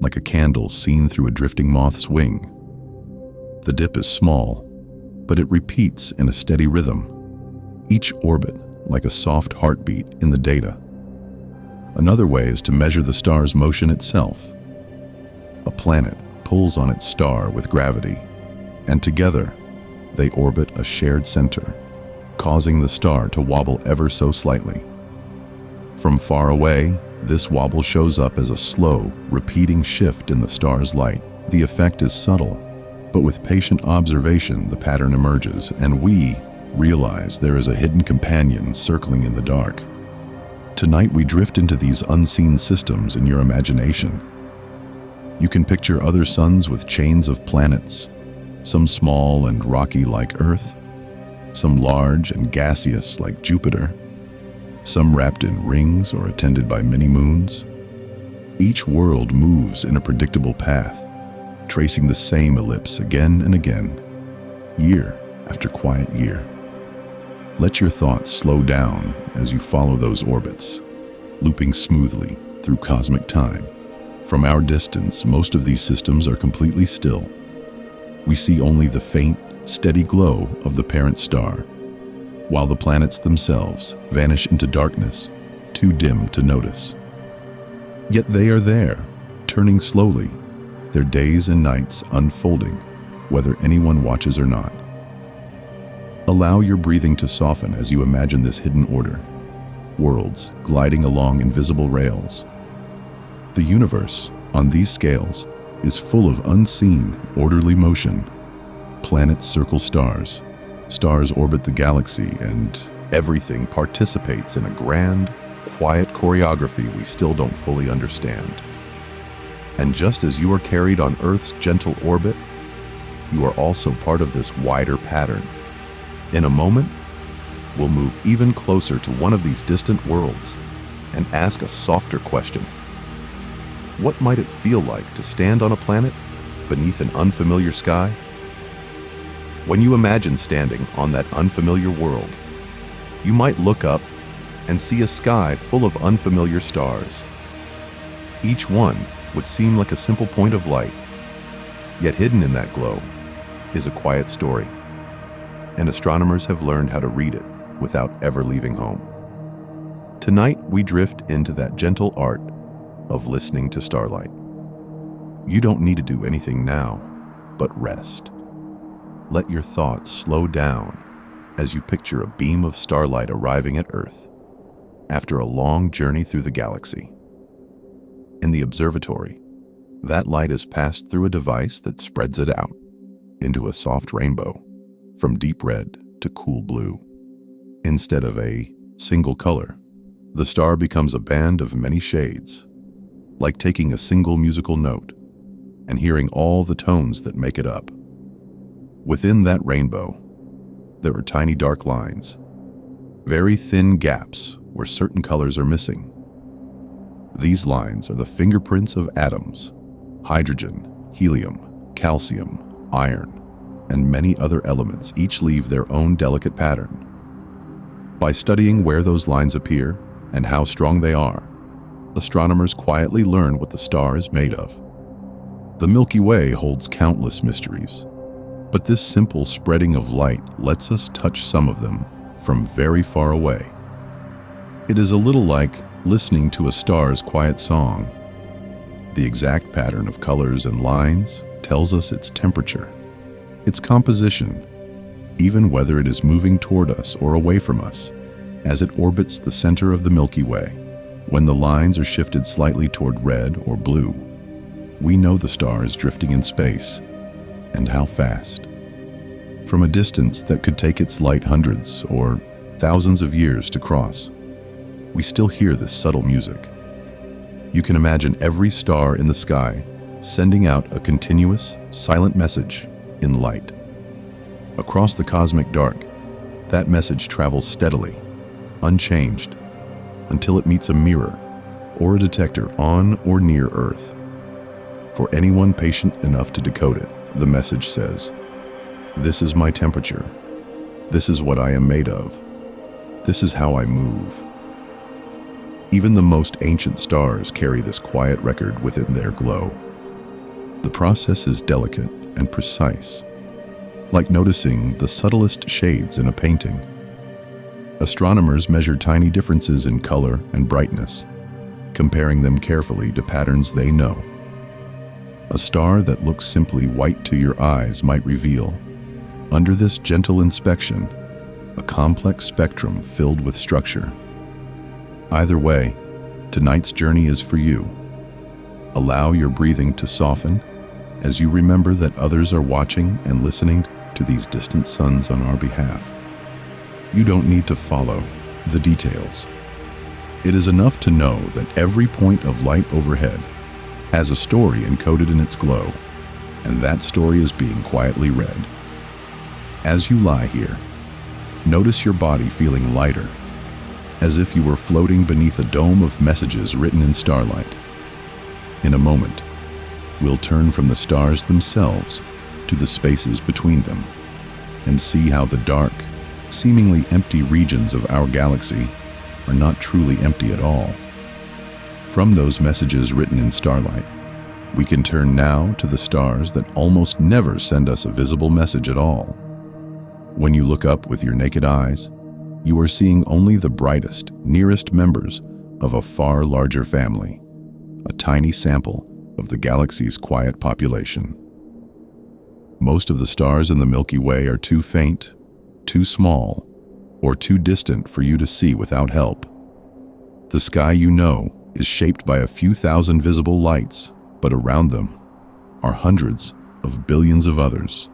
like a candle seen through a drifting moth's wing. The dip is small, but it repeats in a steady rhythm, each orbit like a soft heartbeat in the data. Another way is to measure the star's motion itself. A planet pulls on its star with gravity, and together they orbit a shared center, causing the star to wobble ever so slightly. From far away, this wobble shows up as a slow, repeating shift in the star's light. The effect is subtle, but with patient observation, the pattern emerges, and we realize there is a hidden companion circling in the dark. Tonight, we drift into these unseen systems in your imagination. You can picture other suns with chains of planets, some small and rocky like Earth, some large and gaseous like Jupiter, some wrapped in rings or attended by many moons. Each world moves in a predictable path, tracing the same ellipse again and again, year after quiet year. Let your thoughts slow down as you follow those orbits, looping smoothly through cosmic time. From our distance, most of these systems are completely still. We see only the faint, steady glow of the parent star, while the planets themselves vanish into darkness, too dim to notice. Yet they are there, turning slowly, their days and nights unfolding, whether anyone watches or not. Allow your breathing to soften as you imagine this hidden order, worlds gliding along invisible rails. The universe, on these scales, is full of unseen, orderly motion. Planets circle stars, stars orbit the galaxy, and everything participates in a grand, quiet choreography we still don't fully understand. And just as you are carried on Earth's gentle orbit, you are also part of this wider pattern. In a moment, we'll move even closer to one of these distant worlds and ask a softer question. What might it feel like to stand on a planet beneath an unfamiliar sky? When you imagine standing on that unfamiliar world, you might look up and see a sky full of unfamiliar stars. Each one would seem like a simple point of light, yet hidden in that glow is a quiet story, and astronomers have learned how to read it without ever leaving home. Tonight, we drift into that gentle art of listening to starlight. You don't need to do anything now, but rest. Let your thoughts slow down as you picture a beam of starlight arriving at Earth after a long journey through the galaxy. In the observatory, that light is passed through a device that spreads it out into a soft rainbow, from deep red to cool blue. Instead of a single color, the star becomes a band of many shades, like taking a single musical note and hearing all the tones that make it up. Within that rainbow, there are tiny dark lines, very thin gaps where certain colors are missing. These lines are the fingerprints of atoms: hydrogen, helium, calcium, iron, and many other elements each leave their own delicate pattern. By studying where those lines appear and how strong they are, astronomers quietly learn what the star is made of. The Milky Way holds countless mysteries, but this simple spreading of light lets us touch some of them from very far away. It is a little like listening to a star's quiet song. The exact pattern of colors and lines tells us its temperature, its composition, even whether it is moving toward us or away from us, as it orbits the center of the Milky Way. When the lines are shifted slightly toward red or blue, we know the star is drifting in space, and how fast. From a distance that could take its light hundreds or thousands of years to cross, we still hear this subtle music. You can imagine every star in the sky sending out a continuous, silent message in light. Across the cosmic dark, that message travels steadily, unchanged, until it meets a mirror or a detector on or near Earth. For anyone patient enough to decode it, the message says, "This is my temperature. This is what I am made of. This is how I move." Even the most ancient stars carry this quiet record within their glow. The process is delicate and precise, like noticing the subtlest shades in a painting. Astronomers measure tiny differences in color and brightness, comparing them carefully to patterns they know. A star that looks simply white to your eyes might reveal, under this gentle inspection, a complex spectrum filled with structure. Either way, tonight's journey is for you. Allow your breathing to soften as you remember that others are watching and listening to these distant suns on our behalf. You don't need to follow the details. It is enough to know that every point of light overhead has a story encoded in its glow, and that story is being quietly read. As you lie here, notice your body feeling lighter, as if you were floating beneath a dome of messages written in starlight. In a moment, we'll turn from the stars themselves to the spaces between them and see how the dark, seemingly empty regions of our galaxy are not truly empty at all. From those messages written in starlight, we can turn now to the stars that almost never send us a visible message at all. When you look up with your naked eyes, you are seeing only the brightest, nearest members of a far larger family, a tiny sample of the galaxy's quiet population. Most of the stars in the Milky Way are too faint, too small, or too distant for you to see without help. The sky you know is shaped by a few thousand visible lights, but around them are hundreds of billions of others,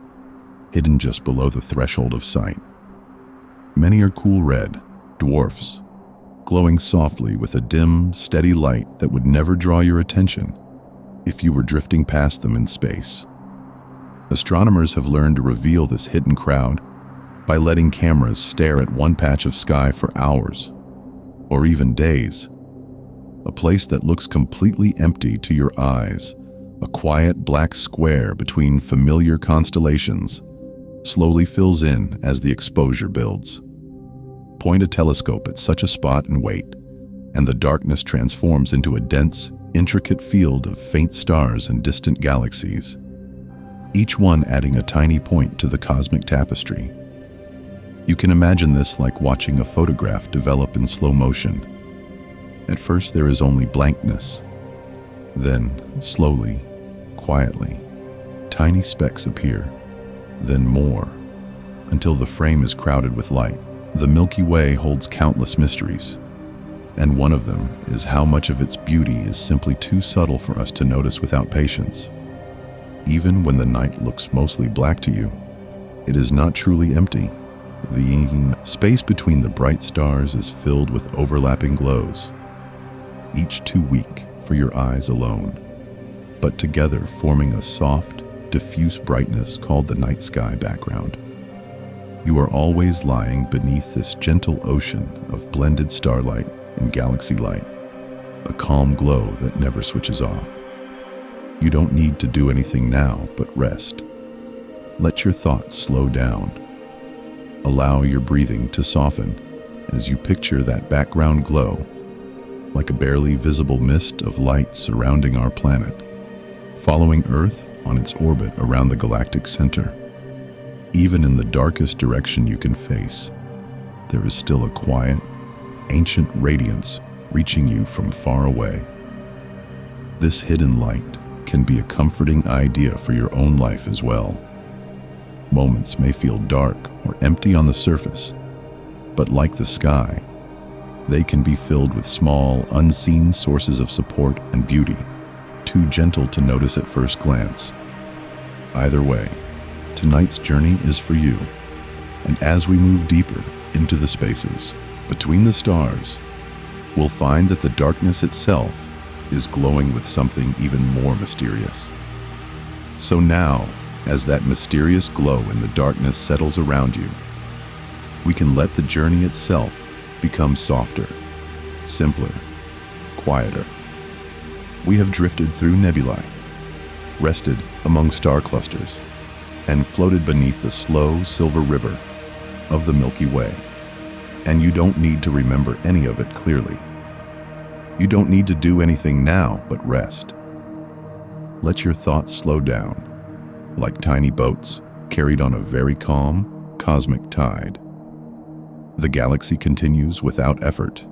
hidden just below the threshold of sight. Many are cool red, dwarfs, glowing softly with a dim, steady light that would never draw your attention if you were drifting past them in space. Astronomers have learned to reveal this hidden crowd by letting cameras stare at one patch of sky for hours, or even days. A place that looks completely empty to your eyes, a quiet black square between familiar constellations, slowly fills in as the exposure builds. Point a telescope at such a spot and wait, and the darkness transforms into a dense, intricate field of faint stars and distant galaxies, each one adding a tiny point to the cosmic tapestry. You can imagine this like watching a photograph develop in slow motion. At first there is only blankness. Then, slowly, quietly, tiny specks appear, then more, until the frame is crowded with light. The Milky Way holds countless mysteries, and one of them is how much of its beauty is simply too subtle for us to notice without patience. Even when the night looks mostly black to you, it is not truly empty. The space between the bright stars is filled with overlapping glows, each too weak for your eyes alone, but together forming a soft, diffuse brightness called the night sky background. You are always lying beneath this gentle ocean of blended starlight and galaxy light, a calm glow that never switches off. You don't need to do anything now but rest. Let your thoughts slow down. Allow your breathing to soften as you picture that background glow, like a barely visible mist of light surrounding our planet, following Earth on its orbit around the galactic center. Even in the darkest direction you can face, there is still a quiet, ancient radiance reaching you from far away. This hidden light can be a comforting idea for your own life as well. Moments may feel dark or empty on the surface, but like the sky, they can be filled with small, unseen sources of support and beauty, too gentle to notice at first glance. Either way, tonight's journey is for you, and as we move deeper into the spaces between the stars, we'll find that the darkness itself is glowing with something even more mysterious. So now, as that mysterious glow in the darkness settles around you, we can let the journey itself become softer, simpler, quieter. We have drifted through nebulae, rested among star clusters, and floated beneath the slow silver river of the Milky Way. And you don't need to remember any of it clearly. You don't need to do anything now but rest. Let your thoughts slow down, like tiny boats carried on a very calm, cosmic tide. The galaxy continues without effort.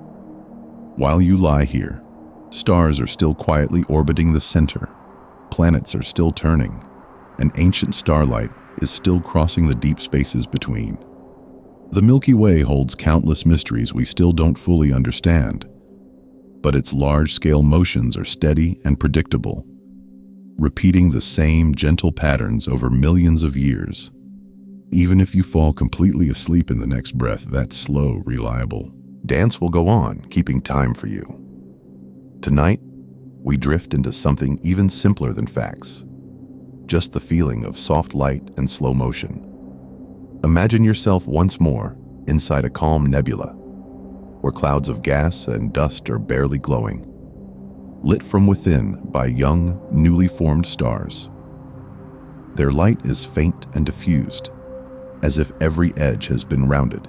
While you lie here, stars are still quietly orbiting the center, planets are still turning, and ancient starlight is still crossing the deep spaces between. The Milky Way holds countless mysteries we still don't fully understand, but its large-scale motions are steady and predictable, repeating the same gentle patterns over millions of years. Even if you fall completely asleep in the next breath, that slow, reliable dance will go on, keeping time for you. Tonight, we drift into something even simpler than facts, just the feeling of soft light and slow motion. Imagine yourself once more inside a calm nebula, where clouds of gas and dust are barely glowing, lit from within by young, newly formed stars. Their light is faint and diffused, as if every edge has been rounded,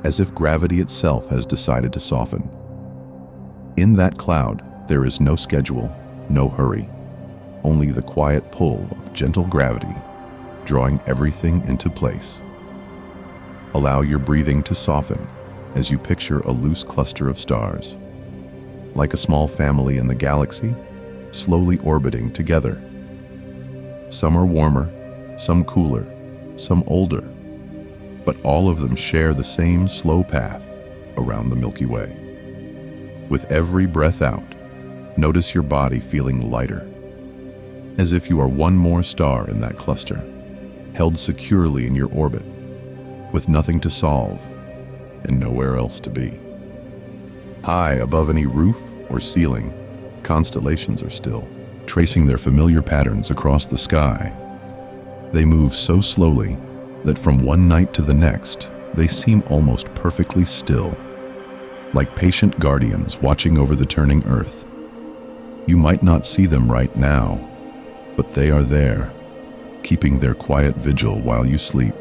as if gravity itself has decided to soften. In that cloud, there is no schedule, no hurry, only the quiet pull of gentle gravity, drawing everything into place. Allow your breathing to soften as you picture a loose cluster of stars, like a small family in the galaxy, slowly orbiting together. Some are warmer, some cooler, some older, but all of them share the same slow path around the Milky Way. With every breath out, notice your body feeling lighter, as if you are one more star in that cluster, held securely in your orbit, with nothing to solve and nowhere else to be. High above any roof or ceiling, constellations are still, tracing their familiar patterns across the sky. They move so slowly that from one night to the next, they seem almost perfectly still, like patient guardians watching over the turning Earth. You might not see them right now, but they are there, keeping their quiet vigil while you sleep,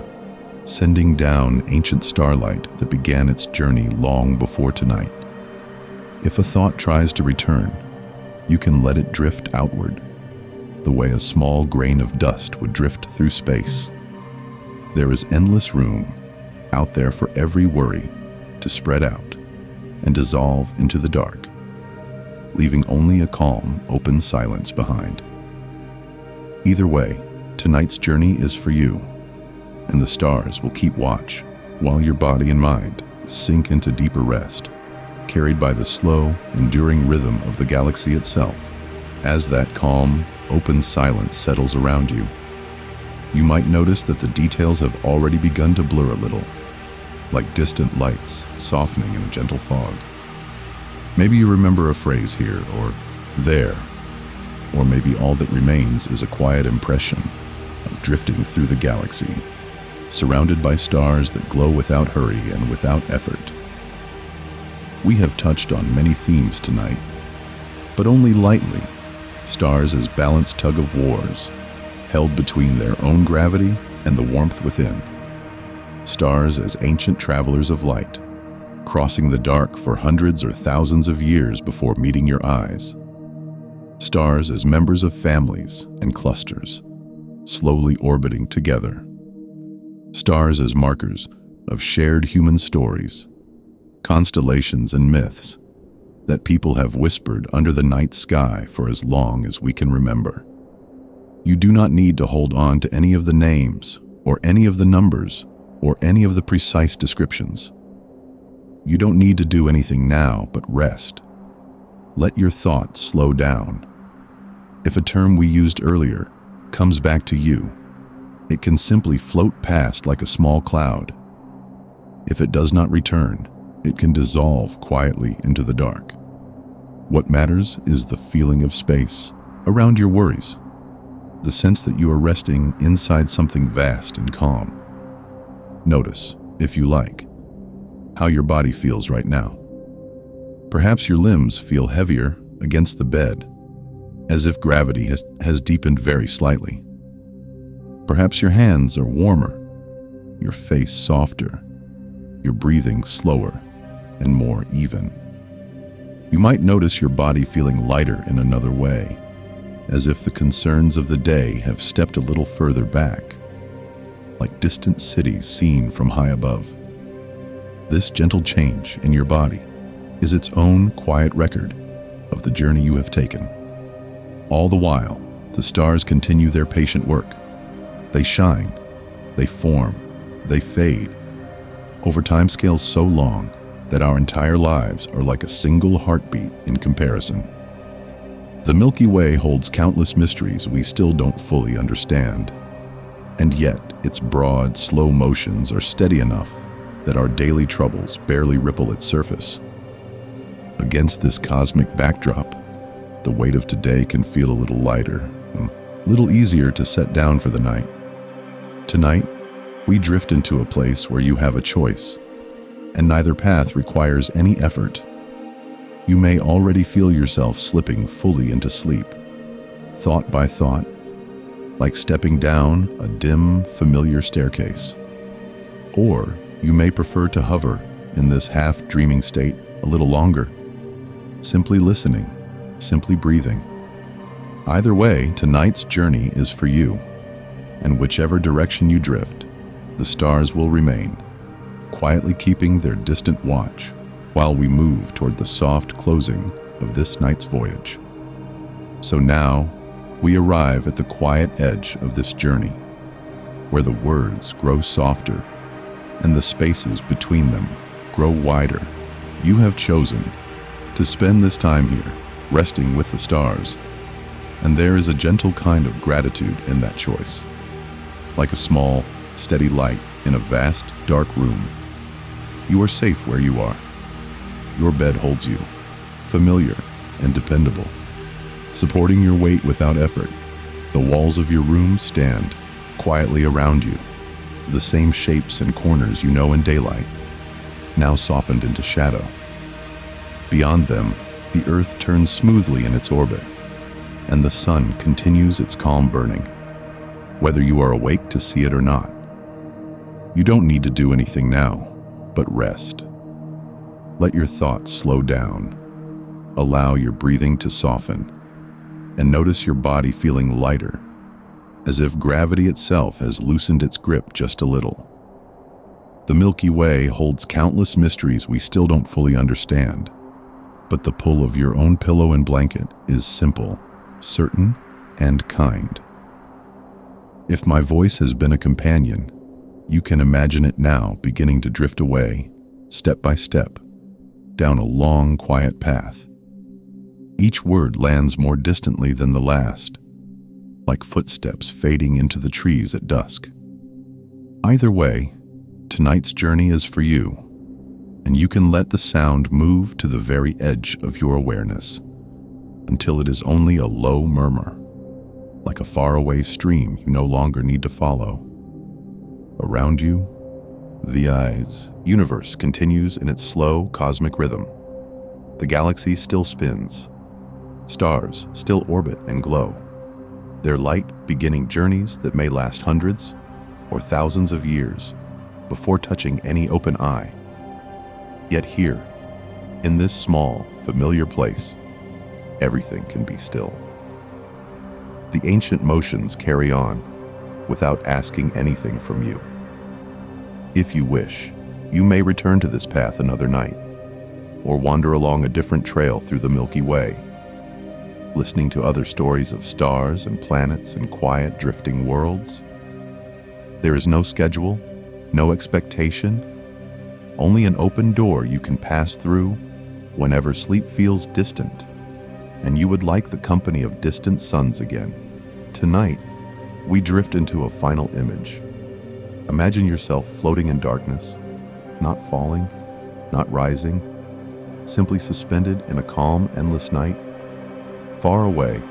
sending down ancient starlight that began its journey long before tonight. If a thought tries to return, you can let it drift outward, the way a small grain of dust would drift through space. There is endless room out there for every worry to spread out and dissolve into the dark, leaving only a calm, open silence behind. Either way, tonight's journey is for you, and the stars will keep watch while your body and mind sink into deeper rest, carried by the slow, enduring rhythm of the galaxy itself. As that calm, open silence settles around you, you might notice that the details have already begun to blur a little, like distant lights softening in a gentle fog. Maybe you remember a phrase here or there, or maybe all that remains is a quiet impression of drifting through the galaxy, surrounded by stars that glow without hurry and without effort. We have touched on many themes tonight, but only lightly. Stars as balanced tug-of-wars, held between their own gravity and the warmth within. Stars as ancient travelers of light, crossing the dark for hundreds or thousands of years before meeting your eyes. Stars as members of families and clusters, slowly orbiting together. Stars as markers of shared human stories, constellations and myths that people have whispered under the night sky for as long as we can remember. You do not need to hold on to any of the names or any of the numbers, or any of the precise descriptions. You don't need to do anything now but rest. Let your thoughts slow down. If a term we used earlier comes back to you, it can simply float past like a small cloud. If it does not return, it can dissolve quietly into the dark. What matters is the feeling of space around your worries, the sense that you are resting inside something vast and calm. Notice, if you like, how your body feels right now. Perhaps your limbs feel heavier against the bed, as if gravity has deepened very slightly. Perhaps your hands are warmer, your face softer, your breathing slower and more even. You might notice your body feeling lighter in another way, as if the concerns of the day have stepped a little further back, like distant cities seen from high above. This gentle change in your body is its own quiet record of the journey you have taken. All the while, the stars continue their patient work. They shine, they form, they fade, over timescales so long that our entire lives are like a single heartbeat in comparison. The Milky Way holds countless mysteries we still don't fully understand, and yet its broad, slow motions are steady enough that our daily troubles barely ripple its surface. Against this cosmic backdrop, the weight of today can feel a little lighter, a little easier to set down for the night. Tonight, we drift into a place where you have a choice, and neither path requires any effort. You may already feel yourself slipping fully into sleep, thought by thought, like stepping down a dim, familiar staircase. Or you may prefer to hover in this half-dreaming state a little longer, simply listening, simply breathing. Either way, tonight's journey is for you, and whichever direction you drift, the stars will remain, quietly keeping their distant watch while we move toward the soft closing of this night's voyage. So now, we arrive at the quiet edge of this journey, where the words grow softer and the spaces between them grow wider. You have chosen to spend this time here, resting with the stars, and there is a gentle kind of gratitude in that choice. Like a small, steady light in a vast, dark room, you are safe where you are. Your bed holds you, familiar and dependable, supporting your weight without effort. The walls of your room stand quietly around you, the same shapes and corners you know in daylight, now softened into shadow. Beyond them, the earth turns smoothly in its orbit, and the sun continues its calm burning, whether you are awake to see it or not. You don't need to do anything now, but rest. Let your thoughts slow down. Allow your breathing to soften, and notice your body feeling lighter, as if gravity itself has loosened its grip just a little. The Milky Way holds countless mysteries we still don't fully understand, but the pull of your own pillow and blanket is simple, certain, and kind. If my voice has been a companion, you can imagine it now beginning to drift away, step by step, down a long, quiet path. Each word lands more distantly than the last, like footsteps fading into the trees at dusk. Either way, tonight's journey is for you, and you can let the sound move to the very edge of your awareness until it is only a low murmur, like a faraway stream you no longer need to follow. Around you, the universe continues in its slow cosmic rhythm. The galaxy still spins. Stars still orbit and glow, their light beginning journeys that may last hundreds or thousands of years before touching any open eye. Yet here, in this small, familiar place, everything can be still. The ancient motions carry on without asking anything from you. If you wish, you may return to this path another night, or wander along a different trail through the Milky Way, listening to other stories of stars and planets and quiet, drifting worlds. There is no schedule, no expectation, only an open door you can pass through whenever sleep feels distant and you would like the company of distant suns again. Tonight, we drift into a final image. Imagine yourself floating in darkness, not falling, not rising, simply suspended in a calm, endless night. Far away,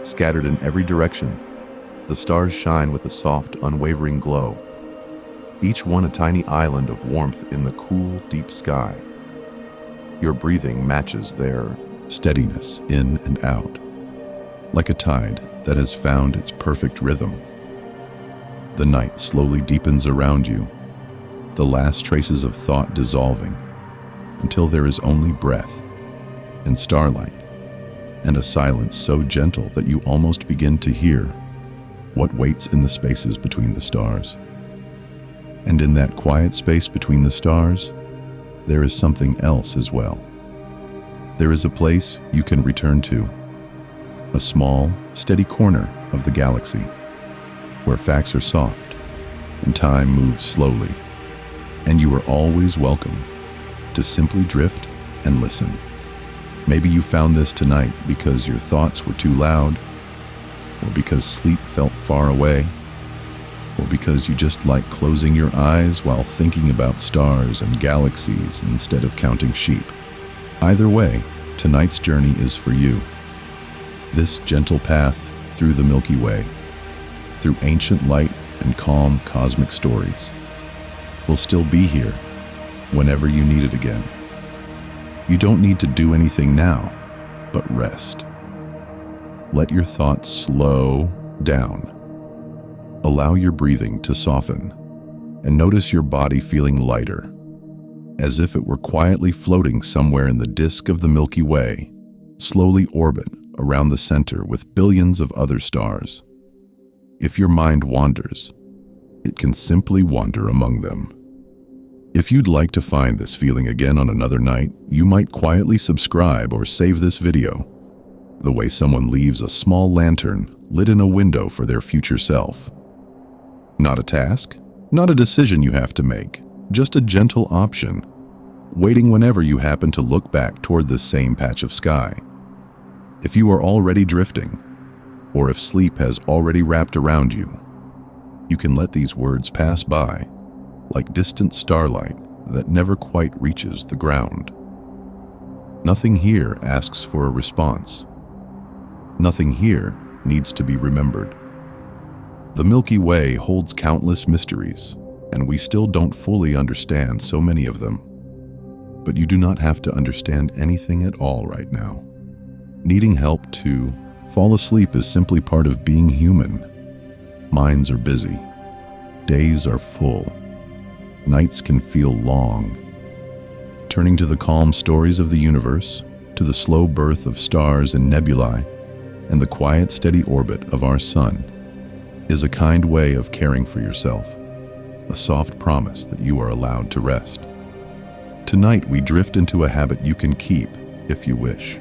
scattered in every direction, the stars shine with a soft, unwavering glow, each one a tiny island of warmth in the cool, deep sky. Your breathing matches their steadiness in and out, like a tide that has found its perfect rhythm. The night slowly deepens around you, the last traces of thought dissolving, until there is only breath and starlight, and a silence so gentle that you almost begin to hear what waits in the spaces between the stars. And in that quiet space between the stars, there is something else as well. There is a place you can return to, a small, steady corner of the galaxy, where facts are soft and time moves slowly, and you are always welcome to simply drift and listen. Maybe you found this tonight because your thoughts were too loud, or because sleep felt far away, or because you just like closing your eyes while thinking about stars and galaxies instead of counting sheep. Either way, tonight's journey is for you. This gentle path through the Milky Way, through ancient light and calm cosmic stories, will still be here whenever you need it again. You don't need to do anything now, but rest. Let your thoughts slow down. Allow your breathing to soften, and notice your body feeling lighter, as if it were quietly floating somewhere in the disk of the Milky Way, slowly orbit around the center with billions of other stars. If your mind wanders, it can simply wander among them. If you'd like to find this feeling again on another night, you might quietly subscribe or save this video, the way someone leaves a small lantern lit in a window for their future self. Not a task, not a decision you have to make, just a gentle option, waiting whenever you happen to look back toward this same patch of sky. If you are already drifting, or if sleep has already wrapped around you, you can let these words pass by, like distant starlight that never quite reaches the ground. Nothing here asks for a response. Nothing here needs to be remembered. The Milky Way holds countless mysteries, and we still don't fully understand so many of them. But you do not have to understand anything at all right now. Needing help to fall asleep is simply part of being human. Minds are busy. Days are full. Nights can feel long. Turning to the calm stories of the universe, to the slow birth of stars and nebulae, and the quiet, steady orbit of our sun, is a kind way of caring for yourself, a soft promise that you are allowed to rest. Tonight, we drift into a habit you can keep if you wish,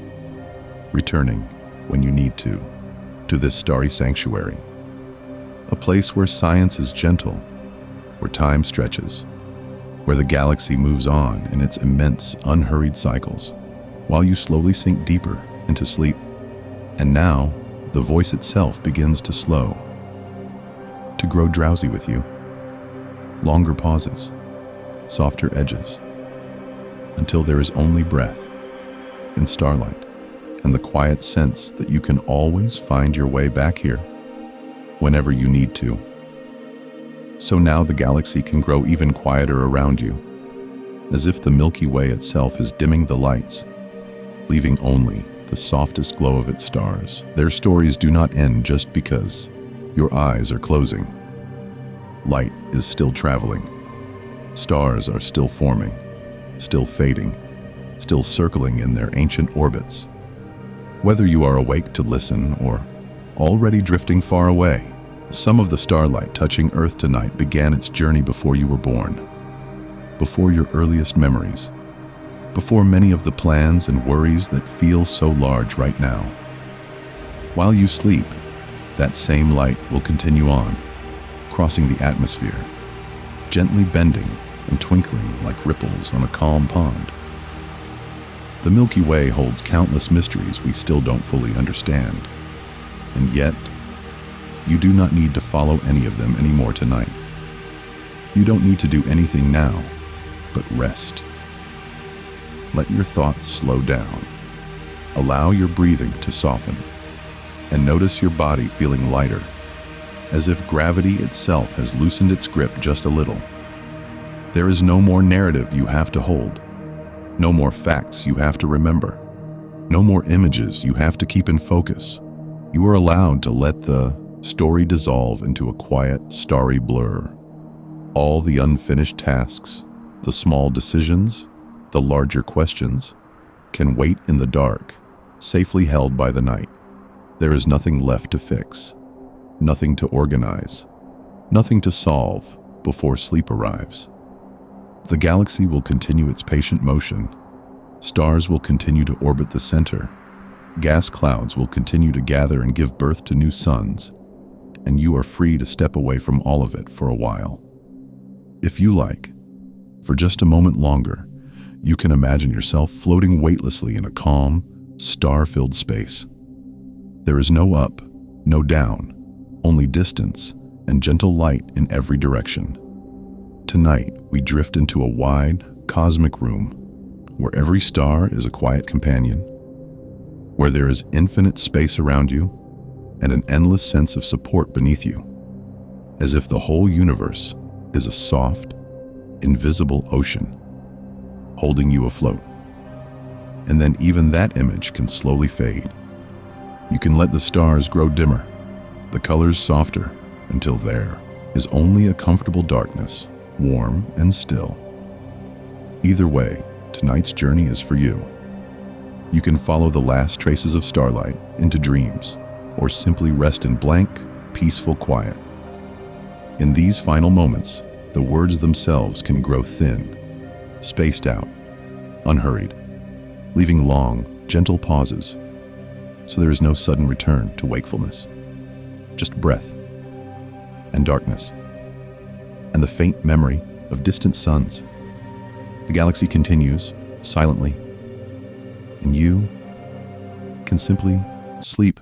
returning when you need to this starry sanctuary, a place where science is gentle, where time stretches, where the galaxy moves on in its immense, unhurried cycles, while you slowly sink deeper into sleep. And now, the voice itself begins to slow, to grow drowsy with you. Longer pauses, softer edges, until there is only breath and starlight and the quiet sense that you can always find your way back here whenever you need to. So now the galaxy can grow even quieter around you, as if the Milky Way itself is dimming the lights, leaving only the softest glow of its stars. Their stories do not end just because your eyes are closing. Light is still traveling. Stars are still forming, still fading, still circling in their ancient orbits. Whether you are awake to listen or already drifting far away, some of the starlight touching Earth tonight began its journey before you were born, before your earliest memories, before many of the plans and worries that feel so large right now. While you sleep, that same light will continue on, crossing the atmosphere, gently bending and twinkling like ripples on a calm pond. The Milky Way holds countless mysteries we still don't fully understand. And yet, you do not need to follow any of them anymore tonight. You don't need to do anything now, but rest. Let your thoughts slow down. Allow your breathing to soften, and notice your body feeling lighter, as if gravity itself has loosened its grip just a little. There is no more narrative you have to hold, no more facts you have to remember, no more images you have to keep in focus. You are allowed to let the story dissolve into a quiet, starry blur. All the unfinished tasks, the small decisions, the larger questions, can wait in the dark, safely held by the night. There is nothing left to fix, nothing to organize, nothing to solve before sleep arrives. The galaxy will continue its patient motion. Stars will continue to orbit the center. Gas clouds will continue to gather and give birth to new suns, and you are free to step away from all of it for a while. If you like, for just a moment longer, you can imagine yourself floating weightlessly in a calm, star-filled space. There is no up, no down, only distance and gentle light in every direction. Tonight, we drift into a wide, cosmic room where every star is a quiet companion, where there is infinite space around you and an endless sense of support beneath you, as if the whole universe is a soft, invisible ocean holding you afloat. And then even that image can slowly fade. You can let the stars grow dimmer, the colors softer, until there is only a comfortable darkness, warm and still. Either way, tonight's journey is for you. You can follow the last traces of starlight into dreams, or simply rest in blank, peaceful quiet. In these final moments, the words themselves can grow thin, spaced out, unhurried, leaving long, gentle pauses, so there is no sudden return to wakefulness. Just breath and darkness, and the faint memory of distant suns. The galaxy continues, silently, and you can simply sleep